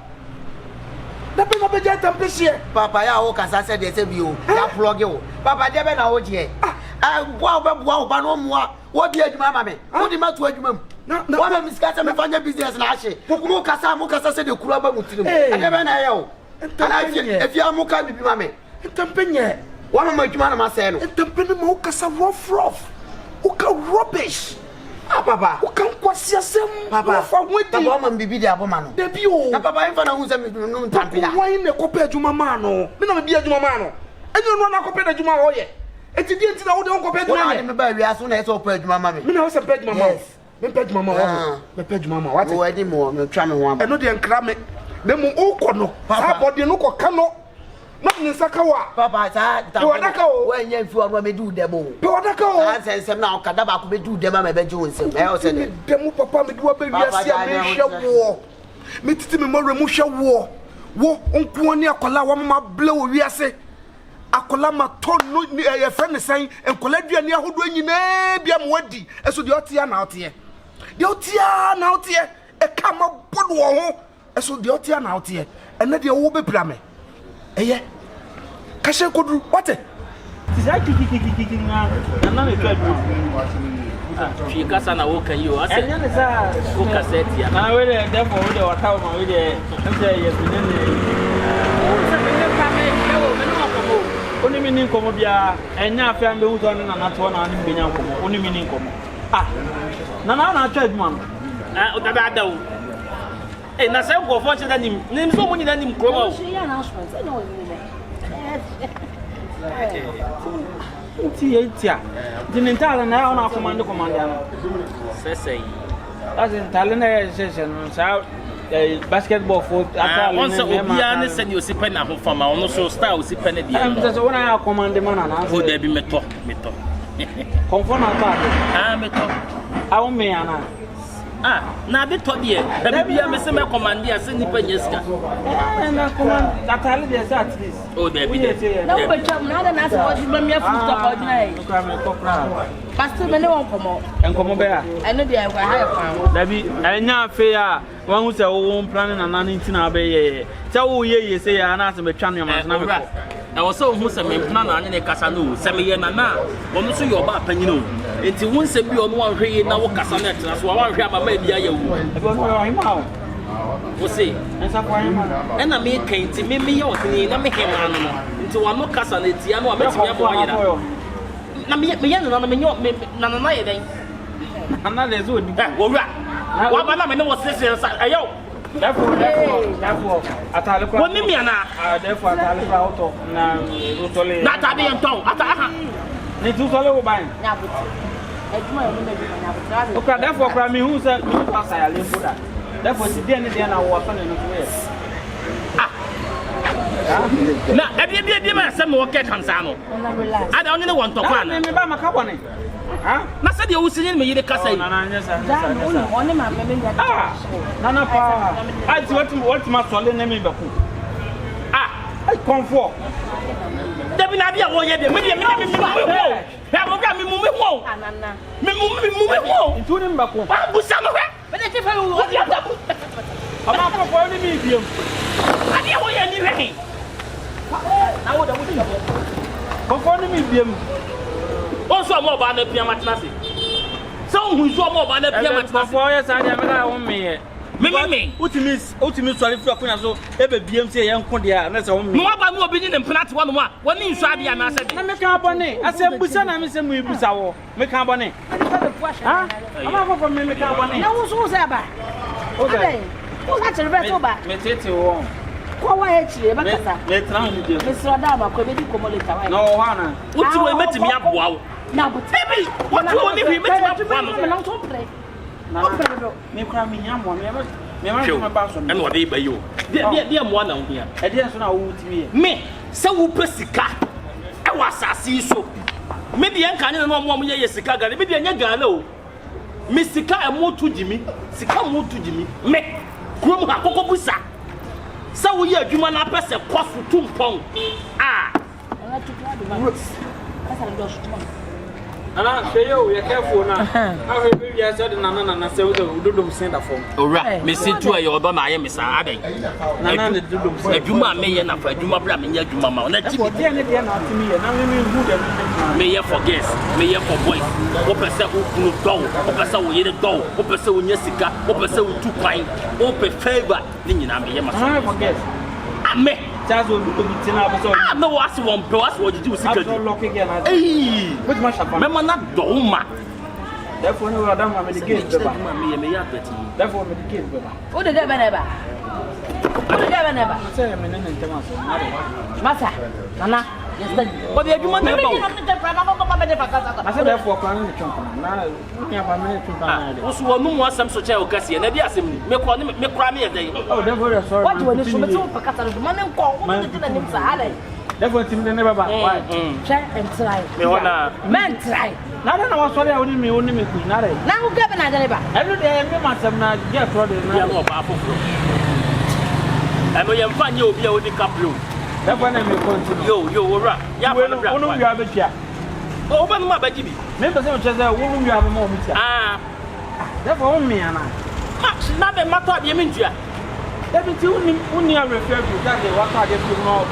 na be na be ja tampie papa ya wo kasa se de se bi o ya plug wo papa de be na wo je bua ba no moa wo bi adwuma ma me wo di ma to adwuma mu wa me miskata me fanya business na ashe mo kasa se de kura ba mutirim ade be na ye o ana efi amuka bibi ma me tampenye wa ma adwuma na ma se no tampene mo kasa rough o ka rubbish papa o kan kwasi asem papa fa nweti papa ma bibi de aboma no de bi o na papa enfa na hu se me no tampia why na kopa adwuma ma no me na me bi adwuma ma no enyo no na kopa adwuma ho ye enti di enti na wo de kopa adwuma me ba wi aso na e so kopa adwuma ma me me na wo se pa adwuma ma me pa adwuma ma ho me pa adwuma ma what wo di mo me twa me ho am eno de nkra me de mo ukọ no sa body no ko ka no na ni saka wa papa sa ta wo nya mfi ono me du dem o pe odaka o ansem na okada ba ko be du dem ma be je wonsem e o se de dem papa me du ba wi ase a me hwe wo me titi me mo re mu hwe wo wo onko ni akola wa mama ble wo wiase akola ma ton no ye friend san enkola duane ahodo nyina bia mo wadi eso de otia na otie de otia na otie e kama bodo wo ho eso de otia na otie ene de wo bepira me eye ka hye koduru wate tisa kiki na me twa du She kasa na wo kan yo ase enya ne sa wo cassette ya na we de therefore we de wata ma we de nse ye bine ne se bine pa me wo me no akomo oni mi ni nkomo bia enya afia mbe hu to na na to na ni benya nkomo oni mi ni nkomo na atwa aduma no o da da o na se go fo che da nim nim so mo ni da nim kroma o she announcement I know Tia. Didn't tell an hour of command. Say, as in Talent session, basketball for once a send you sipping up from my own so style, sipping it. That's when I command the man and would there be metal. Confirm I won't me, Anna. Now they told you, there be a missing command, yes, and Nipaneska. And I command that I live at least. Oh, there be no, but not an answer what you bring me a food stop ordinary. Pastor, many won't come out and come over. I know they are higher. There be a now fair one who's a own planning and non in Abbey. Tell ye say, I asked him a channel. I was so who's a man plan and a casano, 7 years and now, one so your back and you know. Until once a be on one ray now, Casanet, that's why I have a baby. I don't know him out. We'll see. And I make came to me, or to me, him into one more Casanet, I know I met me. Another is good. What I know what's this? Therefore, what me na? Therefore, out of not I be on tongue. They do follow by. Okay, therefore, cry me who's a new pass I live for that. Therefore, the day I was on now, every day, some more cat Hansano. I don't want to plan. Let me buy my company. Na said you see me the casa. I what my soul name in Baku. I comfort. There be not be a way. The million have me moving home. Me moving home. Into them Baku. But if I will, I'm not for any medium. I didn't want anything. I would have conforming medium. Also, more about the Piamatnasi. So, who's more about the Piamatnasi? 4 years, I never me. Me, ultimate sorry for so every BMC young Condia, and that's all. No, I'm not being in Plat 1 when you saw the answer. Make company. I said, Busan, I'm missing with Busao. Make company. I'm not from me, company. No, who's ever. Okay. Who's actually better back? Metete. Kwa actually, but let's run with you. Mr. Adama, could be comolita. No, Hannah. What do I met me up? Wow. Now, but baby, what do you want me to up? Me cry me yam one, and what they by you. Dear one on here. I didn't know who me. So who Pessica? I was a see so. Maybe I can't know 1 year Sika, maybe a Galo. Miss Sika and more to Jimmy, Sika more to Jimmy. Me, Krum Hakokusa. So we are human apples a cost for 2 pounds. Say you careful now. How baby I said Nana say we do send a form. All right, Miss Tua, your Obama, Miss Abbey. Nana, the Juma may end up a Juma Bram in your Juma. Let's see what they are not to me, and I'm may for guests, may for boys. Open set who go, open so we the door, open so in Jessica, open so 2 pine, open favor, Linian, I for guests. I may. That's what we do. I know what's one plus what you do. Hey, which much of Mamma not Doma. Therefore, no, I don't have the kids. Therefore, the kids. Who did ever never? Who did ever never? Say a minute and Thomas. Massa, Nana, yes, but you want I said, therefore, planning the company. Now, we have a minute to find. Also, one more some such a Cassie, and I did me cry me a day. Oh, therefore, sorry. What do you want to for Catalan? Man and call, man, therefore, it's never back. Try and try. Man, try. Now, I was sorry, I wouldn't only make me not. Now, Governor, every day, I must have not yet. know you're fine, you'll be able to come blue. That's when I'm continue. Yo, right. Yeah, we have a chair. Oh, but my baby. Members of the woman you have a moment. Ah, therefore, me and I. Not a matter, you mean, yeah. Everything only a refer to that, what I get you know,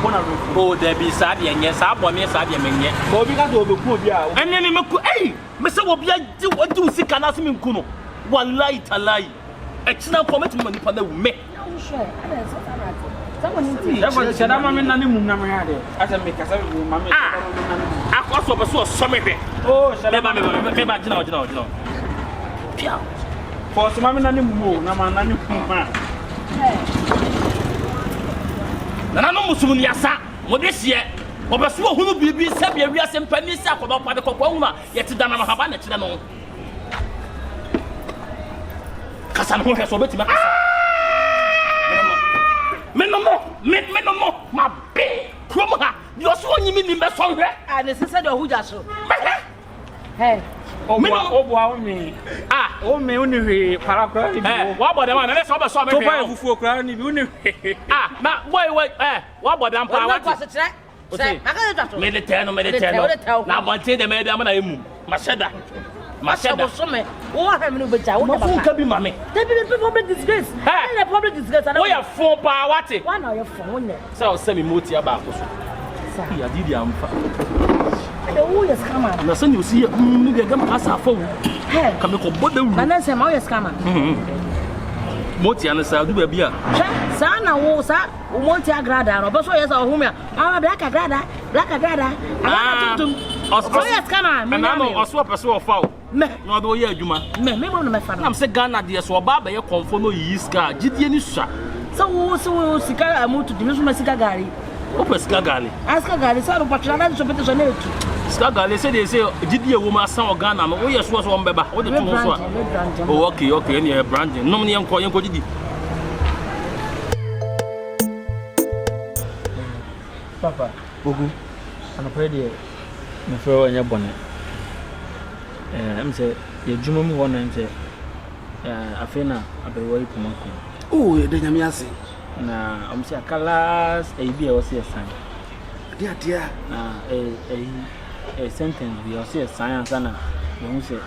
oh, there be Sabi and yes, I want me a Sabi and yet. So we got to overcome ya. And then, hey, Mr. Wobia, do what do see can ask me Kuno. One light a lie. It's now commitment for the me. I'm sure. Someone said, I'm a man, as I make a mamma. I also saw some of it. Oh, shall I know? For some mamma, no man. Nana no musumu yasa modesi e obeso hunu bibi sabia wiase mpani si akoba pa de kokwa hunu yeti dana ma haba na kire no kasa no hwe so beti makasa me no mo ma be promo ha yo so onyimi ni be so hwe ah ne sese de ohuja so hey o me uni hwe parakra ni bi wa boda man na so be so me to ba fufu okra ni bi uni na boy wa boda mpa wa me de teno na bonte de me de na emu masheda so me wo ha me no beja wo ba ka bi mame they be public disgrace the public disgrace wo ya fon pa wate wa na yo fon wo ne so se me moti aba akoso ya didi amfa who is scammer? Na send you see me be gam asa fo. Hey, come ko boda wu. Na say ma scammer. Moti an sa du ba bia. Sa na wo sa o moti agrada no. Be so yes o hu me. Ah black agrada. Ah tum. O yes scammer. Me na no oso person o fa o. Me. No do ye adwuma. Me bo no me fa. Na say Ghana de so ba ba ye konfo no yi ska. Gidie ni sua. So wo sika amutu di me so sika gari. Opa sika gari. Aska gari sa ro patla na so pete so na etu. Skagale say they say gidie wo ma san Ghana no wo yes so so mbeba wo de tun so a oh okay any branding no me yenko gidi papa Opoku ana pray dey me fẹ́ onye bone em say ye djuma mu ho na em say afena abewo ipuma ko oh ye de nyame ase na am say akalas e bi e wo say san dia na a sentence we are say science na you say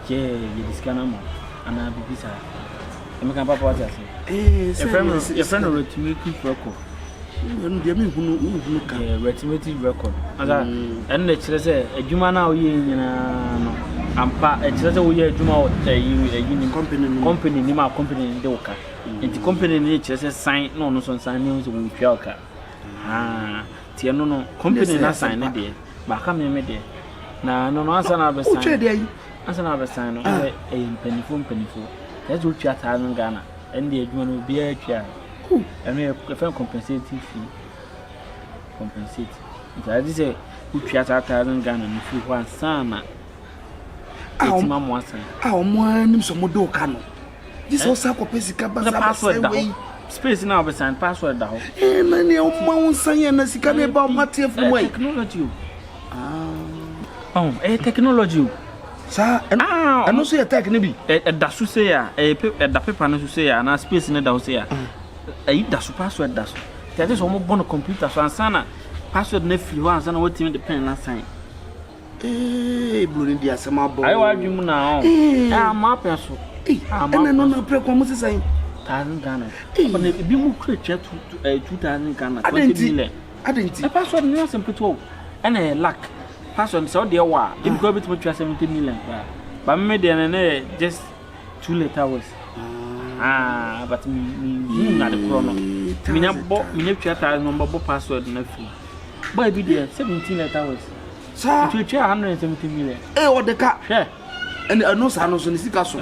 je discana mo ana bibisa e kan papa what say your friend retimitive record no dia me hunu ka retimitive record aga en na kire say adwuma na o ye nyina no ampa e kire say o ye adwuma o ni company ni ma company de oka enti company ni kire say sign no so sign ni so wo twa oka tie no company na sign na de ba ka me de na no ansa na be sign o trade ayi ansa na be sign no e mpanifo that's what you are in Ghana and the adwuma no bia twa and we fan compensate fee compensate that is a who twa ta in Ghana no fi ho ansa na etima mo ansa mo anim so mo do ka no this also kopesika ba sa way space now be sign password da ho na ne o ma won san na sika na ba ma tefu mo technology technology sa eno so ye tech ne bi da so say ya da paper no so say ya na space ne da ho say ya da so password da so tete so mo bon computer so ansana password na free ho ansana what team depend na sign blue ndi asema bo ai wa dwum na ma pen so ena no na pre kwa mo sign 1000 Ghana but na bi mu create 2000 Ghana 20 million adenti password no simple to ena lack password so dey wa if go bit much 70 million but me dey na just 2 letter words but me na the chrono me na twa number bo password na free boy be there 17 letter words sa you try 170 million o de ka yeah and no sa no so ni sika so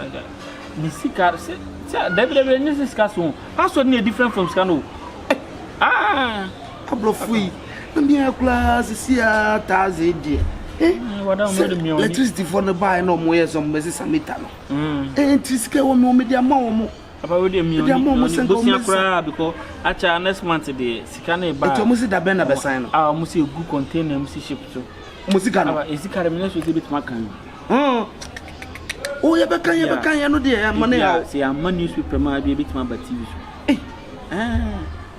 David ni sika so password ni different from scano abro fui me class see a taze electricity for the buy no mo yes on mesi samita no tisike wo me dia ma wo mo aba we dey mi on bosia kra because acha next month dey sika na ba to mo si da ben na be sign no mo si egu container mo si ship to mo si kana sika re me na so dey bit makan oh ya be kan ya no dey ya money ya say am newspaper ma be bit ma ba TV so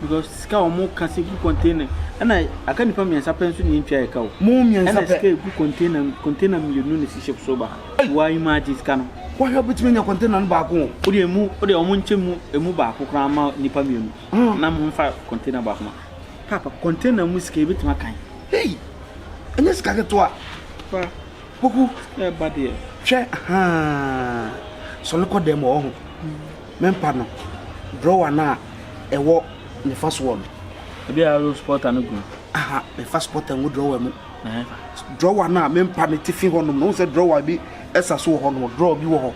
because sika omo ka se good container ana aka nipa me nsa pen so ni ntwa e ka o mo me nsa pe sika good container me no ne si ship so ba why imagine sika no why you between your container no ba ko o de omo nchemu emu ba ko kra ma nipa me no na mo fa container ba ko ma papa container mu sika ebetima kan hey anya sika ke to a pa Opoku e ba de hwe so le ko dem o ho mempa no drawer na ewo ne first one ebi a ro sport anu go me first sport and drawer mu drawer na mempa me tifi ho no say drawer bi esa so ho no drawer bi wo ho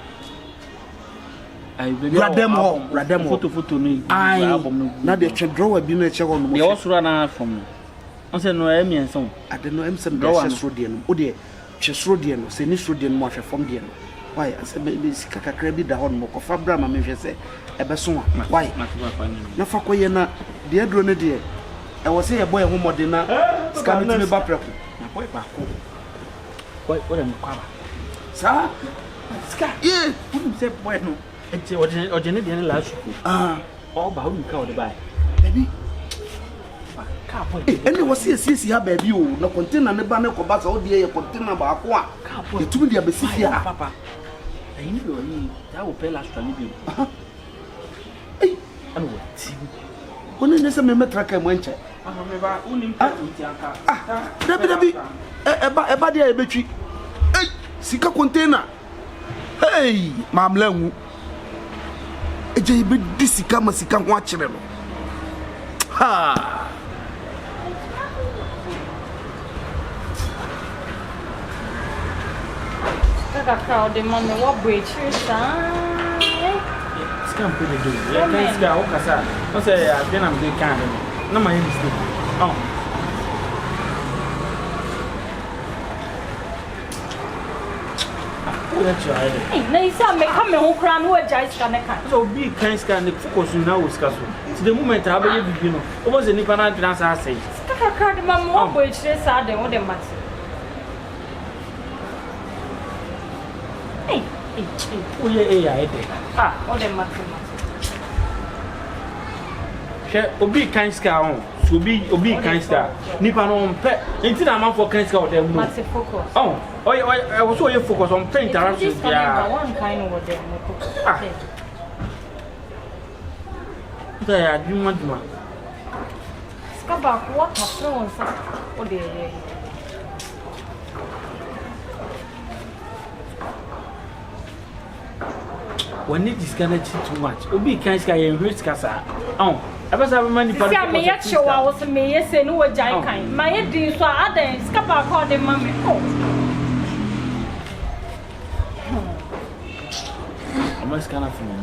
radem photo ni album no na de che drawer bi no che ho no de osoro na from no on say no e mien so ade no em sem de sro de no o de che sro de no se ni sro de no mo hwe from de no why ase be sika kakra bi da ho no ko fa bra ma me hwe se ebe so why na fa ko ye na de adro ne de e wo se ye boy ho mode na sika mi me ba preko na boy ba ko why dem kwa ba sa sika ye wouldn't say boy no e o de ne la suku o ba hu ka o de bai baby ene wo se ha baby o na container ne ba ne ko ba sa o de ye container ba ko a e tumi de abesi fi a papa ayi ni be oni da wo pe la stra ni bi anu wo ti oni ne se me metra ka mo enche me ba uni mpa ti anka dabi e ba de e betwi sika container hey mamlangu eje ibe di sika ma sika ho a kire no ha Kaka de mame wo bridge sa scam put do ya kan ska o kasa o say ya been am dey kan na my mistake na isa me come ho kra no ajai ska ne kan so be kan ska ne focus na o ska so to the moment ha be bibi no o mo ze nipa na dwena sa say kaka de mame wo bridge sa de wo de mate oye ya ede o de mate she obi kan ska on so obi kan ska nipa no mpe enti na man for kan ska o de mu mate focus oye wo so oye focus on pain interaction ya one kind of de mo da ya duma ska ba ko wa ka fro sa o de when it is gonna too much obi kan ska yen hwet kasa abasa be mani pa sia me ya chewa wo se me ye se no wo jai kan ma ye din so adan ska ba ko de ma me amas kana fumo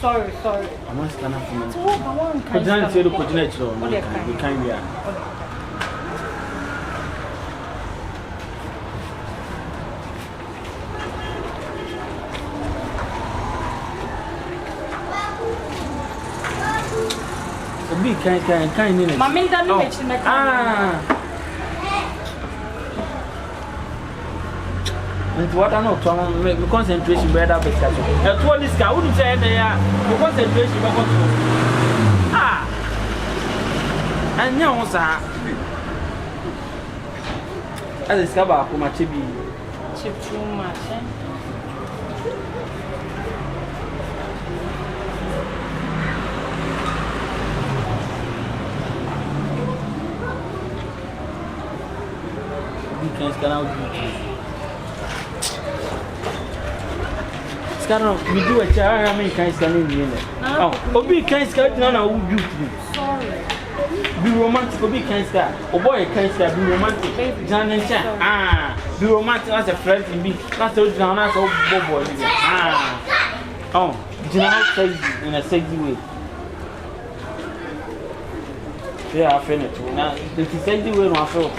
sorry amas kana fumo so ba wan kan ko jan se do ko jina chiro no we kan ya obi kan ni mama nda no mechi me and what I know to concentration better better so to this guy wouldn't say there the concentration be go to anya won sa as ska ba ko ma chebi chip too much Skano we do a chara me kan skano ni ne obi kan ska na wo you sorry be romantic obi kan ska o boy kan ska be romantic jana ncha be romantic as a friend be that's so jana so boy jana says in a sexy way yeah I feel it now the sexy way no I feel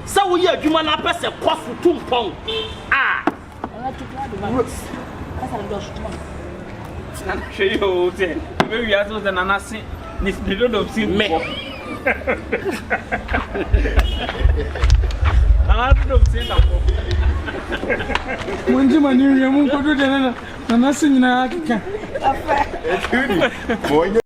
so we adwuma na pese kwafu tumpon show you say maybe you are na nasi ni don't see me I don't know say that. Munji mani you mun ko do de na sin na akika. Boy.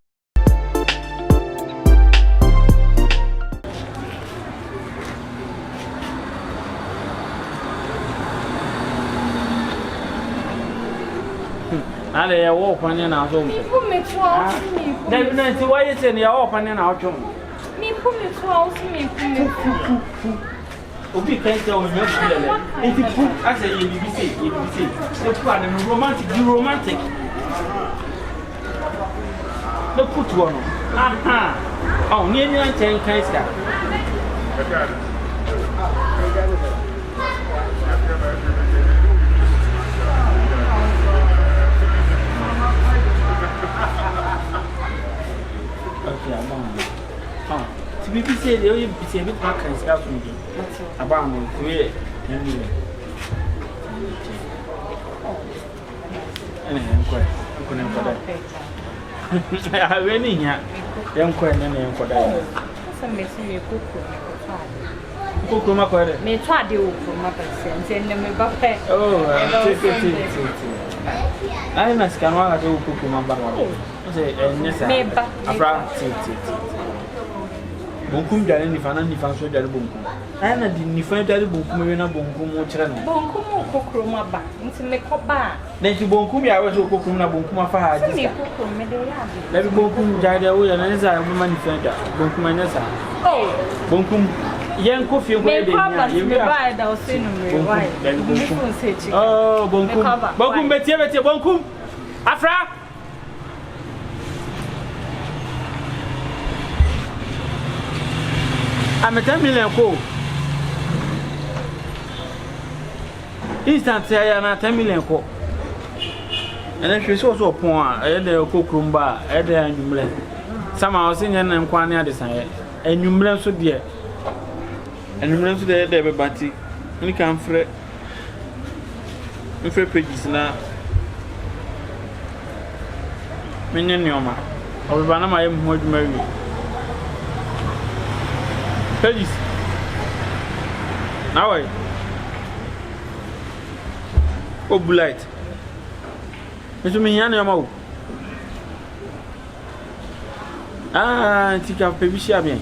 Ale ya wo kwanye na so mpo. Pu me tu a Na bi na ti wa yese ne ya wo kwanye na otwo. Mi pu me tu a me pu. Obi kan say o nyo lele. Enti pu ase ye bibi say. The pu and romantic. The put one. Aha. Oh, ni ni an chen kan ska. Okay, I'm to be said, you be a bit back and stuff from you. About me, create. I'm quite. I have any here. Young quite any young for that. Some missing me cook. Cook my quarter. May try to for my percent and then buffet. Oh, I must come out to cook my bag. Say, and yes, Bonkum jale ni fana ni fanso jale bonkum. Ana di ni fana jale bonkum we na bonkum mo kire no. Bonkum kokoro ma ba. Nti me ko ba. Na ti bonkum ya we so kokoro na bonkum afa ha ji. Me kokoro me de ya bi. Na bi bonkum jale wo ya na nza mo ma ni fana ja. Bonkum anya sa. Oh. Bonkum yen ko fie ko e de nya. Me ba da o se no me why. Bonkum. Oh, bonkum. Bonkum betie bonkum. Afra. I'm a 10 million co. Instant say I am 10 million co. And then she saw so upon I had the cook room bar, I had the annual. Somehow sing and quania desire. And you blame so dear. And you blame so dear, Debbie Batty. You can fret. In 3 pages now. Minion Yoma. Or Banama, I am going to marry you. Pages. Now I. Oh, blight. Mr. Minyama. Ah, take up baby shabby.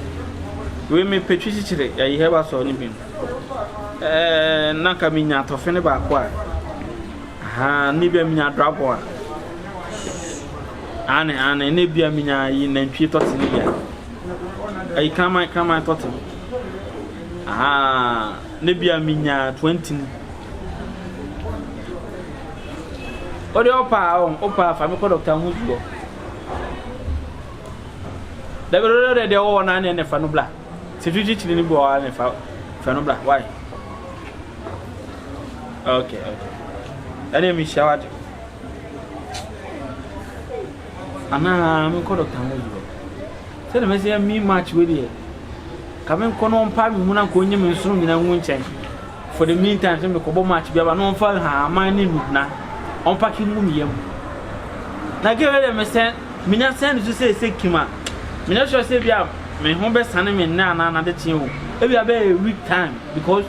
We may Patricia, I have us on him. Nakamina to Feneba qua. Ah, Nibia Mina drop one. Anne, Nibia Mina in and Peter Sinia. I come, I thought him. Ah, Nibia Mina 20. What the Opa, Family Doctor Mugo. They were already all nine and a fanubla. Security in the boy and a fanubla. Why? Okay. That name is showered. And I'm called Doctor Mugo. Tell them I say me match with you. Come and come on, Pam, Muna Kunyam and soon in a winter. For the meantime, some Kobo match, we have no file her, my name now. Unpacking room, yam. Now give them a send. Mina send to say, Kima. Mina shall say, my home best son and now another team. Maybe a very weak time because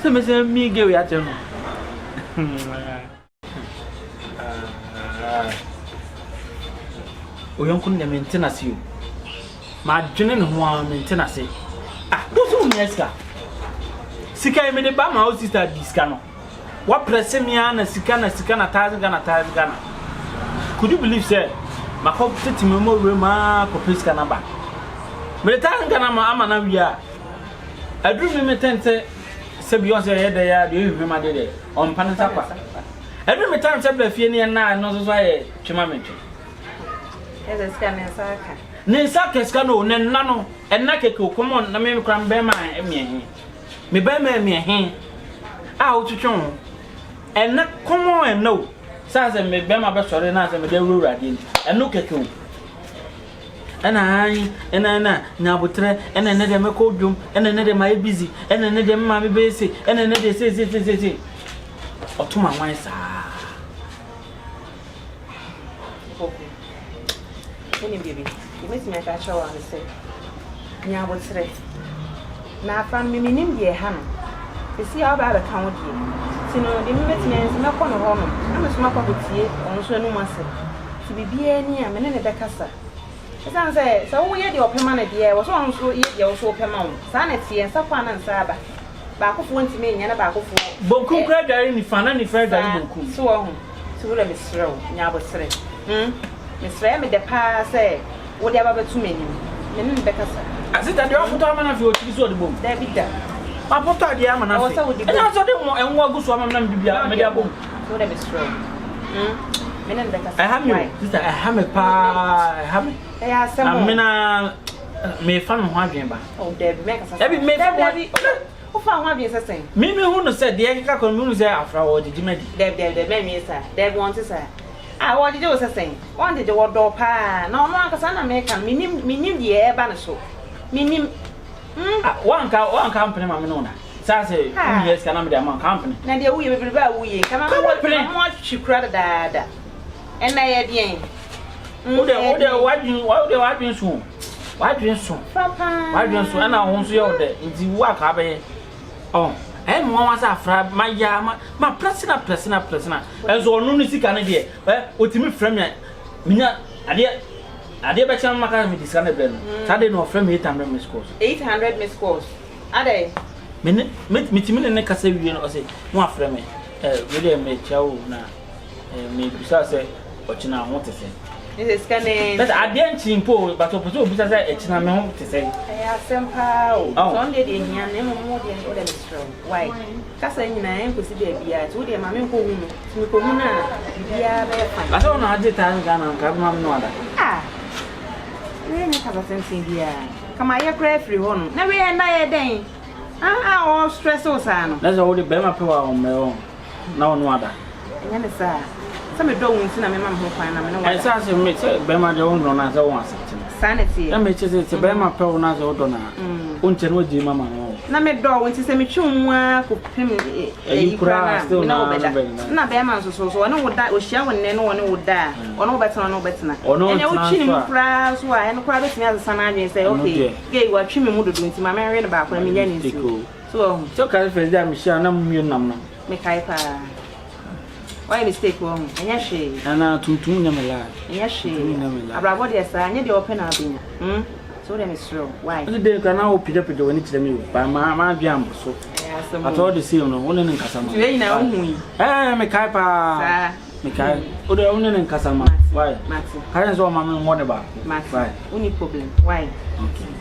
some say me give at him. We don't maintain us you. My general one maintenance. Ah, what's on Yeska? Sika made a bam house is that discano. What pressemian and Sikana 1,000 Ghana. Could you believe, sir? My hope to Timo remark or Piscanaba. But the time Ganama we are. I drew me 10 say Beyonce head there, do you remember it on Panatapa? Every time Sabba Fiani and I know why Chimamich. As a scanner, Saka. Nesaka Scano, Nano, and Nakeko, come on, Namim Cram Bema and me. Me Bema me a hen. Out to Chon. And not come on and no. Says and me Bema Bessor and I am a devil again. And look at you. And I, now but and another my cold room, and another my busy, and another mammy basic, and another says it. Or to my wife. Any baby, you miss me at show and say, Nya would say. Now from me, meaning ye ham. You see how bad I can with you. See, no, the maintenance, no corner home. I'm a smoker with you, on so no master. To be any, I'm in the Becassa. As I say, so we had your permanent year was on so eat your so permanent. Sanity and Sapan and Saba. Back of 1 million and a back of 4. Boku crack in the fan and the fair Boku. So on. To let me throw, Yabo say. Miss Remy the pa say, whatever 2 million. Then Becassa. I said that you're for time and I feel to the boom. There be done. I put out the arm and I was so and I saw them and what goes on and be a media boom. So let me throw. I have you, sister. I have a pa. I have it. I may find one game back. Oh, Debbie, make us a Debbie. Who found one being a thing? Mimi who said the Eka community after all the Jimmy. Deb, baby, sir. Deb wanted, sir. I wanted you was a thing. Wanted the word door pa. No, Uncle San American. Minim the air banner so. Minim. One company, Mamma. Sassy, yes, can I be among company? Now, dear, we come on, watch you credit that. And I had yen. Why do you soon? Why do you soon? Why do you soon? And I won't see all day. It's work, Abbey. Oh, and one was after my yama, my personal. As all lunacy can idea. Well, what you from me? Mina, I did bet you my with this kind of bill. Saturday no from 800 miss calls. 800 miss calls. Are they? Meet me in the Casavian or say, one from me. Really, make chow now. Maybe say. What you now want to say? This is scanning. But I didn't see Paul, but opposite because it's not known to say. I have some power. Oh, only in here, never more than other strong. Why? Cassandra, I am considered be at 2 days, Mamma, to Comuna. I don't know how the time can come on. Ah, really have a sense in here. Come I pray free one. Never end a day. Ah, all stress or son. That's all the Bema power on my own. No other. Yes, sir. Some don't see my mamma who find them. I saw some mates, Bema Jones on as I want. Sanity. I may say it's a Bema Pearl as old donor. Until with Mamma. Name dog when to say me chum could pay me a cry still no better. Not Bema so I know what that was showing and no one would die. Or no better or no better. Or no, and I would chin cries why and cry with me as a son and say, okay, gay what Chimmy would do to my marrying about 1 million. So, can I say, Michelle, no number. Make I. Why mistake wrong? And yes, she and now to Namela. Yes, she about what yes, I need the open up in. So them is true. Why? They can now pick up when it's me by my jam. So I told the same no one in Casama. You know, eh, Mekaipa, Mekai, or the only in Casama. Why? Parents or mamma more about Why? Only problem. Why?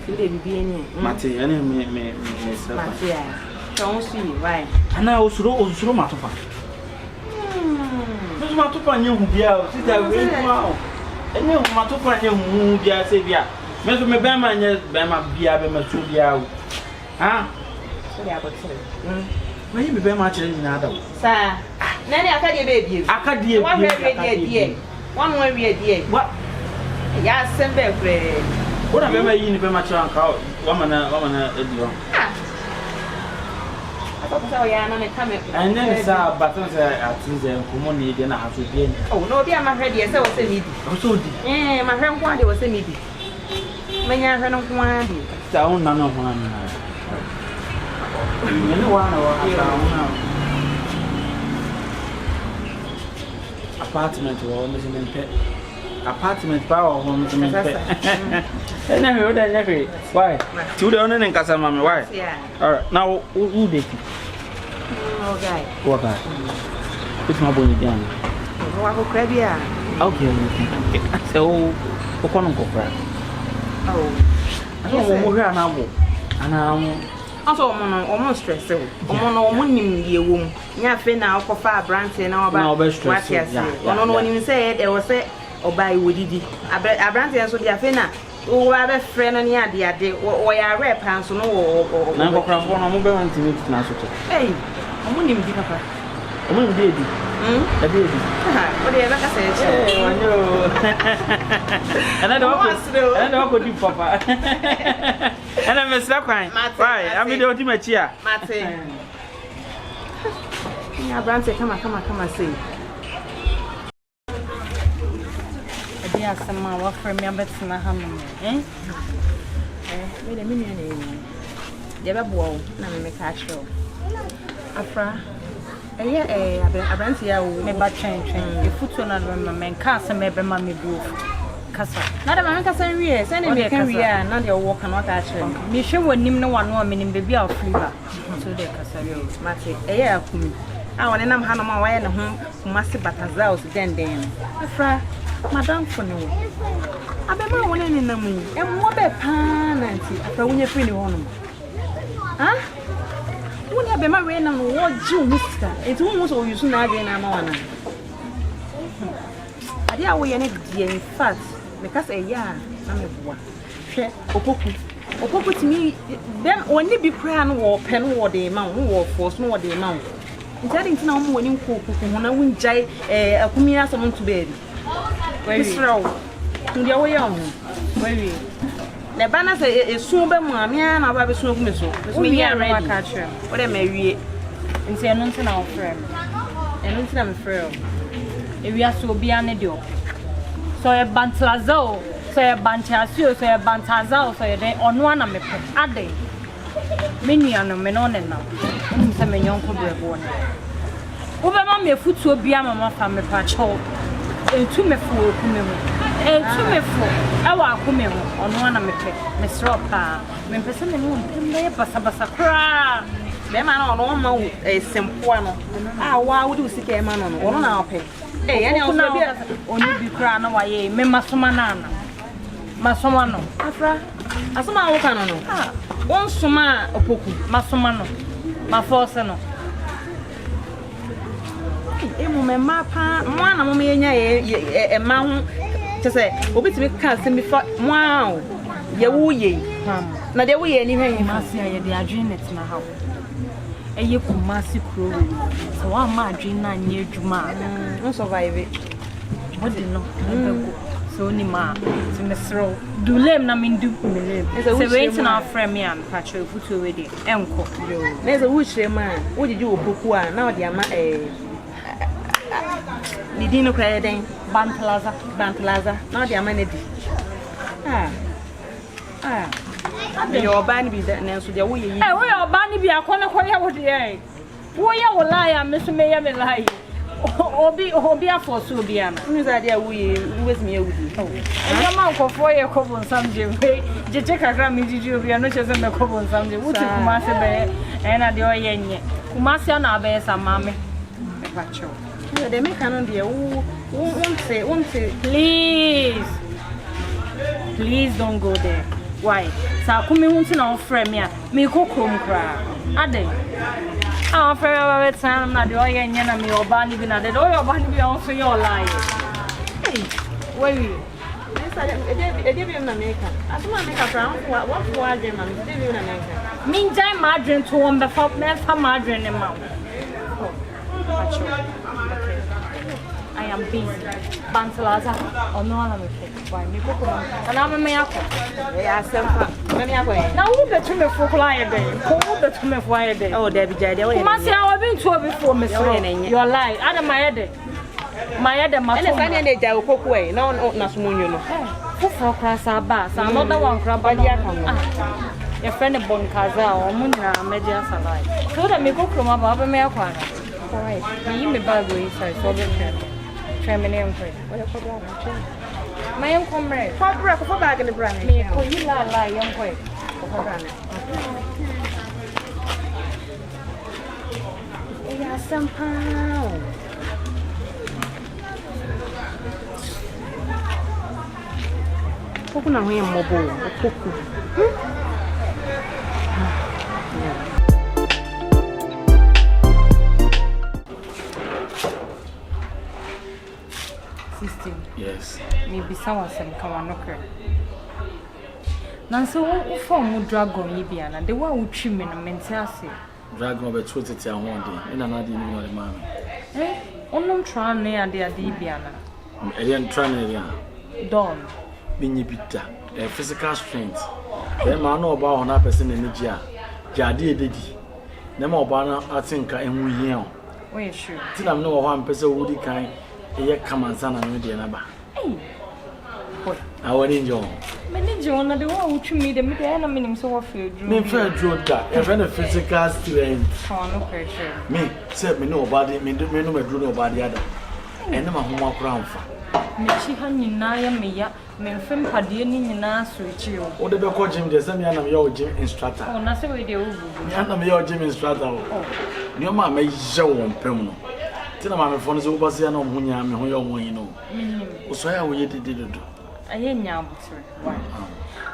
Could they be any Matty? Any me, don't see why. And I was so much of my to find you be out. Sit there, wow. And you want to find you who be a savior. Mr. Bama, yes, Bama be a Bama to be out. Ah, so they are but may be very much in another. Sir, Nanny, I can't baby. I can't dear 100 year. 1 dear. What? Yes, send back. What am I in very much on cow? Woman, and then it's our buttons at Kompany, then I have to be. Oh, no, dear, my head, yes, I was a meeting. Oh, so, eh, my friend wanted was a meeting. May I run on one? Down none of one. Apartment or missing pet. Apartment power home to me. And I heard that every. Why? 2 down in Casamama. Why? Yeah. All right. Now, who did it? Oh, guy. What guy? It's my boy again. Okay. So, what can I go for? Oh, I don't know where I'm now. And also, almost stressed. Almost the womb. Yaffin now for far branching now about what yes. No one even said there was a or by Woody. I branch and so the Afena. Oh, I have a friend on the idea or I rap hands or no. Number from one mobile and to meet Nasuka. Hey, I wouldn't even think of her. I wouldn't be. I did. Whatever I said, I know. And I don't go to Papa. And I'm a slap crying. Why? I'm in the ultimate chair. Mate. Yeah, Branch, come and see. Yes, some more for me, but my hammer. Eh? Wait a minute. You have a wall, and I'm a catch. Afra. Abranti ya wo. Me ba train. E futu na men ka se me be ma me bu. Kasa. Na da man kasa nwie, se na me kan wie a na de wo kan waka akere. Me hwe wanim ne wano a menim bebi a ofri ba. So de kasa yo. Mate, akumi. A wone nam ha no ma waye ne ho kumase bataza o denden. Afra, madam for ne wo. Abema wone ni nam yi. E mo be pa na nti. Afra wonye free ni ho no. Ha? Wone abema we nam no wo ji o musika. Enti wo so yusu na ade na ma wana. Ade a wo ye ne die in fact, because na me boa. Hwe opoku timi dem woni bi kra no wo pe no wo de ma wo force no wo de ma wo. Nti ntina mo woni nkokuku ho na wunjai akumi asam ntu beebi. Israel. Ndi awo ya ho. Wewe. Le bana se esu be mu amia na ba be su akumi so. Me ya ready. Wo de ma wie. Nti eno ntina wo frem. Eno ntina me frem. Ewi aso obi ane de o. So e bantlazo, so e bantasio, so e bantaza, so e de ono ana me pe. Ade. Menua no me no ne na. Se me nyonko brebo ne. Wo be ma me futu obi ama ma fa me pa cho. Etu me fu oku me ho. Etu me fu e wa aku me ho. Ono ana me pe. Me sropa. Me pese me no mpem basa basa kra. Be ma na ono ma sempoa no. Ah wa wo di usika e ma no no. Ono na ope. Yani oni bi kra na waye me masoma na masoma no afra asoma wo kan no won soma opoku masoma no ma force no emu me ma pa mo na mo me nya e ma ho tese obitimi ka se mi fa mo a ye wo ye na de wo ye ni hwan ma se ye de adwin net na ha eye kumasi kuro so wa ma adwin na nye adwuma no survive what did no ebego so ni ma to mesro do lem na min do lem se wait na frame am patcho futu we de enko yo na ze wuchire ma wo didi opoku a na odi ama didi no kra den bantlaza na odi ama na di yo ban bi da na so de wo ye yi wo yo ban bi akona koya wo de wo ye wo lie me so me ye me lie obi afoso obi ana mi za dia wo ye wetimi awudi e ma nkofo ye kobon samje we jeje kakra mi didi obi ana chese me kobon samje wuti kuma se be e na de o ye nye kuma se na be sa mame me pacho de me kanon de wo wonte please don't go there. Why? Sa kumi hunti na ofre me a me kokrom kra ade a ofre we tan na de oye nya na me oba ni bi na de oye oba ni bi on so your lie hey wait e de bi na meka asuma meka fra what for dem na de bi na meka min jai madrin to on be fa madrin ma I am busy. Bantalaza, or no one why me cook and I'm a miracle. Yeah, sempa. Now, who bet to me for a day? Who bet to me for a day? Oh, Debbie, you must say I've been to before, Miss Raining. You're lying. I am my head. My head, my friend, and they will cook away. No, not soon, you know. For class are bass, another one crab. Your friend of Boncaza or Muna, Media Salai. So that me cook from above a miracle. All right, you may bag with so try my name for it. What a problem. My own comrade. For bag in the brand. Me, for you lie, young boy. Yeah, somehow. Opoku na ho ye mobile. Opoku. Yes. Maybe someone said, come on, okay. Nanso, who form dragon, Yibiana? The one who trim in a mental. Dragon over 20 one day, and another new man. Eh? Only trying near the Adibiana. Alien trying Dawn. Being bitter, a physical strength. Then man know about 100% energy. Jadi didi. Nemo bana, I think I am we here. Where sure? Till I'm no one person would kind. Eye kamansa na no de na ba. Boy, I want in John. Many John, I don't want to meet them. I don't mean so fear. Me fair draw that. If any physical strength. No pressure. Me, said me nobody, me do me no me do nobody other. And I'm a homework round for. Michi Hanina, me, men from Padini, switch you. Or the Beko Jim, the same man of your gym instructor. Oh, nothing with you. I'm your gym instructor. Your mamma may show on permanent. Tell my phone is over, say no money, I'm who you know. So I will did do. I ain't now, why?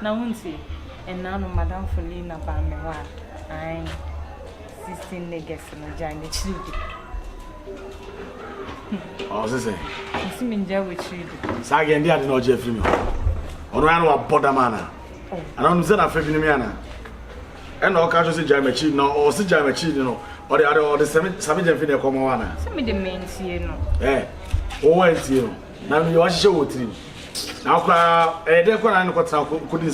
Now, won't see. And now, Madame Felina by me, why? I'm 16 niggas in a giant children. I was saying, I see me in jail with children. Sagan, they had no Jeffrey. Or I know a Podamana. I don't say that for Finiana. And all countries in Jamachi, no, or see Jamachi, you know, or the other, or the Savage and Fina Comana. Send me the main, you know. Eh, always, you know. Now you want to show it. Now, I couldn't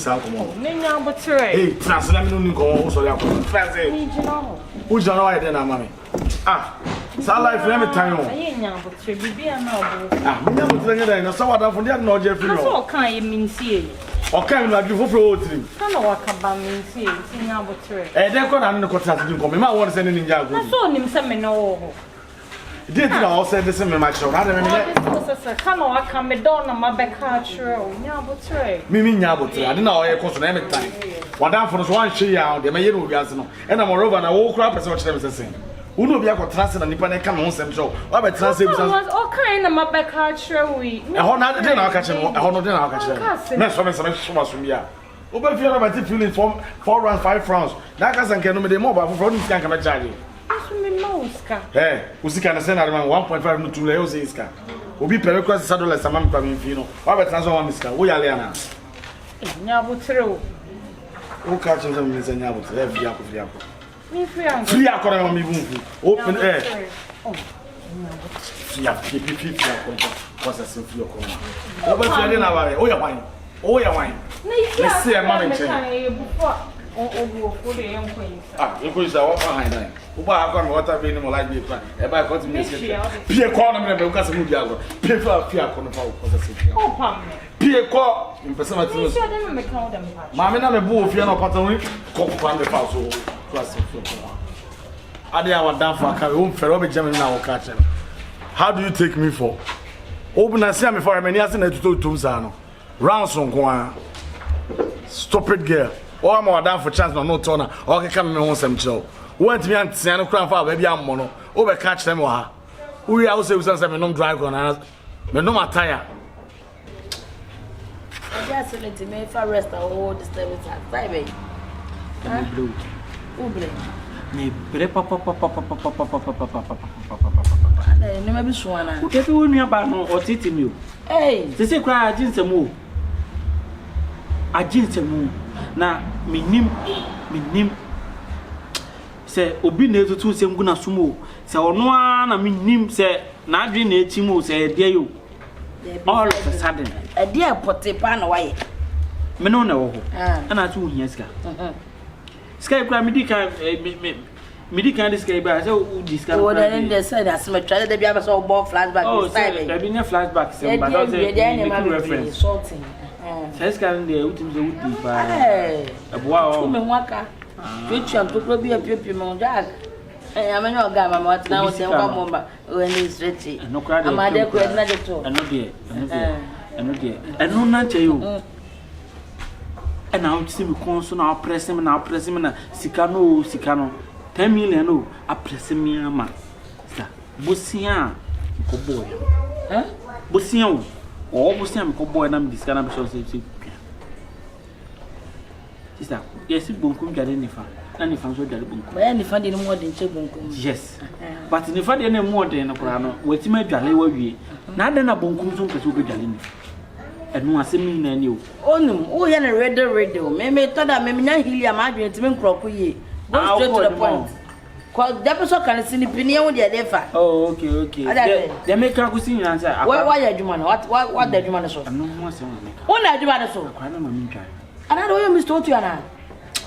sound come on. Nina, but hey, Transactional go, so I couldn't fancy. Who's the right then, mammy? Ah, so life every time. I ain't now, but be a noble. Ah, never so what from the no Jeffrey. So can't you mean see? Or can you give for all three? I know what can mean see, now, but eh, they're going to contract to come. I want to send in Jago. I saw him some no. Did you all say this in my show? I don't know. I come down my back culture. Mimi Nyabut, I don't know a cost every time. One down for one she out, the mayor will gas, and I'm over and I woke up as much as I say. Who know be a contrast and Nippon come on some show. What about translate all kind of my back culture? We are not dinner catching, I don't know catching. That's what so much from here. Over fear about it feeling 4 rounds, 5 francs. That doesn't can be more, but for can come and charge you. Eh, who's can send out 1.5 no 2 leos is car. Will be per request $100 a month coming, you know. What about transfer on this car? We are Liana. Nyabutro. Who catches them in the Nyabut? Every Yaku. Free on me. Open air. What's a simple corner? Oh, your wine. Oh, your wine. Let's see a man. Ah, you could say what behind that. Uba have gone water being more like me. About got me. Pierre corner because of Mugago. Pierre for Pierre corner for Pierre call in person. Mamma, I'm a bull if you're not pattern. Cock on the house. I did our down for a car. Ferrobe German now catch him. How do you take me for? Open and see me for a many years in a two Tumsano. Rounds on Guan. Stop it, girl. Or I'm more down for chance no turner, or can come on some show. Want me and Siano Crown for baby I'm mono, over catch them or her. We also use some non drive on us, but no more tire. I just wanted to make for rest all the service at Friday. Blue. Me bre papa. Never be sworn. If you knew about no or titi me. Hey, they say cry against a move. Against a move. Na minim se obi na etutu se nguna sumo se ono na minim se na adwe na etimo se de yo all of a sudden a dear potepa na waye me no na wo ho ana tu hia sika sika kura medical sika ba se o discount o da den say na se try da bia ba so bo flashback this time da bi ne flashback se ba do se reference sorting says can the ultimate would be wow me waka twetwa ntokro bi apiepie me jack amanya oga mama what now say wa momba when is ready amade ko edna de to eno de eno na che yo e na o see me kon so na press me na sika no 10 million no a press me ama sa bosia ko boy bosia o bosia me ko boy na me disca na be so say sister yes bonkum gare nifa na nifa so gare bonkum ba nifa de no mo de nche bonkum yes but nifa de na mo de no kora no wetima dwale wa wie na de na bonkum so nkeso be dwale ni enu asemi na ni o onum o ye na radio me to da me nya hili am adwen timi nkroko ye go straight to the point cause the person can see the opinion with the defa oh okay they make ka kusi nyina say why you adwuma no what the adwuma no so no mo say o na adwuma no so kwa na mami twa ana do you Mr. Otu ana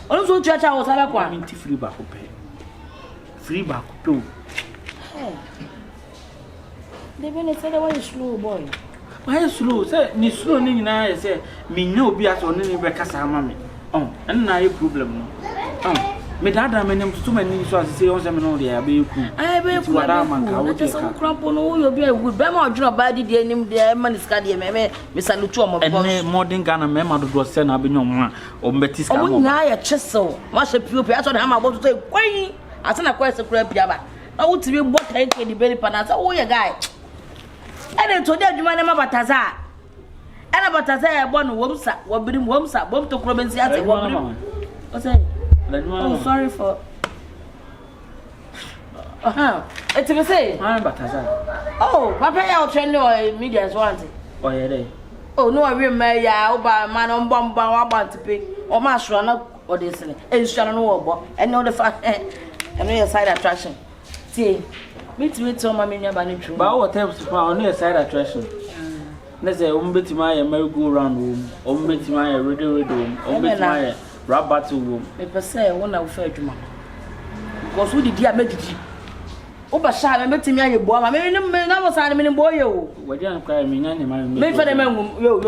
onu so tu acha o sala kwa minti free back pe hey they been say that why you slow boy Why slow? Say, ni slow ni na say me nya obi aso ne be kasa ama me. And na ye problem no. Me dada me nem to mani so as say on say me no dey abe ku. Be ku wada man ka wo dey ka. Krampo no yo be good. Be ma odwuna ba di dey nim dey man iska dey me salutu omo boss. And modern Ghana me ma do say na be nyom o mbeti ska mo. O nya ya cheso. Ma she pio aso dey ha ma bo to say kwai. Asa na kwai se kura bia ba. Na wo ti be bo kai ke di beli pa na say wo ye guy. Ene to dey adwuma na ma bataza. Ena bataza ya bo no womsa, wobirim womsa, bom to kuro bensi ate wobirim. O say oh, sorry for. It's me say. I'm bataza. Oh, papa ya trend or media is want. Oh yeah dey. Oh no, I remember ya oba man on bomba wa ban to pay. O ma sure na o dey sele. E sure no wo and no the fact and no side attraction. See, me to my mania ba ni true. Ba what types pa on side attraction. Na say o mbeti ma ya merry go round o mbeti ma ya radio o mbeti ma ya rap battle room. Me per se won na wo fa adwuma. Because we did amedidi. O ba sha me betimi aye bo ma me na mo sa me ni bo ye o. We dey an cry me nya ne ma me fa de ma yo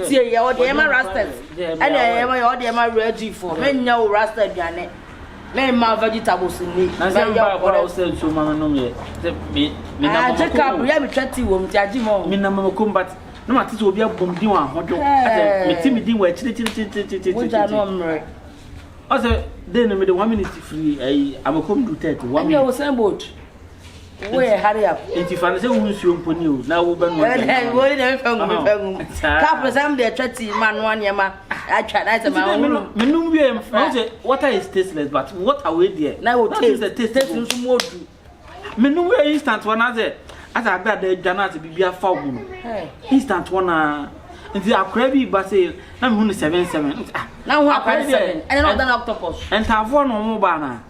tie ye o de ma rastas. And ye ma yo de ma ready for. Me nya o rasta aduane. Me ma vegetables ni. Na say ba ko o say so ma no me. Me na je ka bro ya me twati wo me tiaji mo. Me na ma combat. No ma titi obi abom din wa hodo. Me ti me din wa chiri. Wo ja no mre. I say then me the 1 minute free I'm come do 30 1 minute. We same boat. We hurry up. Enti fa na say wo nsuo mponi o na wo ba no. We dey fengu. Ka presam dey 30 man one yema. Atwa na say ma wo. Me num wie em say water is tasteless but what are we there? Na wo taste nso modu. Me num wie instant one say asa ada dey dwana ase bibia fa ogu no. Instant one nti akra bi ba say na me hu 77 na hu akra 7 and not that octopus entafo no mo ba na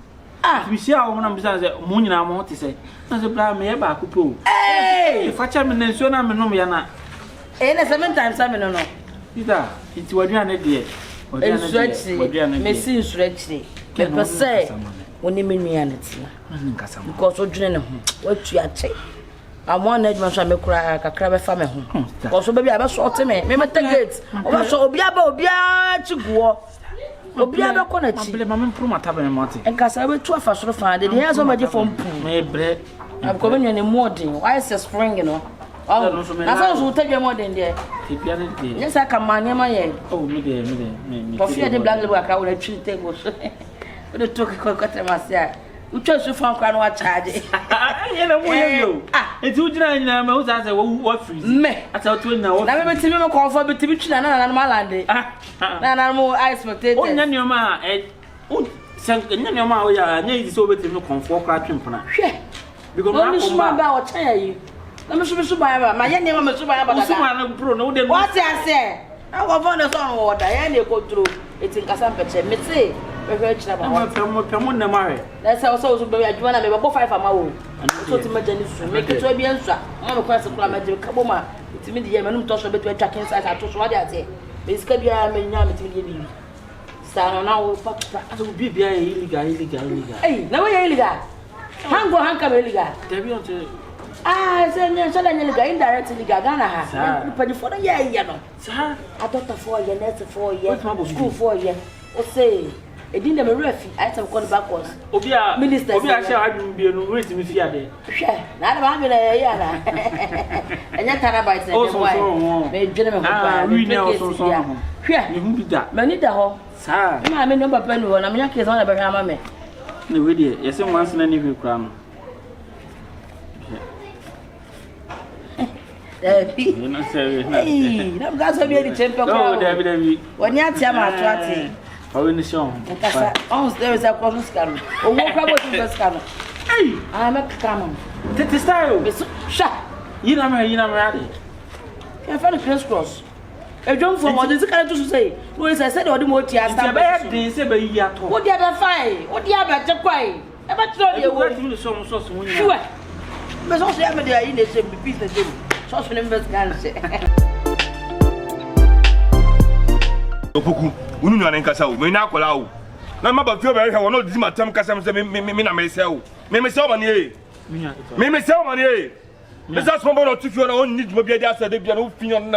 bi sia wo na mbisa say mo nyina mo te say na say bra me ye ba akupo fa cha me nsuo na me no ya na na 7 times 7 no ita nti wadua na de wadua me si nsurechi me pese woni me nua na tina because odwene ne ho watu ache amon na edman so me kura kakra be fa me ho ko so baby abe so me gate o so obi a chiguo obi a be ko na chi ma me mpro mata be me mate enkasa be tu afa soro fa de here so ma je fo mpu me bre abko be nyane modern why is spring no oh na so tadwe modern there tipia ne de yes aka mane ma ye oh me de coffee de black label aka wo na twi table so we de talk ko masia utwa su fan kwa no wa charge na mo ye yo enti ujina nyina ma uza say wo freeze me ata to na wo na me betimi me ko fo betimi twina na malande na mo ice potato onya nyoma sen nya nyoma wo ya nya yi so betimi konfo kwa twempona hwe because na ko ba o chan yi na me so ba ba ma ye ne ma so ba ba da so ma na pro no de no what you say na go fo na so wo da ye ne control eti nkasa mpeche me say we chira ba wa pemo na mare na say so be adwuma na me bo 5 ama wo so ti ma jani su me keto bi ansa ma me kwase kula ma je kabo ma ti mi de ye manum to so betu atwa ken sai to so wa de ate be iska bia me nya me ti de bi sa no na wo pa aso bi bia illegal na we illegal hanka be illegal de bi on te say nya so la nya illegal indirect illegal Ghana ha pa di for ye no sa atota for ye net for ye school for ye o say edin dem refi item call backwards obi a share adum bi no rate mi fi ade hwe na na ba me na ye na enya terabyte na dem why me dwene me ho pa me hwe me hu bi da mani da ho sa ma me no papa no na me nya kesa na be hwe ama me na we die yesi once na ni hwe kura no Dabi na say na ga so bi di champion ko oh dabi woni atia ma to ati how in the show nkasa on there is a cross scan o wo kwa bo ti scan hey I make come tete style sha yina me ade ya fa the cross ejom for mo dey scan to say no say say the mo ti asta be dey say be yi ato wo dia be fine wo dia be je kwai e ba tro dey wo ti so mo nya sure me so say me dey yi ne say business dey so so nem be scan say Opoku, unu nwana nkasa o, me na akola o. Na ma ba fio be hwe wono di matam kasa me na me se o. Me se o mane e. Me se o mane e. That's one more to you on need to be a day, be an opinion.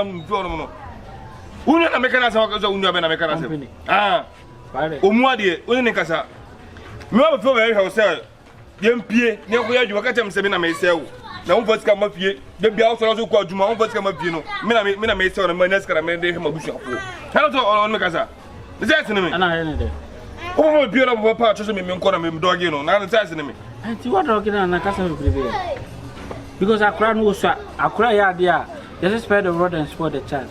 Unya na mekana sa wakaza unya be na mekana sa. Ah. Omuade, unya nkasa. Me wa fo be house. Yempie, ne ko ya djuma ka tem se me na me sew. Na wo votika mafie, de bia wo so ko adwuma, wo votika mafie no. Me na me sew na me naskara me de hema busuafo. Hello to on mekasa. Is ne me? Ana he ne de. O bia na bo pa cho so me nko na me dogi no. Na is ne me? Anti what dogi na kasa me prebe. Because akura no so akura ya dia, just spare the rod and spoil the child.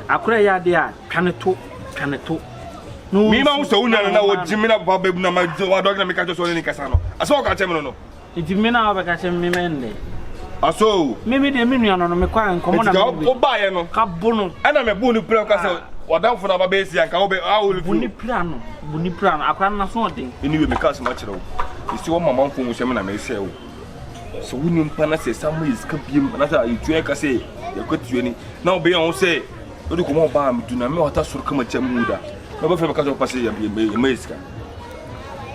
Akura ya dia kaneto. No. Me ma so unya na wo jimina baba bebu na ma dogi na me ka cho so ni kasa no. Aso ka chem no. Iti mina ba ka chem me mende. Aso. Me de me nua no me kwa nkomo na me. O ba ye no. Ka bu no. Ana me bu ni pre ka se wadamfo na baba esi anka wo be awul fu. Buni plan akwa na so den. Anyway me ka se ma kire wo. Isi wo mama mfo mu hye me na me se wo. So wuni mpa na se samu is ka biem na sa itue ka se ya kwatue ni. Na wo be yon se odi ko mo ba me du na me wata soro kama chem mu da. Na ba fe ka so passe ya me iska.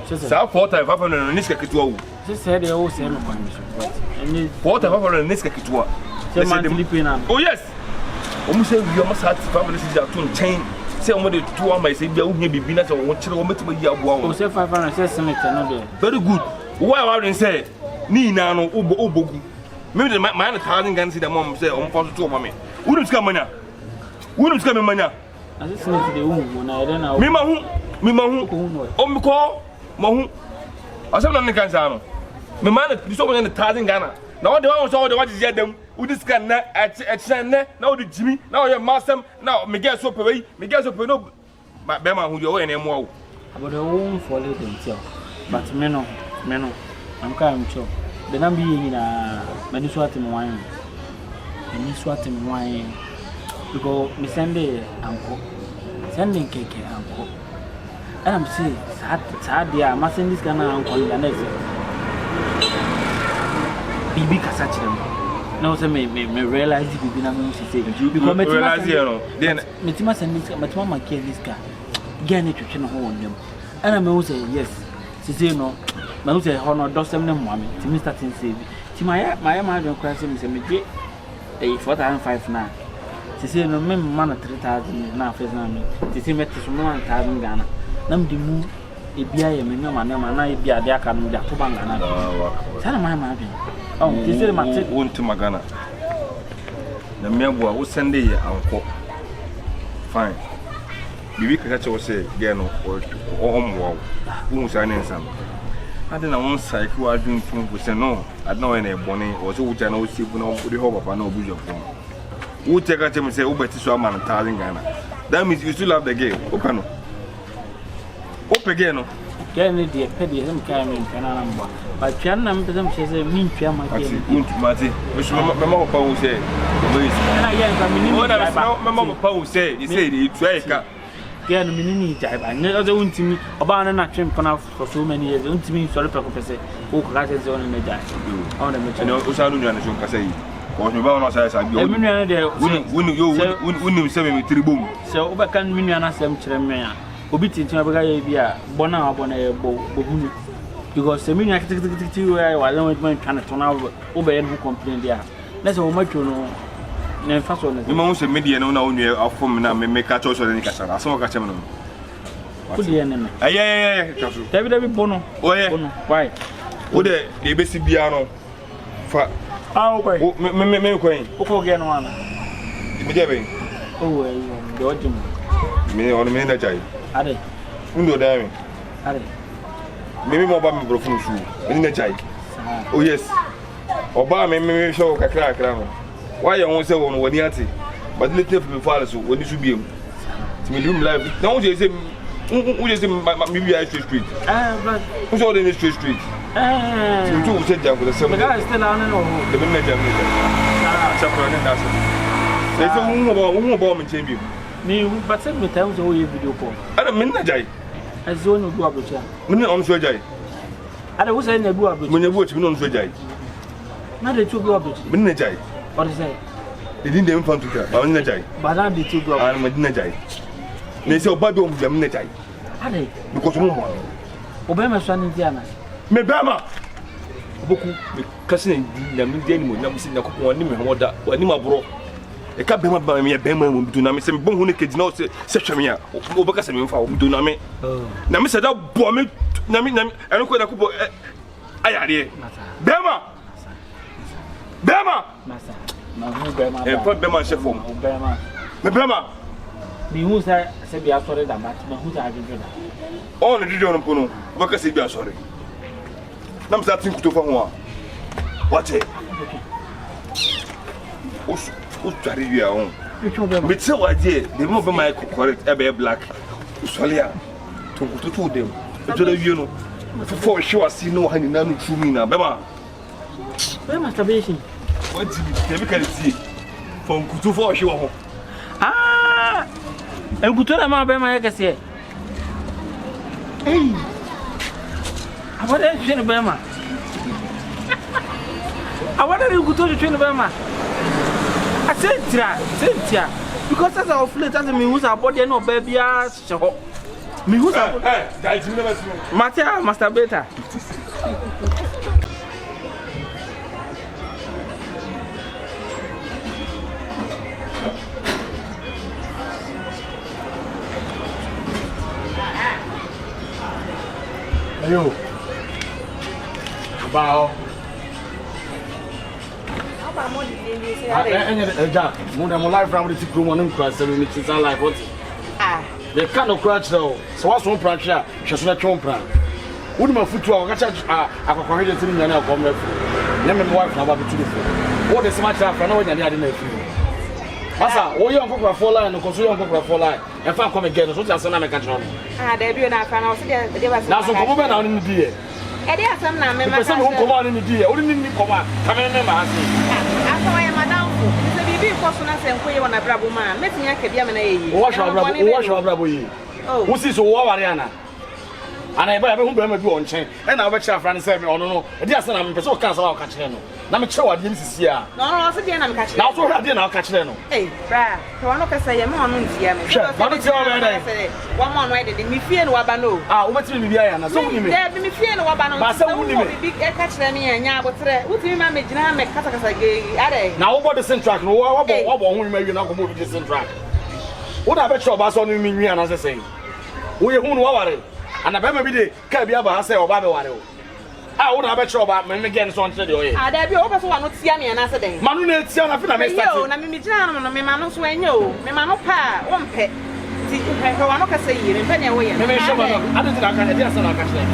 Sa 45 na niska kitwa wo. Se se de o se no kwa mi. Any 45 na niska kitwa. Se man Filipina. Oh yes. Omu se wi omu sa 35 na se da to chain. Se omu de to am se bia wo hia bibi na se wo kire wo metima yi aboa wo. O se 500 se semete no de. Very good. Why wa say ni na no obogu. Me de my 1,000 Ghana cedi mom say omu fa to mama. Wunu ska manya. Wunu ska me manya. Ase semete de wu na ere na. Me ma hu. Omu ko ma hu. Asem na ne kan sa no. Me man na so manya 1,000 Ghana. Na wo de wa so wo de wa ji adam. Udi scan na echene na odi jimi na oye masem na me get so pe no be ma hu yo we na emu awu abodo won for le dem tell but me no am ka sure the number yi na mani so atem wan because me sende anko sending keke anko and I'm say sad dia ma send this kana anko na next bibi kasa chirem. No, say me realize the baby na me say because me realize you know then me tima send this me tima make this car get ne twetwe no ho won dem ana me say yes say no me say ho no do sem ne mo ame timi starting say ti my adwen kra say me say me je 4,500 na say no me man 3,000 na face na me say me tiso mo 1,000 Ghana na me di mu ebia ye me nyama na ebia de aka no de to banga na sana my adwen. Oh, this is my tip. Won't to Magana. The Melbourne will send it uncle. Fine. The week that you say, Gano or wow. Who was an some? I don't know one side who are doing things with no. I know any bonnet or so which I know see when I put the hope of no vision from. Who take out him and say, oh, but it's a man 1,000 Ghana. That means you still have the game. Opano. Opegano. Get me the petty him carrying in Canada. But Pianam to them says a mean Piama. Mati, which Mamma Pau said. And again, Mamma Pau said, he said, he tried. Get a mini type. I never own to me about an action for so many years. Own to me, sorry, Professor, who got his own in the die. On the Machino, Usaluan, as you can say. Was me bound as I go. Wouldn't you say me 3 boom? So, Obakan Miniana Sam Tremea. Obiti to Abaya, Bona, Bohuni. Because the meaning activity where I don't want to turn out over and who complain there. That's how much you know. Then first one, the most media no only of form now make a choice or any castle. I saw a catchman. Put the enemy. Yeah, David Bono. Oh, yeah, why? Would the basic piano for our way? Me queen. Who again one? Oh, the me on the minute. Are they? Undo damn. Are they? Maybe more about me broken shoe. In the child. Oh, yes. Oba me show a crack. Why you won't say one when you but little from father, so when you should be to me, live. Now, you say, who is maybe I street? Who's all in the street? You two said that for the summer. I still on the manager. There's a woman in chamber. Me, but send me tells all your video call. I don't mean that. I zone of Guabucha. Minute on Sway. I was saying a Guabu when you watch me on Sway. Not the 2 Guabuch. Minute. What is that? They didn't even find to her. But I did 2 Guabuch. I'm a dinner. They say, but don't be a minute. Because one. Obama son Indiana. Me Bama. Opoku kasi na me dey animo na me say na kokon oni me homoda oni mabro e ka bema ba me bema mu bidu na me say me bon hu ne kedi na o say hweme a o be ka say me mfa o bidu na me say da bo me na me eno ko da ko ayare bema masa na hu bema e pa bema chef fom bema me bema mi hu say bi asore da mat ma hu ta ajojo da on le didio no pono o be ka say bi asore na me say tin kuto fa ho a what it o tari wi a on me tell what dey the mo be my correct e be black usolia to kuto to dem e to da wi no for sure see no hani na no true me na bema masturbation what did you can see from kuto for sure ho en kuto na ma be ma yakase abode twin be ma abode ri kuto twin be ma sentia because as of late as me who's abode no be bia che ho me who's that you never see Matia masturbator Ayo. Bao. Aba mo di ni se ade. Eja, mo na mo life from the tikro mo nkra se me ti san life what? The kind of crutch though. So what's one branch here? Just na chon plan. Wodi ma futu a ka cha akokore de tiri nyane akom na fu. Na me wife na ba bitu de fu. What the smart afra na wanya ade na fu. Asa, wo yon kokra for line no so yon kokra for line. E fa come again so ti asana me ka chon. There be na afa na o se de ba se. Na so ko be na oni di e. E dey asam na me ma ka. Person who come on in di e. Odi ni come on. Ka me me ma ase. Asa wa ya madam fu. Se bibi ko so na se nkoye wona brabo ma. Metinya ka bia me na yeyi. Wo wa brabo yi. Oh. Wo si so wo ware ana. Ana eba be hu be ma bi on chen. E na wo be kira afra ne se me ono no. E dey asana me pese o kan sa wa ka kire no. Na me kire wade mi sisi a. No, se dey na me ka kire. Na so hwade na ka kire no. Bra, to wono ka say ye me ono ntia me. Wa no tia wa be dey. Wa mo no e dey mi fie no wa ba no. Wo betimi mi bia ya na so wuni me. Dey mi fie no wa ba no. Ba se wuni me. Bi e ka kire me nya abotre. Wutimi ma me gina me kasa kasa ge. Ade. Na wo bo the same track no wo bo hu me wi na ko mo the same track. Wo da be kire ba so no mi nwi ana se sei. Wo ye hu no wa ware. Ana be ma bi de ka bia ba ha say oba be ware o. Wo na be kire ba me gen so nche de o ye. There be o be so wa no tia me na se den. Manu na tia na fi na me start. Yo na me gina no me ma no so enye o. Me ma no pa wo mpe. Ti he wa no ka say yire mpe ne wo ye. Me show ma no. Adu ti na ka e dia se na ka kire.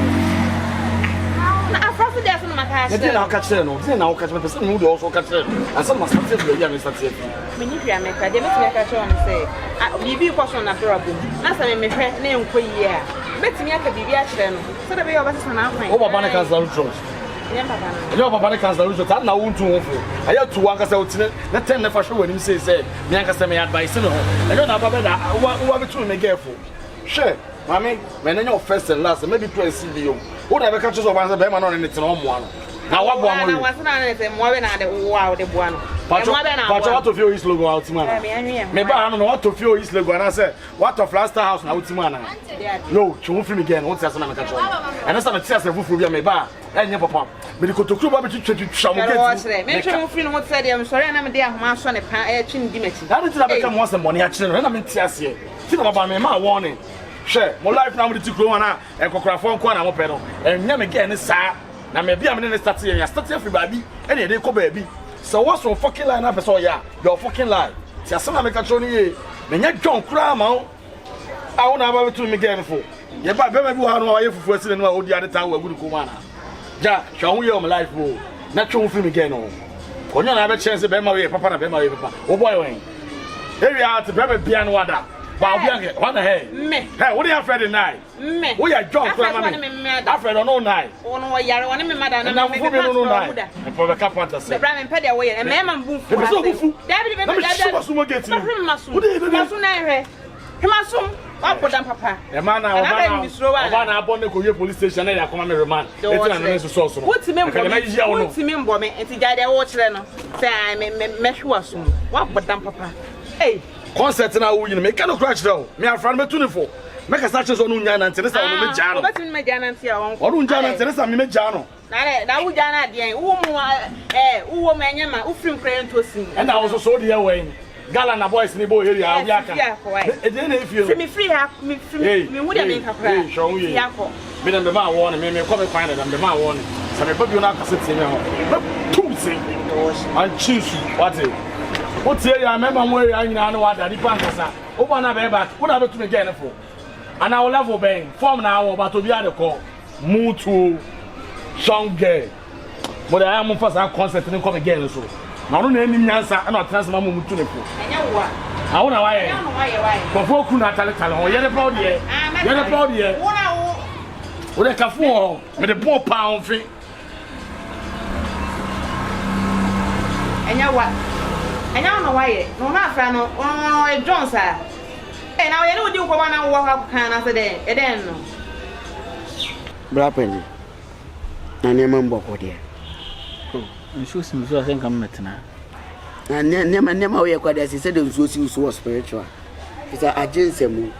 Na afaso dia se no maka kire. Na ka kire no. Ti na wo ka kire person mu do also ka kire. Asa ma start to ya me start. Me ni hwia me ka de me ti me ka kire on say. Bibi ko so na brabo. Na sa me hwe na enko yi a. Betimi aka bibi a kire no. So da be yo ba se na afan. O baba na cancel trust. Yo baba na cancel trust. Ta na wontu wo fu. Aya tu wan ka say otine na ten na fa hwe wani say me an ka say me advice no ho. Eyo na baba da wa betu me girlfriend. She, mami, me na your first and last, maybe to see you. Wo da be ka choose oba say be ma no ne tin o mo ano. Na wa bo amo. Na wa se na na say mo be na de wa de bo ano. Pacho what of your is logo out man. Me ba no what of your is logo and I say what of last house na out man. No, chu fi me again, what say na me ka cho. And say me tia say fufu bia me ba. Enye papa. Me di kotokuru ba be twetwa mo get. Me chu fi no what say dem sorry na me de ahoma so ne pa e twi ndi machi. Na dey be come once money a kire no na me tia se. Ti na baba me ma warning. Share, mo life na mo di tikro wana e kokkrafo nko na mo pe no. Enye me get ne sa. Na me bia me ne start here, start here free baby. E dey ko baby. So what's your fucking line up so yeah, your fucking lie. See asana me control ye. Me nya John kra ma o. A wona ba betu me get for. Ye ba be ma bi wa no wa ye fufu asine no odi ade tan wa gudu ko ma na. Ja, hwa hu ye o me life o. Na twon fi me get no. Onyo na be chance be ma we papa na be ma we papa. O boy wen. Here out be be bia no wada. Ba obi ange, what the hell? Me. Hey, what do you afraid tonight? Me. We are John kra ma me. Afraid no night. Ono wa yare woni me mada na me no night. E for the capanta say. Be bra me pede wo ye. Me ma mbu fu. Be so bufu. David be me david. Masu mo get ni. Wo dey be. Masu na hwe. Himasum. Wa podam papa. E ma na oba na abon ne ko ye police station na ya koma me remand. E ti na no so so. Wuti me mbo me enti jade wo kire no. Say me hwe asum. Wa podam papa. Hey. Concert na wo yin me ka no crash down. Me afran me tu ne fo. Me ka sa che so no nya na ntere sa wo me ja no. Obetimi me ja na ntia won. Oru nja na ntere sa me ja no. na wo jana de wo mu wo menyama wo frim kran to sin and I also saw the way Gala na boys ni boy area we aka e dey na ifie me free ha me hu de me kakra ya ko me dem ma won me come find them ma won so me baby na cassette me ho two say and choose what tie ya member mo area nyina na wada di pankasa wo ba na be back wo na be to me get for and I will level bang form na wo ba to bi ade ko mutu song girl mo da am for sa concert ni come again so na no na enim nyansa na transfer mo mutu ne fo enya wo a wo na wa ye Opoku na tale ho ye ne proud ye wo na wo de kafu ho me de bo pa on fi enya no wa ye no na afra no e Jones a na wo ye no di nko ma na wo ha kan na se de e den no bra pendi na ne mambo ko de nso sim so asen kam metena na ne ma we kwa de se de nso si so spiritual isa agency mu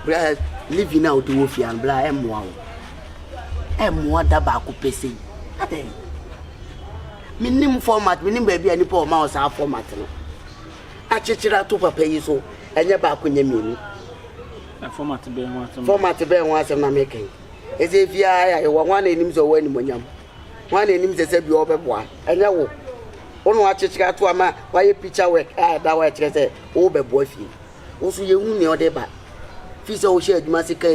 bra live now to wo fian bra emwa da ba ko pese ade minim format minim ba bia ni po ma o sa format no a chichira to papa yi so enye ba ko nyamini format be ho asem na meken eze fia ya wo nwa na enim so wo anim onyam nwa na enim se bi obeboa enye wo onu achichira to ama wa ye picture work da wa chire se wo beboa fi wo so ye hu ne ode ba fi se wo she aduma se ka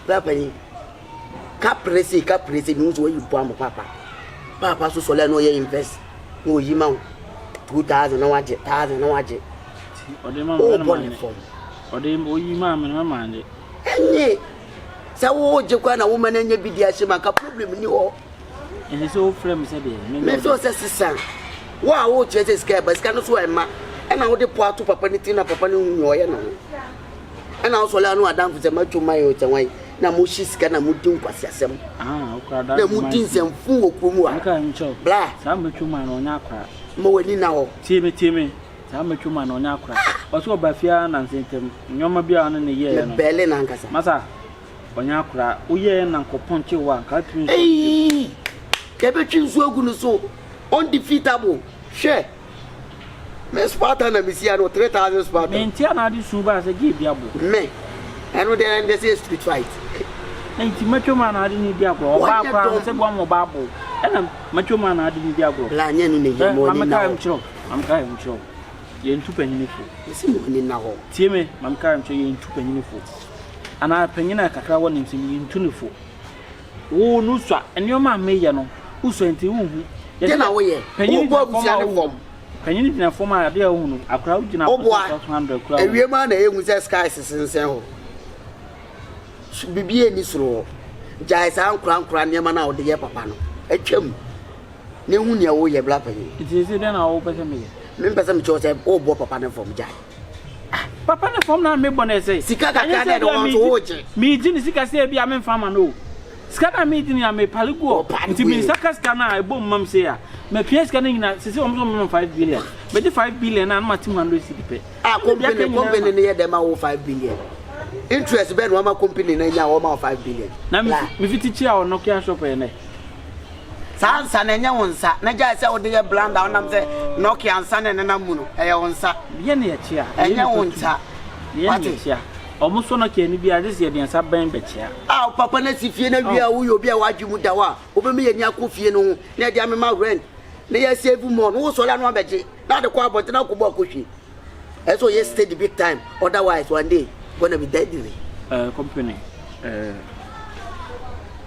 papa ni ka presi ni so yi po am papa so so le no ye invest no yi ma 2000 na waje 1000 na waje ode ma ode mo yi ma ma ne enye sa wo je kwa na wo ma na nya bidi ahye ma ka problem ni ho ene so frame se de me so se sisan wa wo che se ska ba ska no so ema na wo de po ato papa ni tin na papa ni hu yo ye na na wo so le anu adam fu se ma twuma yo twan na mo shi ska na mo din kwasi asemokrada na mo din sem fu okromu a bla sa ma twuma na onya akra mo wani na ho tieme sa ma twuma na onya akra o so ba fia na nsentem nyoma bia no ne ye no bele na nkasa masa onya akra wo ye na nkoponche wa ka tun kebe chinzu ogu no so undefeatable share me Sparta na misia no 3000 Sparta me ntia na adi su ba se gi biabo me eno de say street fight enti matwoma na adi ni biabo oba akra se bo mo babo ena matwoma na adi ni biabo la nya no ne ye mo ni na am ka em chiro ye ntu panyini fo esi mo ni na ho tie me mam ka em chiro ye ntu panyini fo ana panyina kakra woni nsem ye ntu ne fo wo nu swa enioma me ye no uso enti wu ye na wo ye wo bo busia ne fom panyini dina fom a de hu no akra wo dina 400 kra ewie ma na ehu se sky sisensen ho bibie ni soro jai sa nkran ne ma na wo de ye papa no atwam ne hu ne wo ye bla panyi iti se de na wo pese me me pese me cho se wo bo papa ne fom jai papa ne fom na me bo na se sika kakra de wo so wo je mi ji ni sika se bia me fama no skana meeting ya me paliguo nti bi saka skana e bom mam se ya me pia skana nyina se o mo 5 billion be di 5 billion na ma tim 100 cedi pe company ne ye dem ma wo 5 billion interest be no ma company na nya wo ma 5 billion na me fiti chi a no kia shop e ne sansa na nya wonsa na ja se o de ye blanda onam se no kia ansa na na mu no e ye wonsa ye ne ye chi a enya wonsa ye ne chi a omuso no ke ni bia this ye den sa ban bechia papa na si fie na bia wo yo bia wadwu mu da wa obemi ye ni akofie no na dia me ma rent na ye save more no so la no abeje na de kwa abot na ko bo akohwie eso ye stay the big time otherwise one day gonna be dead company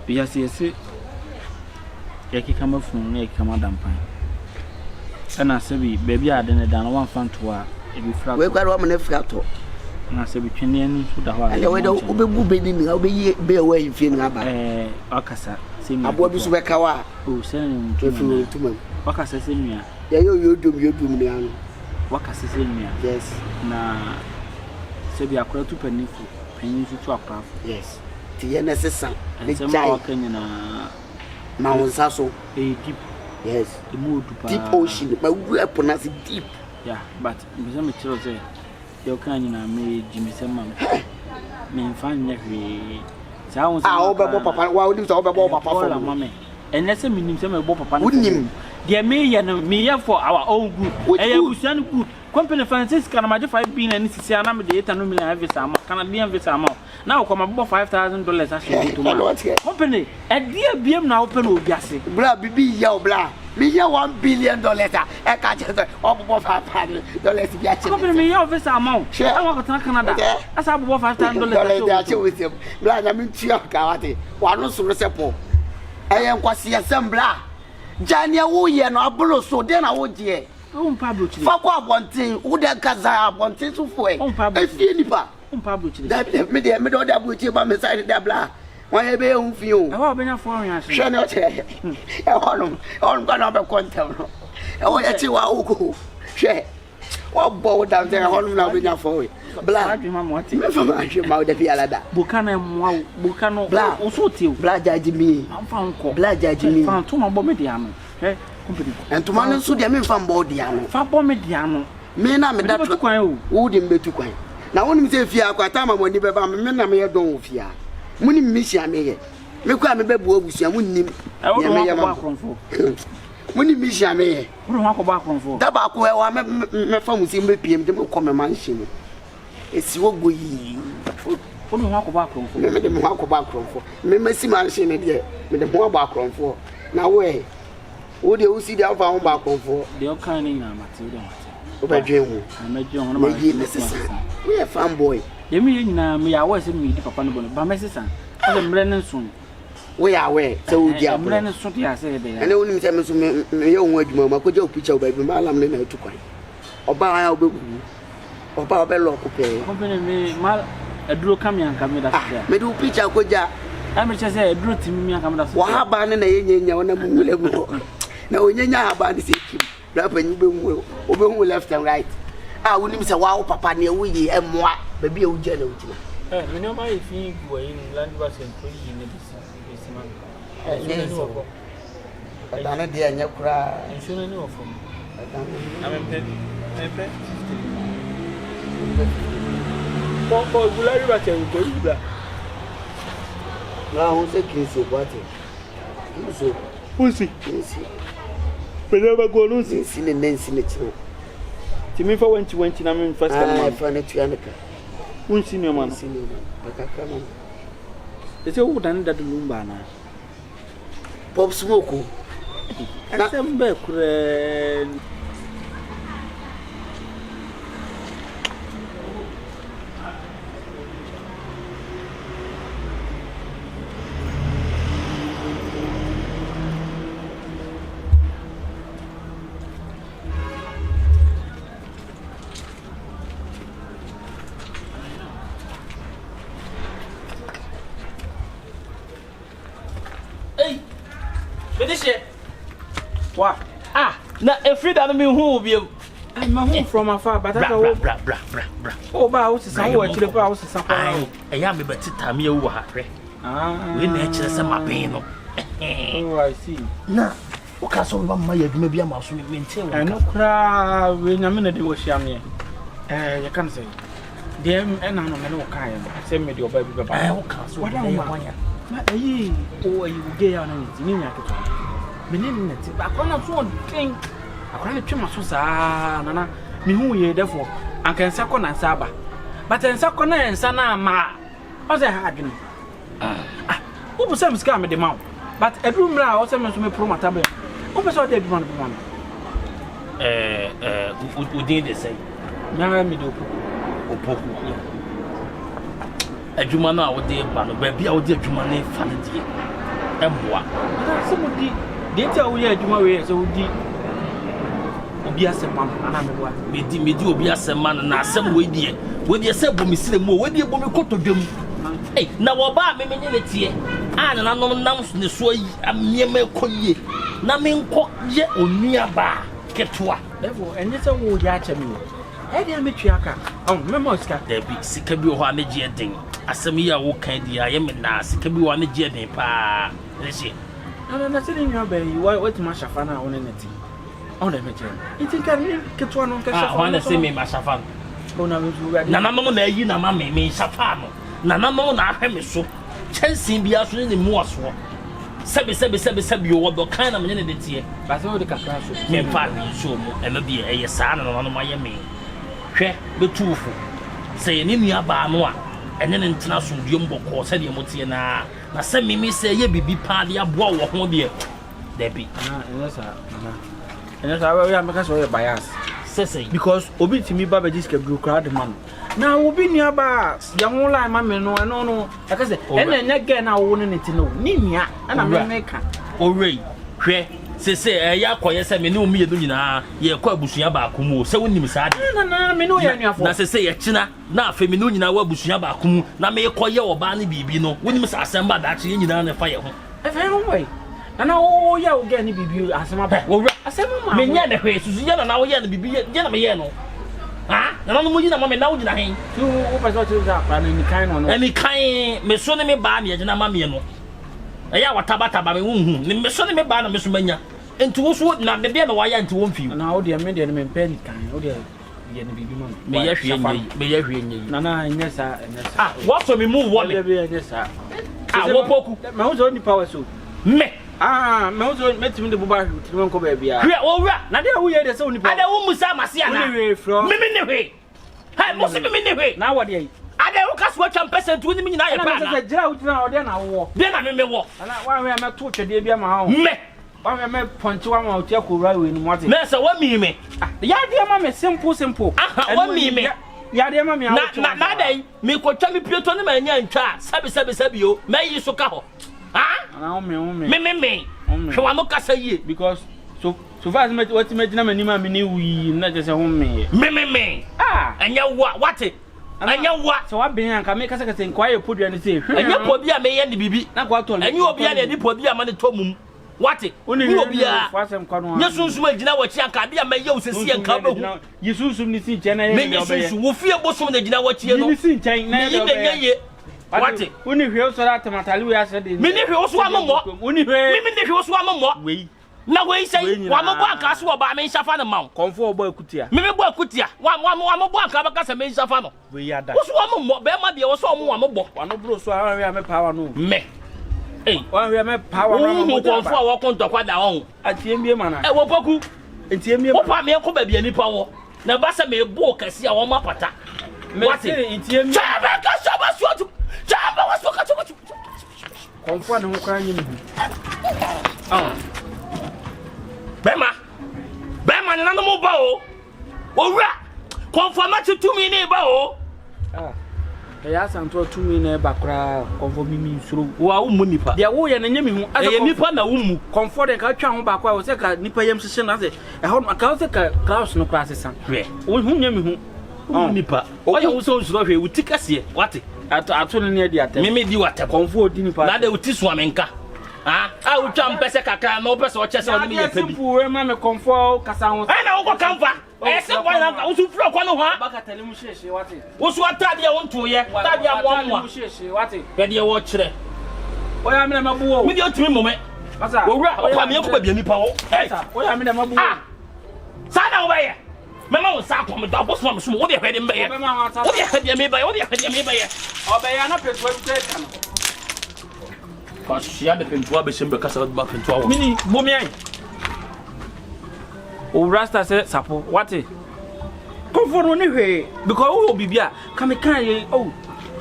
bia se ye ki kama fun na ye kama dampan ana se bi baby ade ne dan one fan to a e bi fra we kwa wa me na fra to na se bi twene ani so da ho ale we do obebu be ni na obeyi be wa yifie ni aba akasa se mi abo bi so be ka wa o se ni tumam akasa se nua ya yo dum ni anu wakasa se nua yes na se bi akora tu panifu panifu tu akora yes ti ye na sesa le jai wakanyina ma wonsa so deep yes the mood pa deep ocean ma wu pronounce deep yeah but because me tell say you can na me Jimmy Sam me fan nyahwe Obebo papa, why would you say Obebo papa for mamma? And let's say me papa. Wouldn't him? Dear me and me for our own good. I was good. Company Francis can imagine 5 being and this is an amateur no million visa, Canadian visa amount. Now come about $5,000 actually to company. And dear BM now open with Yassi. Blah, be yell blah. Me $1 billion. I can't just over $500. Company me your visa amount. Share I want to Canada. That's about $5,000 with him. Blah, I mean, Chiakawati. One also recipe. I am quasi assembler. Jania Wuya no Abolo so then I would ye. Fakwa bontin, uda kaza bontin so for e. Efie nipa. That me dey me do that buti ba me side that bla. Wan e be unfi o. E wa benya for yan so. Hwe no che. E honum kwa no be kontem no. E wo ye ti wa uku. Hwe. Wa bo down there honum na benya for we. Bla. Me fama hwe ma da fi alada. Buka na mwa buka no. Bla. Oso ti o. Bla jaji mi. Amfa nko. Bla jaji mi. Fa to ma bo me dia no. Hwe. And to man so dia me fan body ano fa bo me dia no me na me da to kwan o wo di mbetu kwan na woni se fia akwata ma moni beba me na me ye don fia muni mi hia me ye me kwa me bebu abusua muni ya me ye ma muni mi hia me ye wo ho akọba akronfo da ba ko e wa me fa musi mbe piem de me ko me manhye no esi wo goyi wo ho akọba akronfo me de ho akọba akronfo me masi manhye ne de me de ho akọba akronfo na wo e wo de wo si de afa ho ba konfo de o kan ni na Matilda o ba dwen ho na dwen ho na ma yi necessary we a fanboy ye mi nyina me ya wa se mi di papa no bono ba me sesa o de mre ne nso we are we se wo di abro mre ne nso dia se de ya ene woni mi se me so me ye ho adwuma ma ko je o picture ba bi ma alam ne na etu kwan oba ya obegu oba obelo ko pe company me mal aduro kam yan kam da se me do picture ko ja am che se aduro timi yan kam da se wa haba ne na ye nyenya wona mu mule mu na onyenya haba ne se kim da panyi be mu obehu left and right woni mi se wa papa ne wo yi emoa ba bi e wo je na wujina me no ma ifi gbo yi land bus employee ne bisi man so adana de anya kura insure ne ofo amempe Pop gulari ba ten ko ibla na ho se kisi kwate so Pussy. Whenever go no see the Nancy Mitchell. Timmy for when you went in, I mean, first time I found it to Annika. Won't see no man, see no man. But I come on. It's all done that Lumbana. Pop Smoko. And I'm back. What? Na every day me who be I'm home from afar but I go bra. Oh ba o se san wo akire pa o se san pa. Eh ya me betita me ewu ha hwe. We na akire se mapen no. Oh I see. Na o ka so ba mma ya dwuma bia ma so me ntie wo. No kra we nya me na de wo hia me. You can say. Dem na no me no ka ya. Se me de oba bi ba. O ka so wa da ma. Na ayi o ayi ge ya na ni nya to. Menin net ba kona so den akora ne twema so saa nana me hu ye defo anka nsa kona nsa ba but nsa kona nsa na ma o se ha adwene o bu sam ska me de ma but edru mra o se me so me promota be o be so de bi ma no udin de say na me do opoku adwuma na wo de ba no ba bia wo de adwuma na fa ne die emboa se mo di Data we adwuma we so di obi asema ana mewa medi obi asema na asem we die se bo misire mu we die bo me kotodwam na wo ba me menye ne tie na nom nam ne so yi amiema ekoyie na me nko ye onua ba ketwa level enye se wo ya acha mi e dia metwi aka memo sika da bi sika bi ho ameje den asem ya wo kan dia ye me na sika bi wo ameje den pa reshi na sitting your bay what ma shafana on neti on the meje it can ketwa no ka shafana na se me ma shafana ona me na no na yi na ma me shafana na no na ahwe me so chansi bi aso ne mu aso sɛbe yo wɔ kan na menye ne detie ba sɛ wo de kakra so me fa so mu ɛno bi ɛyɛ saa na no mayɛ me hwɛ betuufo sɛ ne nua ba no a ɛne ne ntena so duom bɔkɔ sɛ deɛ motie na sɛ mimi sɛ yɛ bibi pa de aboa wɔ ho deɛ dabi ɛnɛ saa we am ka so yɛ bias sɛsɛ because obi timi ba be sika bro crowd man na obi nua ba ya ho line ma me no ɛno no ɛka sɛ ɛna nya gɛ na wo ne ti no ni nua ɛna me ka owei hwɛ sese ɛyɛ akɔyɛ sɛ me ne wo miyɛ do nyinaa yɛ kɔ abusua ba akomu sɛ wonim saa de na me no yɛ nuafo na sese yɛ kyina na afɛ me ne wo nyinaa wɔ abusua ba akomu na me kɔyɛ ɔba ne bibi no wonim saa asɛm ba daakye yɛ nyinaa na fa yɛ ho ɛfɛ ho wai na wo yɛ wo gɛ ne bibi asɛm aba wo asɛm ma me nyɛ ne hwɛ susu yɛ na wo yɛ ne bibi yɛ na me yɛ no ha na no mo yina ma me na wo gyina hen tu wo pɛ sɛ wo kyerɛ akra na ni kan no ani kan me so ne me ba me gyina ma me no ɛyɛ wataba me wonhu ne me so ne me ba na me so manya enti wo so na de bia na waya enti wo mfi na wo de me de me pɛ ni kan wo de yɛ ne bibi ma me yɛ hwɛ nyɛ na nyɛ sa what so me move what me nyɛ sa Opoku me ho so ni power so me me ho so metimi de buba hwi tiri nko ba bia hwɛ wo wura na de wo yɛ de sɛ wo ni power ade wo musa mase ana me ne hwɛ ha mo se me ne hwɛ na wo de yi ade wo kaso atwa percent wo ni me nyina yɛ pa na na sɛ gira wo tiri na wo de na wo de na me wɔ na wa hwɛ me to twɛde bia ma ha me wa hwɛ me ponti wa ma o tia ko right way ni mo ate me sɛ wa mi me ya de ma me simple wa mi me ya de ma me na dai me ko twa me pieto ne ma nya ntwa sabi yo me yi so ka ho na me hwa mo kasa yie because so far as me what me gina mani ma me ni wi na je se ho me anya wa wate anya wa so wa ben anka me kasa nkwa ye podua ne se anya pobi a me ye ne bibi na kwa to anya obi a ne di pobi a ma ne to mum wate ni obi a nya sunsum agina wa chi anka bia me ye o sesi anka ba hu ye sunsum ni si nchen na ye me sunsum wo fie bosom na agina wa chi no ni si nchen na ye wate uni hwe so da tamatali we ase de me ni hwe wo so ammo uni hwe me ni hwe wo so ammo wei na wei sei wa mo bo anka so ba me nsafa na mawo konfo obo akutia me bo akutia wa mo bo anka ba kasa me nsafa no wei ada wo so ammo be ma de wo so ammo wa mo bo wa no bro so awan we me power no me wa we me power no mo konfo a wo konto kwa da won atie mbie mana wo Opoku entie mbie wo pa me ko ba bia nipa wo na ba se me bo kasi a wo ma pata me se entie mbie chaba ka chaba so chaba wa so ka chaba konfo na ho kra nyi mi Bema na no mo ba o owura konfo ma ti tumi ni ba o ya santo tumi na ba kra konfo mimi suru wa wo mu nipa dia wo ye na nyami hu ye nipa na wo mu konfo de ka twa ho ba kwa wo se ka nipa yam hye na se e ho ka se ka class no class san wo hu nyami hu nipa o ye wo so suru hwe wo tikase wate ato ne ne dia te mimi di wate konfo odi nipa na de wo ti so amenka u cham pese kakra na o pese o chese o ni ye pebi we ma me konfo kasa ho na wo ko kamfa se kwa na wo su furo kwa no ha baka tele mu hyehye wate wo su atade wo nto ye tade amwa mu hyehye wate be de wo kire o ya me na mabu wo mi de otimi mome asa wo wura o pa me ko ba bia nipa wo o ya me na mabu wo sa na wo ba ye mama wo sa ko me da boso me so wo de hwede mbe ye wo de hwede me ba ye wo de hwede me ba ye o ba ya na petu e ka no Kashia de pentua be shembe kasa ba pentua wo mini bomi ai o rasta se sapo wate konforo ni hwe because o bibia ka me kan ye o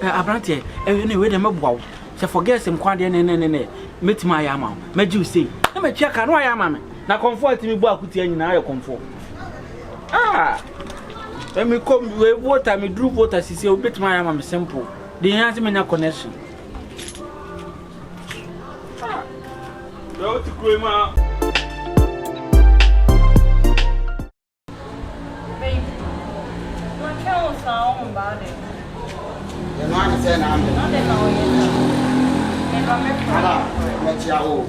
abrante ne we de meboa se forget sem kwade ne metima ya ma meji u sei na me twa ka no ya ma me na comfort mi bu akutia nyina ya comfort me come we water me drew water sisi o betima ya ma me simple de yan se me na connection Yo, Tikwema. Baby, my child is on body. The man is saying, I'm not the no,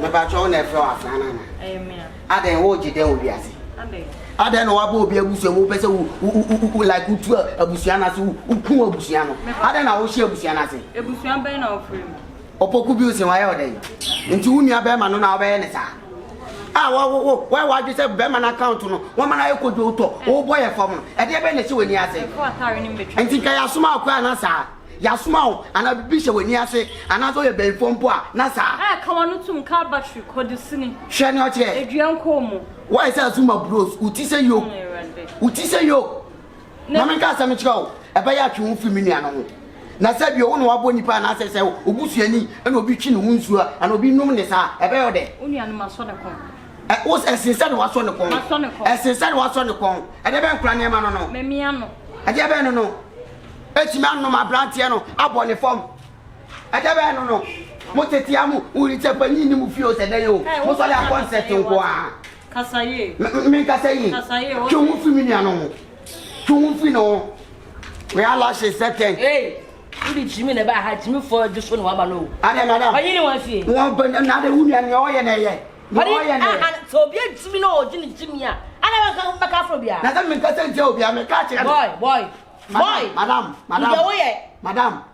my patron never Afana. Amen. I then hold you there with Yassi. I don't know what be a bush who like a Busiana who poor Busiano. I don't know what she Busiana say. A Busian Ben of him. Opoku bi usin wa day. Nti unia be ma no na obeye ne sa. Why you say be man account no? Wo man ayekojo to. Wo boy e fom no. E de be na chi wani ase. For atare ni betwa. Nti kai asoma akwa na sa. ya small ana bibi hye wani ase ana so ye ben fompo a na sa ka wonu tum ka battery kodi sini hwe ne o che eduan ko mu why say Zuma bros uti say yo na me ka asem chiro e ba ya twe wo fi mini ano ho na say bi wo no wabo nipa na say obusuani e na obi twi ne hunsu a na obi num ne sa e ba yo de unu anu maso ne kon was essential was on the con. Essential was on the con. And the bank ran man no. Memiano. And the bank no. It's man no my brantiano up on the form. And the bank no. Motetiamu, who is a panini mufio said they you. Most of their concert to go. Casaye. Make us say, Two Fuminiano. Two Fino. We are lost a second. Hey. You did Jimmy never had Jimmy for just one wabalo. I am another. One but another woman and so be Jimmy no Jimmy. I never come back from here. Now that means that Joe, I'm a catcher. Boy, madam,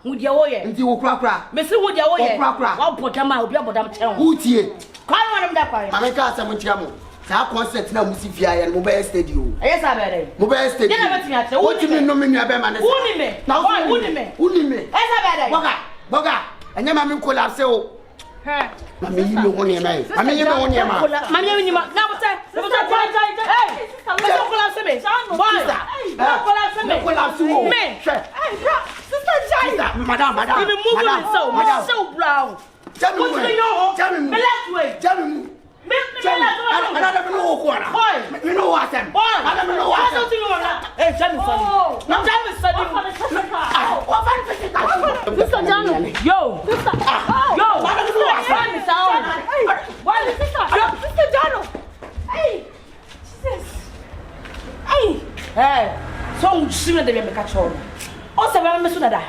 would you wear? And you will crack. Mr. Wood, you wear. One put them out, Madame Town. Who tea? Call one of that fire. I'm a cat, I'm a chamo. That concert now, Musifia and Mobile Stadium. Yes, I bet it. Mobile Stadium. What do you mean, no mini Abeman? Now, wouldn't me? Yes, I bet it. Boga, and your mammy collapse. I mean, you know one year, man. I mean, you know one year, man. Mammy, you might now say, hey, collapse me. Madam, even moving so brown. Tell me, I don't know what. You know what? I don't know what. Hey, Jamison. No, Jamison. Mr. John. Yo. Mr. John. Hey. Hey. So sooner they will catch on. Also, I'm Miss Nada.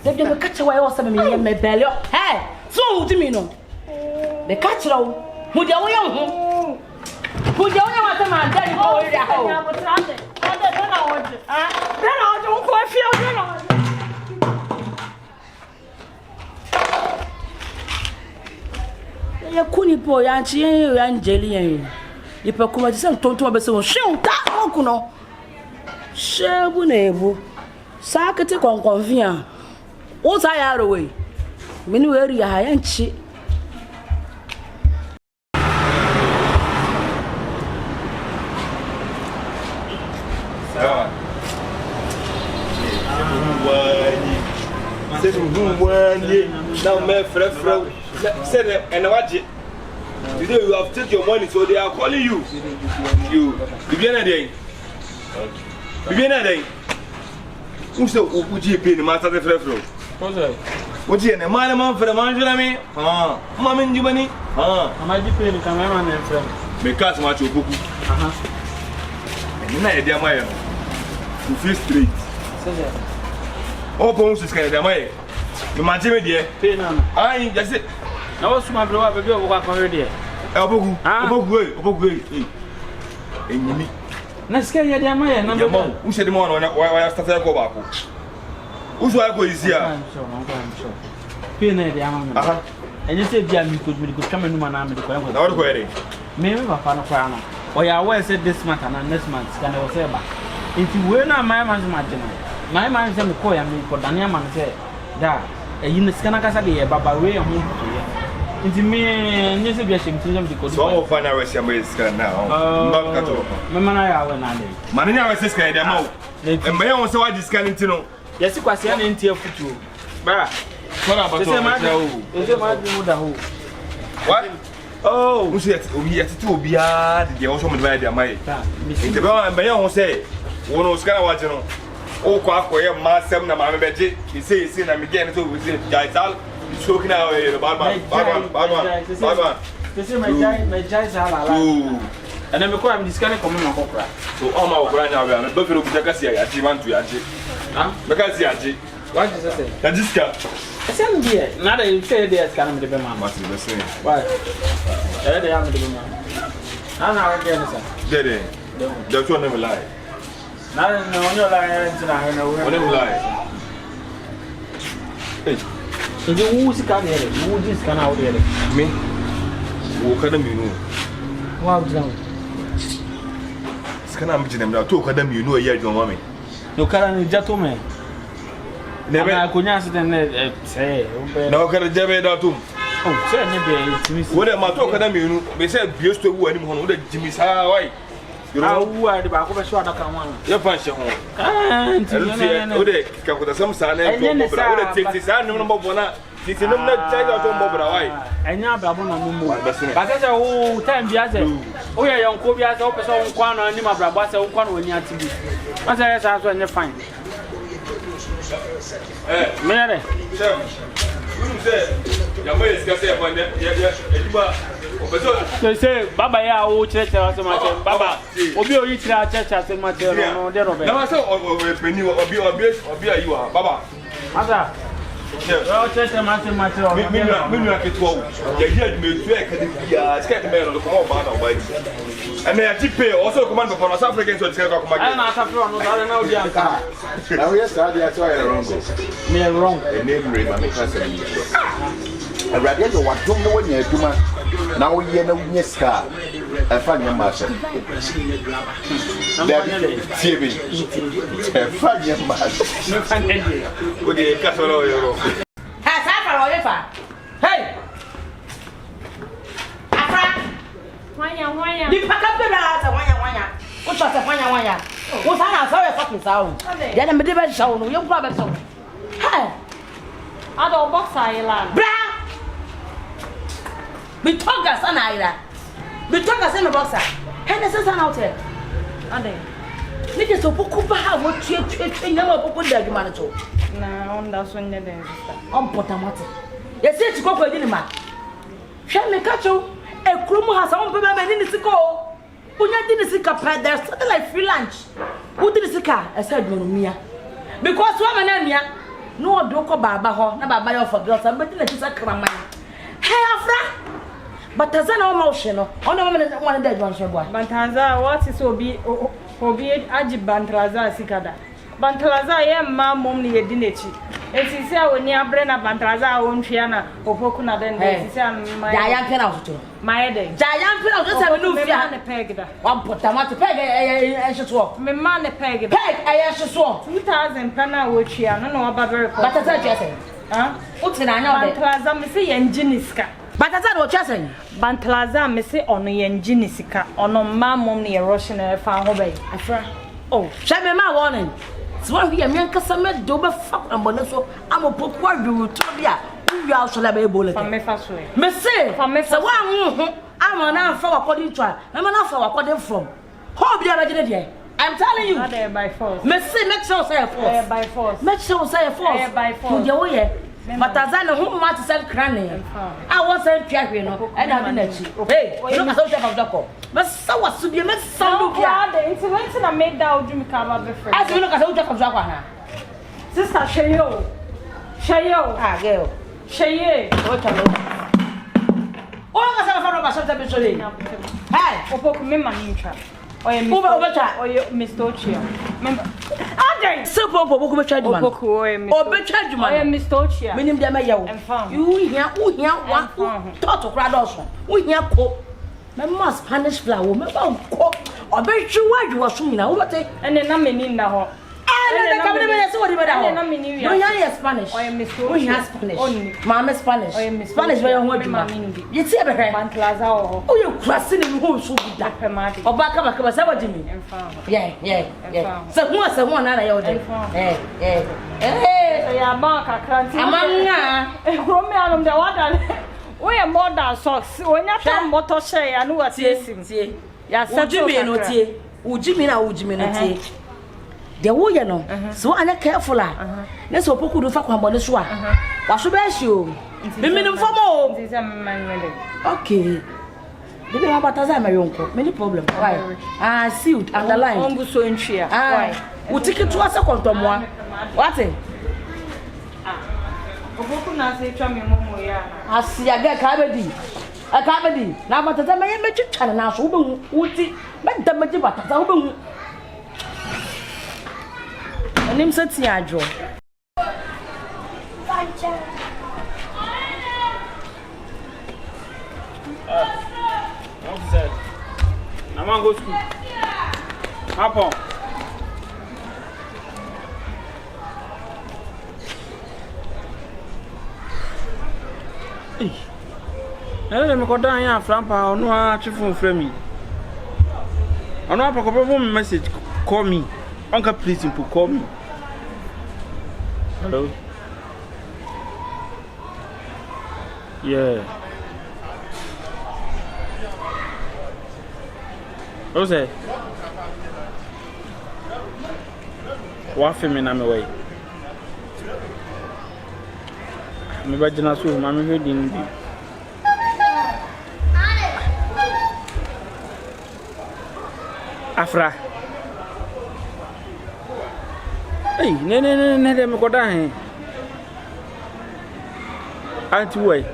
They will catch away also me in my belly. Hey. So do you know? The catch row. Who do you want? Who do you want to my daddy? Oh, yeah, ya kuni po ya nchi ya njeli ya ipa kuma tisa tonto abese won hwe ta okuno shebu na ebu sakete konkonfia wo sa ya rowe mini we ri ya ya nchi now me frefro said and today you have taken your money so they are calling you Bibiana day who say uji pay the master the frefro what you and man for the man me mama njubani am I pay the cameraman and friend because much Opoku and na e dia mayo to feel straight Open is kind of my. You might me there. I just it. Now, what's my brother? Baby, walk over there. Opoku. And you meet. Let's get your man. Who said the morning why I started to go back? Who's why I go is here? I'm sure. And you said, yeah, you could come in my name. Not ready. Maybe my father crown. Or I always said this month and next month. Can I say back? If you were not my man's imagine. My man said, "Koi, I mean, for Daniel man said, da, you know, scan a casa de Baba way on home. Into me, and yes, be ashamed to them because so far now, is now. Mamma, I will not. Manina was this kind of mouth. And my own so I just can't know. Yes, it was an entire foot. Bah, what about what? Oh, who said, we had to be the also made their mind. The girl and my own say, one was kind of watching. Oh, quack, where my son and my baby, he says, I'm again to visit Jaital. He's talking out about bad one. This is my giants are and then because I'm discounting coming my opera. So, all my grand, I'm a buffalo with a cassia, I want to Yaji. Because Yaji, what does it say? Yajiska. Send here, now that you say there's kind of the man. What's the same? Why? They are the man. I'm not again, sir. Dead, don't you never lie. Now, no, you're lying tonight. No, lie. Hey, who's coming here? Who just come out here? Me? Who can you know? Wow, down. Can I mention them now? Two of them, you know, a year, your mommy. No, can I gentleman? never could answer them say no can jebe da tum oh say never what am I talking about you be say bios to who anyone with Jimmy sa why you know who are the back of a short account one your function and the can some son and take this I know bona this no not tell you about why and ya babona no but that's a whole time biase oh yeah yon ko biase o person kwa no ani mabraba se kwa no ani ati bi I say yes so any fine mere chef you say ya mo is gase upon ya ediba so say baba ya o church so much baba obi o yitira church so much no de robe na so peni obi ayi wa baba asa well church much me aketo ya ya me tu e kade bia sket me no ko ba na ba and me atipe also command for South African so sket ko ma na ata pro no da na odi anka na we start there so I wrong me wrong e name re ma me ka say awurade de wadom no wanya aduma na wo ye na wunya ska afa nya ma so TV afa nya ma o de ka so lo yo ha sa fa ro ye fa hey afra wanya di pakape da ta wanya o so ta wanya o sa na so ye fa pisa o ya na me de ba sha o no ye kwa ba so hey ado boxa ila bra Bitonga sana ira. Bitonga sana boxa. Hene sasa na hotel. Ade. Nike so Opoku ba ha wo tue nyama Opoku da adwuma no to. Na onda so nye den sister. On potamate. Ye se ti kokko edi ni ma. Hwe me ka cho ekrum ha sa on pe ba ni sika o. Unya di ni sika pa there's something like free lunch. Who di ni sika e say adwuma no mia. Because wa na mia no odo ko baba ho na baba yo for girls am be na ti sa kraman. Hey afra. But Tanzania emotion no. Ono one day one boy. Bantanza what is obi aji bantraza sikada. Bantraza ye ma mom ni yedinechi. Esisi a woni abre na bantraza wonhwia na Opoku na den esisi a ma. Ja yan pena oto. Ma ye den. Ja yan pena oto se me no fia. Me peg da. One potato peg e hyeso. Me ma ne peg da. Peg e hyeso. 2000 pena wo twia no na oba very cost. Bantraza jese. Ah? Utina anya ode. Bantraza me se yenjiniska. Bantraza no chese. Bantraza me se ono yenjinisika. Ono ma mom ni rush na fa ho bai. Afra. Oh, shame me ma warning. So what we am yankasa me do be fuck and bonne so am Opoku adwu to bia uwi aso la be bole. Fa me fa so. Me say, fa me fa. So wa am na fa according to am na fa according from. How bia be gide there? I'm telling you. Not there by force. Me say make sure say force. By force. Make sure say force. By force. You dey here. But Tanzania who want to sell cranny. I want to try you know. And I didn't. Hey, you know so chef of Joko. But so was to be make sound here. It's when I made that dream come be friend. As you look at so chef of Joko na. Sister Sheyo. Ah girl. Sheye. What you know? Oh, ka sa fa no ba so be so dey. Hey, Opoku me manincha. Oye Mr. Ochia. Remember? Ade. So Opoku be try demand. Opoku oye Mr. Obe demand. Oye Mr. Ochia. Minim dia me yawo. You hia wa to kra doso. Wo hia ko. Me ma Spanish flower me ba ko. Obe twi wadwo so nyina wo bete. Ene na meni na ho. Ene ka me be se wo di be da ho. Ene na meni wi. No ya Spanish. Oye Mr. Wo hia Spanish. Mama Spanish. Spanish be ho adwuma. Ye ti e be hwe. Banklaza ho. Wo ye krase ni ho so bi da. Thematic. Oba ka ba sa wajimi. Yeah. Se ho na ya ode. Ya ba ka kranti. Amanga. Romi anum de wada. We are more than socks. When you come motor share and what tie. Ya settle no tie. Ujimi no tie. The wo ye no. So anya careful ah. Na so Opoku do fa kwambone so ah. Wa so be hye o. Miminim fomo. Okay. Debe ma bataza ma yonko. Many problem. Why? Ah, sealed underline. Ombu so ntwia. Why? Utiki to ase kontomoa. What? Opoku na se twa me momo ya na. Asia ga ka bedi. Na bataza ma ye metwitwa na so wo be uti. Me da maji bataza wo be hu. Onim se ti adwo. What's that? I want to go school. Happen. Hey. Let me go down here from Papa. No, I phone from me. I know Papa one message. Call me. Uncle, please, simple call me. Hello. Yeah. What's that? What for me? I'm away. I'm about to ask you. I'm reading. Afra. Hey, no, let me go down here. Auntie, wait.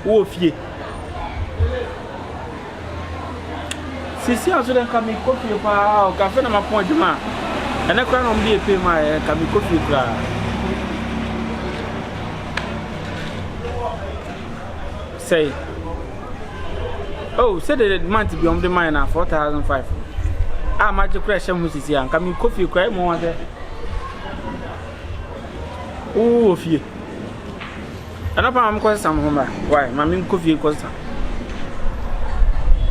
Wolf, ye. Sisi aso den ka me coffee pa o cafe na mapon djuma ene kwa no mde epe ma ka me coffee kra say oh say the month be on the mine na 4,500 ah ma je kra shem sisi an ka me coffee kra mo wa de oh fie ana pa am ko sam ho ma why ma me coffee ko sam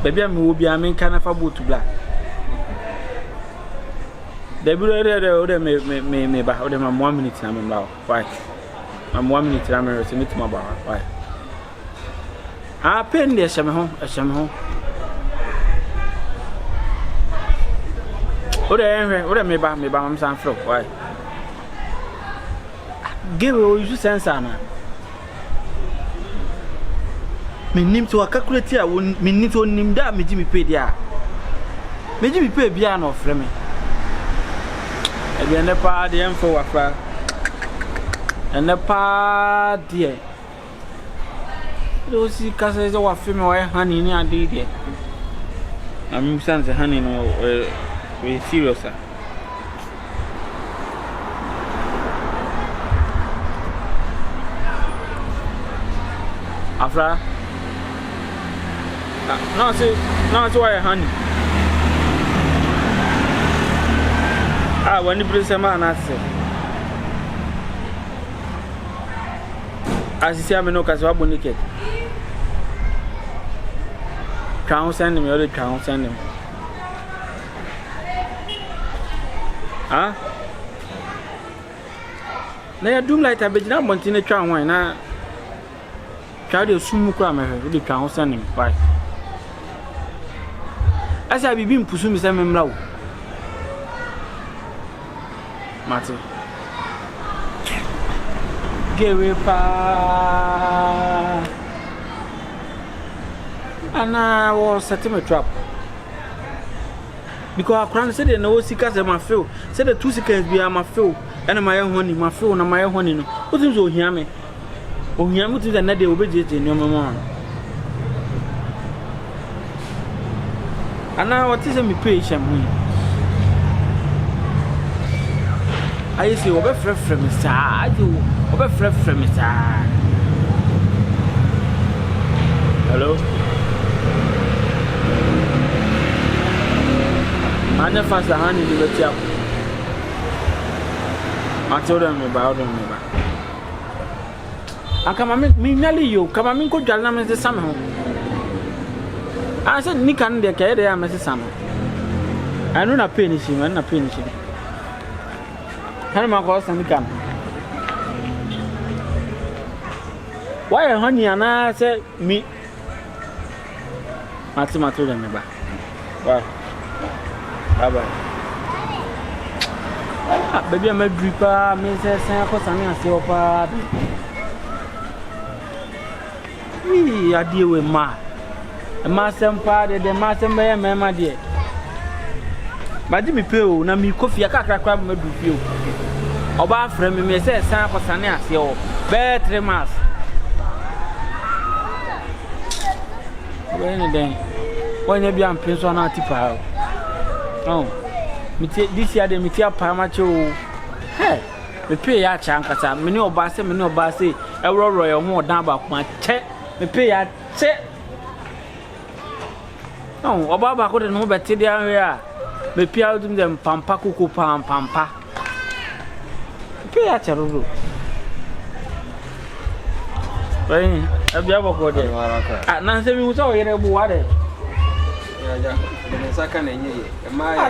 baby am wo bia me kana fa boat bla de bi o de me ba o de ma 1 minute na me bla why am 1 minute na me se meet ma ba why ah pen de shame ho o de me ba am san fro why give o use sensor na me nim to calculate a me nim to nim da me ji me pay dia me ji me pay bia na ofre me e bia ne pa de emfo wafa ene pa de do si kase zo wafe me wa hani ni ade de am sanse hani no we serious Afra no see why honey when you bring some man as you see I'm no cause what bonike crown send me or crown send him na ya doom light abegina bontine twa hwan na twa de sumu kra me he de twa ho send him bye asa bibi mpusu mi se memra wo mate gewe pa ana wo set me trap because akran say de no sika se ma feel say the 2 seconds bi ma feel ena ma ye honi ma feel na ma ye honi no o tin so ohia me tin na de obejeje ni o mama ana what is me pay sham hu I say obe frefre me sa ade obe frefre me sa hello anya fasa hani ni betia atoda me ba akama me nyali yo kama me ko dwal na me se sam ho I said, Nick and the Kaya, Mrs. Summer. I know not penny, she went a penny. Herma goes and come. Why, honey, and I said, me. Maxima told them about. Well, bye. Baby, I'm a dripper, Mrs. Sanko, and Silver. We are dear with Ma. A master party, the master may mamma dear. But me pill, na me coffee a crack me do you. Oba from me says Sanko Sania, your better mass. When you be on Prince on Antipa. Oh, this year the Mitia Pamacho. Hey, me pay ya chankasa, many of Bassy, a royal more down about my check, me pay ya check. No, Obaba couldn't know better down here. Me pay out them pampa cuckoo pampa. Pay at a rule. Bẹ́ẹ̀ni, ẹbí abọ́kọ̀ dẹ̀. Náà ṣe mi wù sọ yẹrẹ bu wa dẹ̀.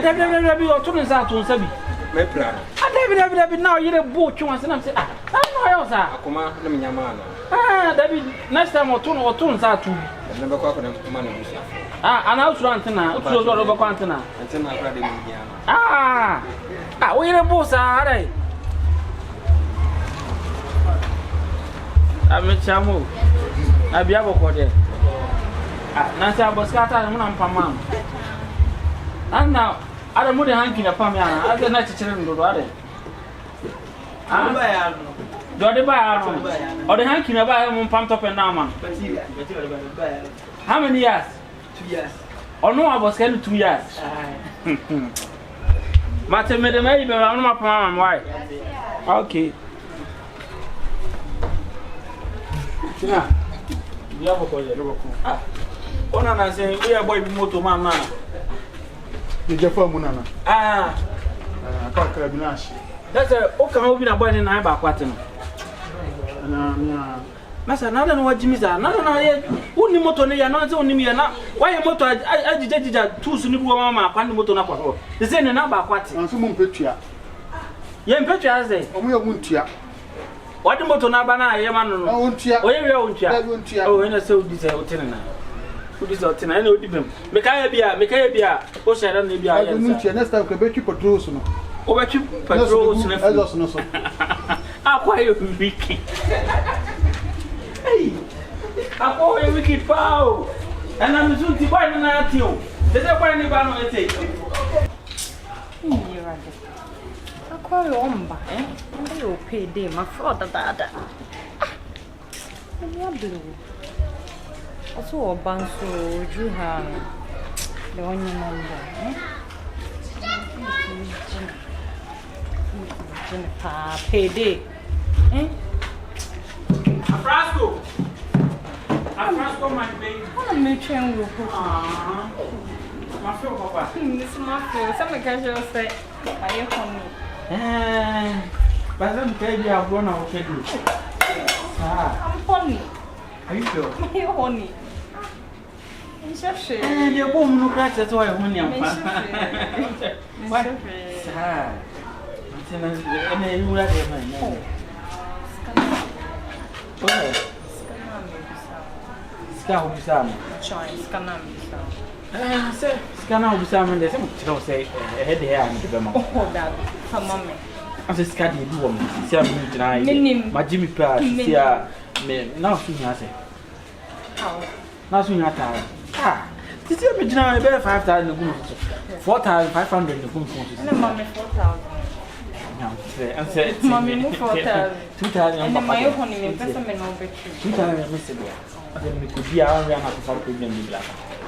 Dẹ́bi ọtún ní sá àtún sẹ́bi. Dẹ́bi náà yẹrẹ bu òtún wọn sí náà ṣe náà yọ sá. Dẹ́bi next time ọtún sá àtún. Ana usoro antena, usoro zo roba kwa antena. Antena akra de biya. O yere bo sa are. Ame chamo. Abia boko de. Na sa boskata mu na mpama. Anna ada mu de hanki na pam ya na. Ada na chichire ndodo are. Ba ya no. Dode ba ya no. O de hanki na ba ya mu pam top na man. How many years? 2 years. Oh no, I was getting 2 years. Mate me de me be no ma pa why? Okay. Tina. Dia boko ye boko. Ona na say we boy bi moto mama. Di jefa mu nana. Aka kra bi na shi. That's o kan obi na boy ni na ba kwate no. Na Masa nada no wajimiza nada na ye uni moto ne ya na ze uni ya na why moto ajijajija tools ni buwa mama kwani moto na kwa ho ze ne na ba kwati anso mu mpetua ye mpetua ze omu ye muntua wadi moto na ba na ye ma no no ontua oye we ontua o ena se odi se otene na odi se otene na odi bem meka ye bia o share na bia ye muntua next time ko betwi patrols no o betwi patrols na ezo no so akwa yo wiki Hey, ako e wicked pao. And I'm soon to buy na atio. There's a boy ni ba no ete. Ni rade. Ako yo omba, Ndi o pay day ma fraud dada. Ya blue. Aso o banso oju ha. Le onye number, pay day. Afrasco, my baby. I'm making you. My friend, Papa. This is my friend. Some casual say, "Are you funny?" But I'm telling you, I've gone out with you. I'm funny. Are you sure? You're funny. I'm so sure. You're born no crack, that's why I'm funny. I'm What? And then you like it, Ska ubisama. Ska na mbisa. Ska na ubisama ndese mutiro say head here and give them. Oh, that. Come on me. Ase ska de du wom. Sia mi gyina yi. Ma Jimmy pa sia me na so nya say. How? Na so nya ta. Sia mi gyina be 5,000 ngum. 4,500 ngum fun. Na mama 4,000. And said, Mommy, 4,000. 2,000 and my own name, person may know better. 2,000 missable. Then we could be around and have to premium black.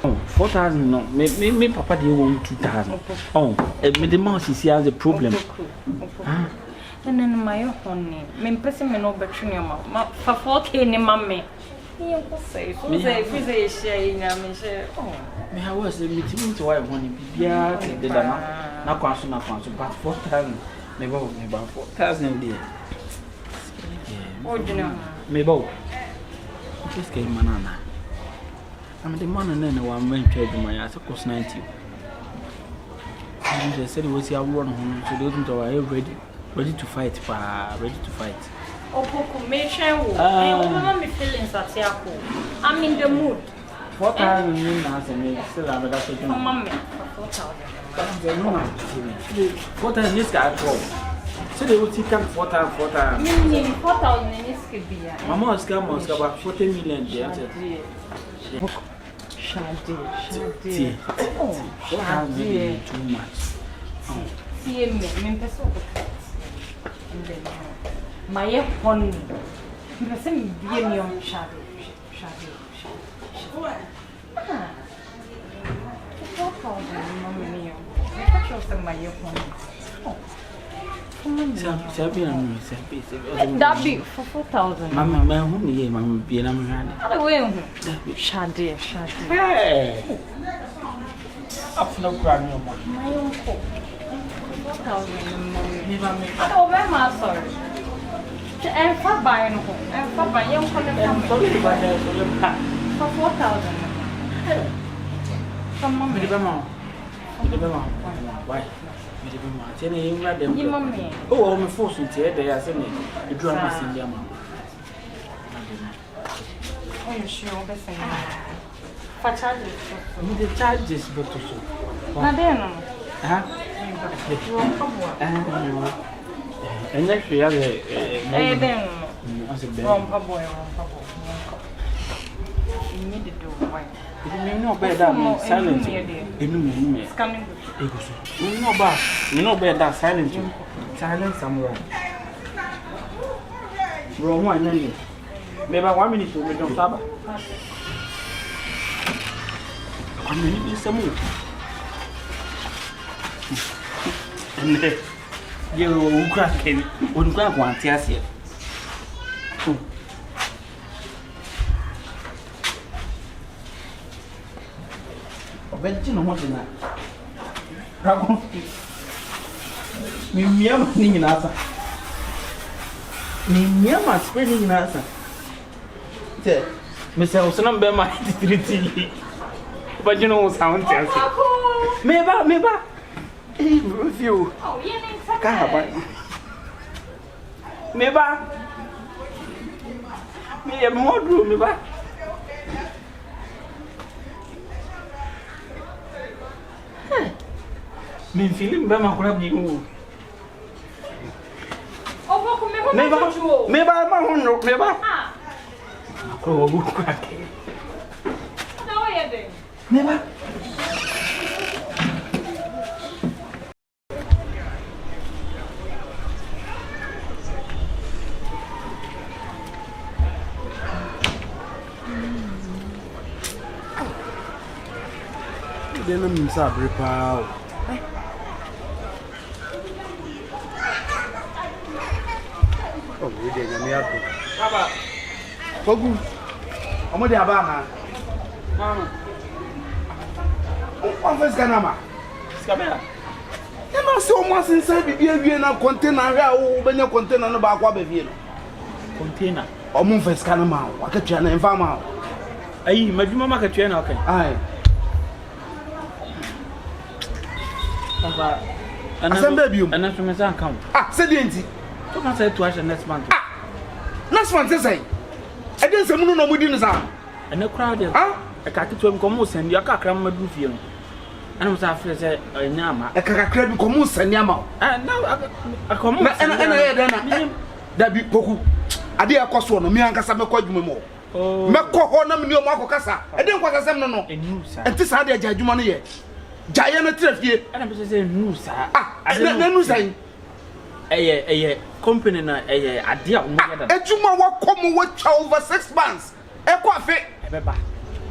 Oh, 4,000 no. Me papa they want 2,000. Oh, me the mouse is here the problem. And then my own name. Me person may know better. For 4K ni mommy. You say, so say, share in a measure. Oh, me I was a meeting to I want to be here. They don't not constant, but 4,000. Maybe about 4,000 there. Oh, you know. Maybe. Just came manana. I'm the man and then one man trade my ass across 90. And they said it was your one home, so they don't know ready to fight. Opoku, make sure. I'm feeling satirical. I'm in the mood. 4,000 and still I'm a Mamma, 4,000. What time this guy called? So they will take 4,000. Meaning 4,000 in this could be. Mama has come about 40 million. Shadi. Oh, Shadi. Too much. See me, my honey. You must be on Shadi. That be for 4,000. Mama, my home, Mamma, be an American. Shadi. Hey, up no crime no more. My uncle. 4,000. Oh, very much sorry. And for buying a home, and for buying young for 4,000. Some mommy, why? Oh, I'm forced to tear the assembly. The drama is in the amount. Oh, you sure? For charges. The charges, but to so. Madame, and next year, then, boy. You need to do white. You know better silent. You know better silent. Silent samurai. Bro, one minute. Maybe 1 minute to make them saba. 1 minute is some more. And you cracking. Wouldn't grab one tears here. But you know what in that? Me in answer. Me spending in answer. Miss Elson, bear my activity. But you know what's how tells you. Maybe. With you. Oh, you need Maybe. Me a more room, maybe. Me feeling better, my grab you. Opoku, maybe I'm oh, good cracking. Now, I am there. Never. Then I'm sorry, pal. Oh, we didn't have to. Opoku, I'm going to have a man. What is going on? Scabella. You know, so much inside the beer container. When you container about what beer container. Or move a scanner. What a channel and farmer. Aye, my mama can train, okay. Aye. And I'm baby, and I'm from his account. Ah, said the auntie. So can say to us next month. Ah, next month, say. I didn't say no within the sound. And the crowd, ah, a cat to him come and your car cram with you. And I was after say, Yama, a cacra come and Yama. And now I come and that be Poku. I did a cost one, me and Cassama called you more. Oh, Mako Honam, your Marco Cassa. I didn't want to say no. And this had a judge money. Giant trip here, and I'm saying, no, sir. I don't know, saying a company, a dear. A juma walk come with over 6 months. A coffee,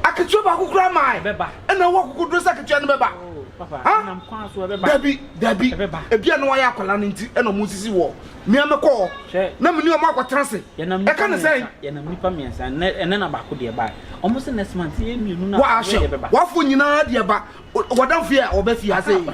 I could travel who grandma, and I walk good dress like a gentleman. Papa, I'm quite so Debbie, a piano Yakolan and a Musisi war. Me am a call. No, you Marco Transit. I can't say, and then about could be about almost next month. You know, what for you know, dear, but what don't fear or Beffy, I say, or no,